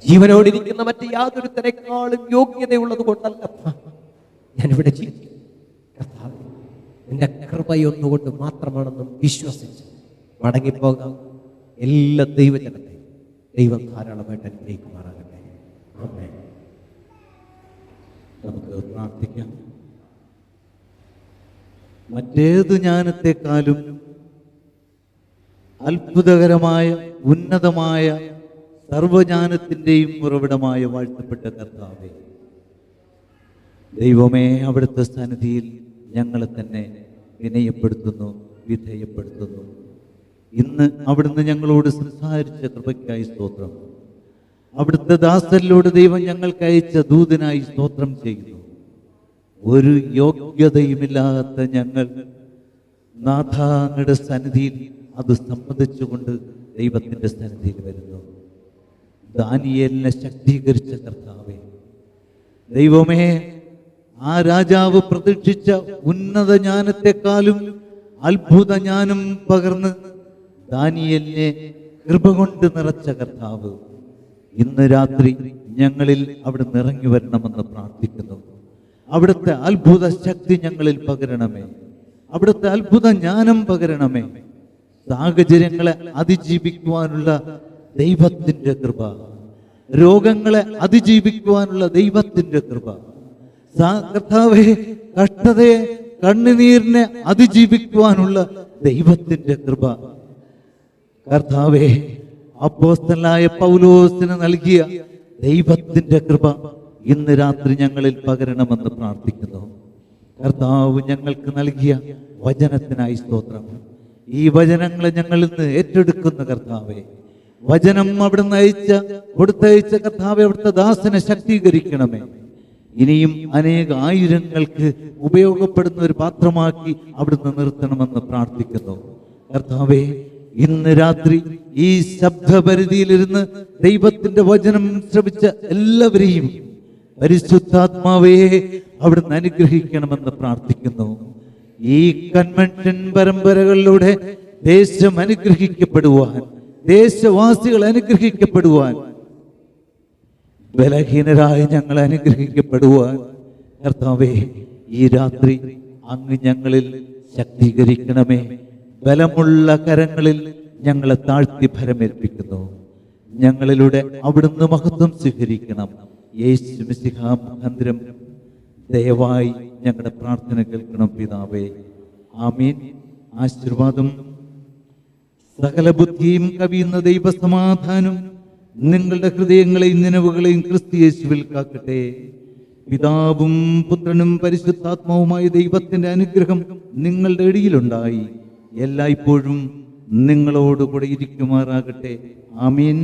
ജീവനോടിരിക്കുന്ന മറ്റ് യാതൊരുത്തരെക്കാളും യോഗ്യതയുള്ളത് കൊണ്ടല്ലപ്പ ഞാനിവിടെ ജീവിക്കും. കർത്താവേ, നിന്റെ കൃപയൊന്നുകൊണ്ട് മാത്രമാണെന്നും വിശ്വസിച്ച് മടങ്ങിപ്പോകാം. എല്ലാ ദൈവജനത്തെ ദൈവം ധാരാളമായിട്ട് അനുഗ്രഹിക്കുമാറാകട്ടെ. ആമേൻ. നമുക്ക് പ്രാർത്ഥിക്കാം. മറ്റേതു ജ്ഞാനത്തെക്കാളും അത്ഭുതകരമായ ഉന്നതമായ സർവജ്ഞാനത്തിൻ്റെയും ഉറവിടമായ വാഴ്ത്തപ്പെട്ട കർത്താവേ, ദൈവമേ, അവിടുത്തെ സന്നിധിയിൽ ഞങ്ങളെ തന്നെ വിനയപ്പെടുത്തുന്നു, വിധേയപ്പെടുത്തുന്നു. ഇന്ന് അവിടുന്ന് ഞങ്ങളോട് സംസാരിച്ച കൃപയ്ക്കായി സ്തോത്രം. അവിടുത്തെ ദാസരിലൂടെ ദൈവം ഞങ്ങൾക്ക് അയച്ച ദൂതനായി സ്തോത്രം ചെയ്യുന്നു. ഒരു യോഗ്യതയുമില്ലാത്ത ഞങ്ങൾ നാഥാങ്ങളുടെ സന്നിധിയിൽ അത് സമ്മതിച്ചുകൊണ്ട് ദൈവത്തിൻ്റെ സന്നിധിയിൽ വരുന്നു. ദാനിയേലിനെ ശക്തീകരിച്ച കർത്താവേ, ദൈവമേ, ആ രാജാവ് പ്രതീക്ഷിച്ച ഉന്നത ജ്ഞാനത്തെക്കാളും അത്ഭുത ജ്ഞാനം പകർന്ന് ദാനിയേലിനെ കൃപ കൊണ്ട് നിറച്ച കർത്താവ്, ഇന്ന് രാത്രി ഞങ്ങളിൽ അവിടുന്ന് ഇറങ്ങി വരണമെന്ന് പ്രാർത്ഥിക്കുന്നു. അവിടുത്തെ അത്ഭുത ശക്തി ഞങ്ങളിൽ പകരണമേ. അവിടുത്തെ അത്ഭുത ജ്ഞാനം പകരണമേ. സാഹചര്യങ്ങളെ അതിജീവിക്കുവാനുള്ള ദൈവത്തിൻ്റെ കൃപ, രോഗങ്ങളെ അതിജീവിക്കുവാനുള്ള ദൈവത്തിൻ്റെ കൃപ, കർത്താവേ, കഷ്ടതയെ, കണ്ണുനീരിനെ അതിജീവിക്കുവാനുള്ള ദൈവത്തിൻ്റെ കൃപ, കർത്താവേ, അപ്പോസ്തലനായ പൗലോസിന് നൽകിയ ദൈവത്തിൻ്റെ കൃപ ഇന്ന് രാത്രി ഞങ്ങളിൽ പകരണമെന്ന് പ്രാർത്ഥിക്കുന്നു. കർത്താവ് ഞങ്ങൾക്ക് നൽകിയ വചനത്തിനായി സ്തോത്രം. ഈ വചനങ്ങളെ ഞങ്ങൾ ഇന്ന് ഏറ്റെടുക്കുന്ന കർത്താവേ, വചനം അവിടുന്ന് കൊടുത്തയച്ച കർത്താവെ, അവിടുത്തെ ദാസനെ ശക്തീകരിക്കണമേ. ഇനിയും അനേക ആയിരങ്ങൾക്ക് ഉപയോഗപ്പെടുന്ന ഒരു പാത്രമാക്കി അവിടുന്ന് നിർത്തണമെന്ന് പ്രാർത്ഥിക്കുന്നു. കർത്താവേ, ഇന്ന് രാത്രി ഈ ശബ്ദപരിധിയിലിരുന്ന് ദൈവത്തിന്റെ വചനം ശ്രവിച്ച എല്ലാവരെയും പരിശുദ്ധാത്മാവേ അവിടുന്ന് അനുഗ്രഹിക്കണമെന്ന് പ്രാർത്ഥിക്കുന്നു. ഈ കൺവെൻഷൻ പരമ്പരകളിലൂടെ ദേശം അനുഗ്രഹിക്കപ്പെടുവാൻ, ദേശവാസികൾ അനുഗ്രഹിക്കപ്പെടുവാൻ, ബലഹീനരായ ഞങ്ങൾ അനുഗ്രഹിക്കപ്പെടുവാൻ, കർത്താവേ, ഈ രാത്രി അങ്ങ് ഞങ്ങളിൽ ശക്തീകരിക്കണമേ. ബലമുള്ള കരങ്ങളിൽ ഞങ്ങളെ താഴ്ത്തി ഫലമേൽപ്പിക്കുന്നു. ഞങ്ങളിലൂടെ അവിടുന്ന് മഹത്വം സ്വീകരിക്കണം. യേശു മിശിഹ മുഖാന്തരം ദയവായി ഞങ്ങളുടെ പ്രാർത്ഥന കേൾക്കണം പിതാവേ. ആമീൻ. ആശീർവാദം, സകല ബുദ്ധിയും കവിയുന്ന ദൈവസമാധാനം നിങ്ങളുടെ ഹൃദയങ്ങളെയും നിലവുകളെയും ക്രിസ്തു യേശുവിൽ കാക്കട്ടെ. പിതാവും പുത്രനും പരിശുദ്ധാത്മാവുമായ ദൈവത്തിന്റെ അനുഗ്രഹം നിങ്ങളുടെ ഇടയിലുണ്ടായി എല്ലായ്പ്പോഴും നിങ്ങളോടുകൂടെ ഇരിക്കുമാറാകട്ടെ. ആമീൻ.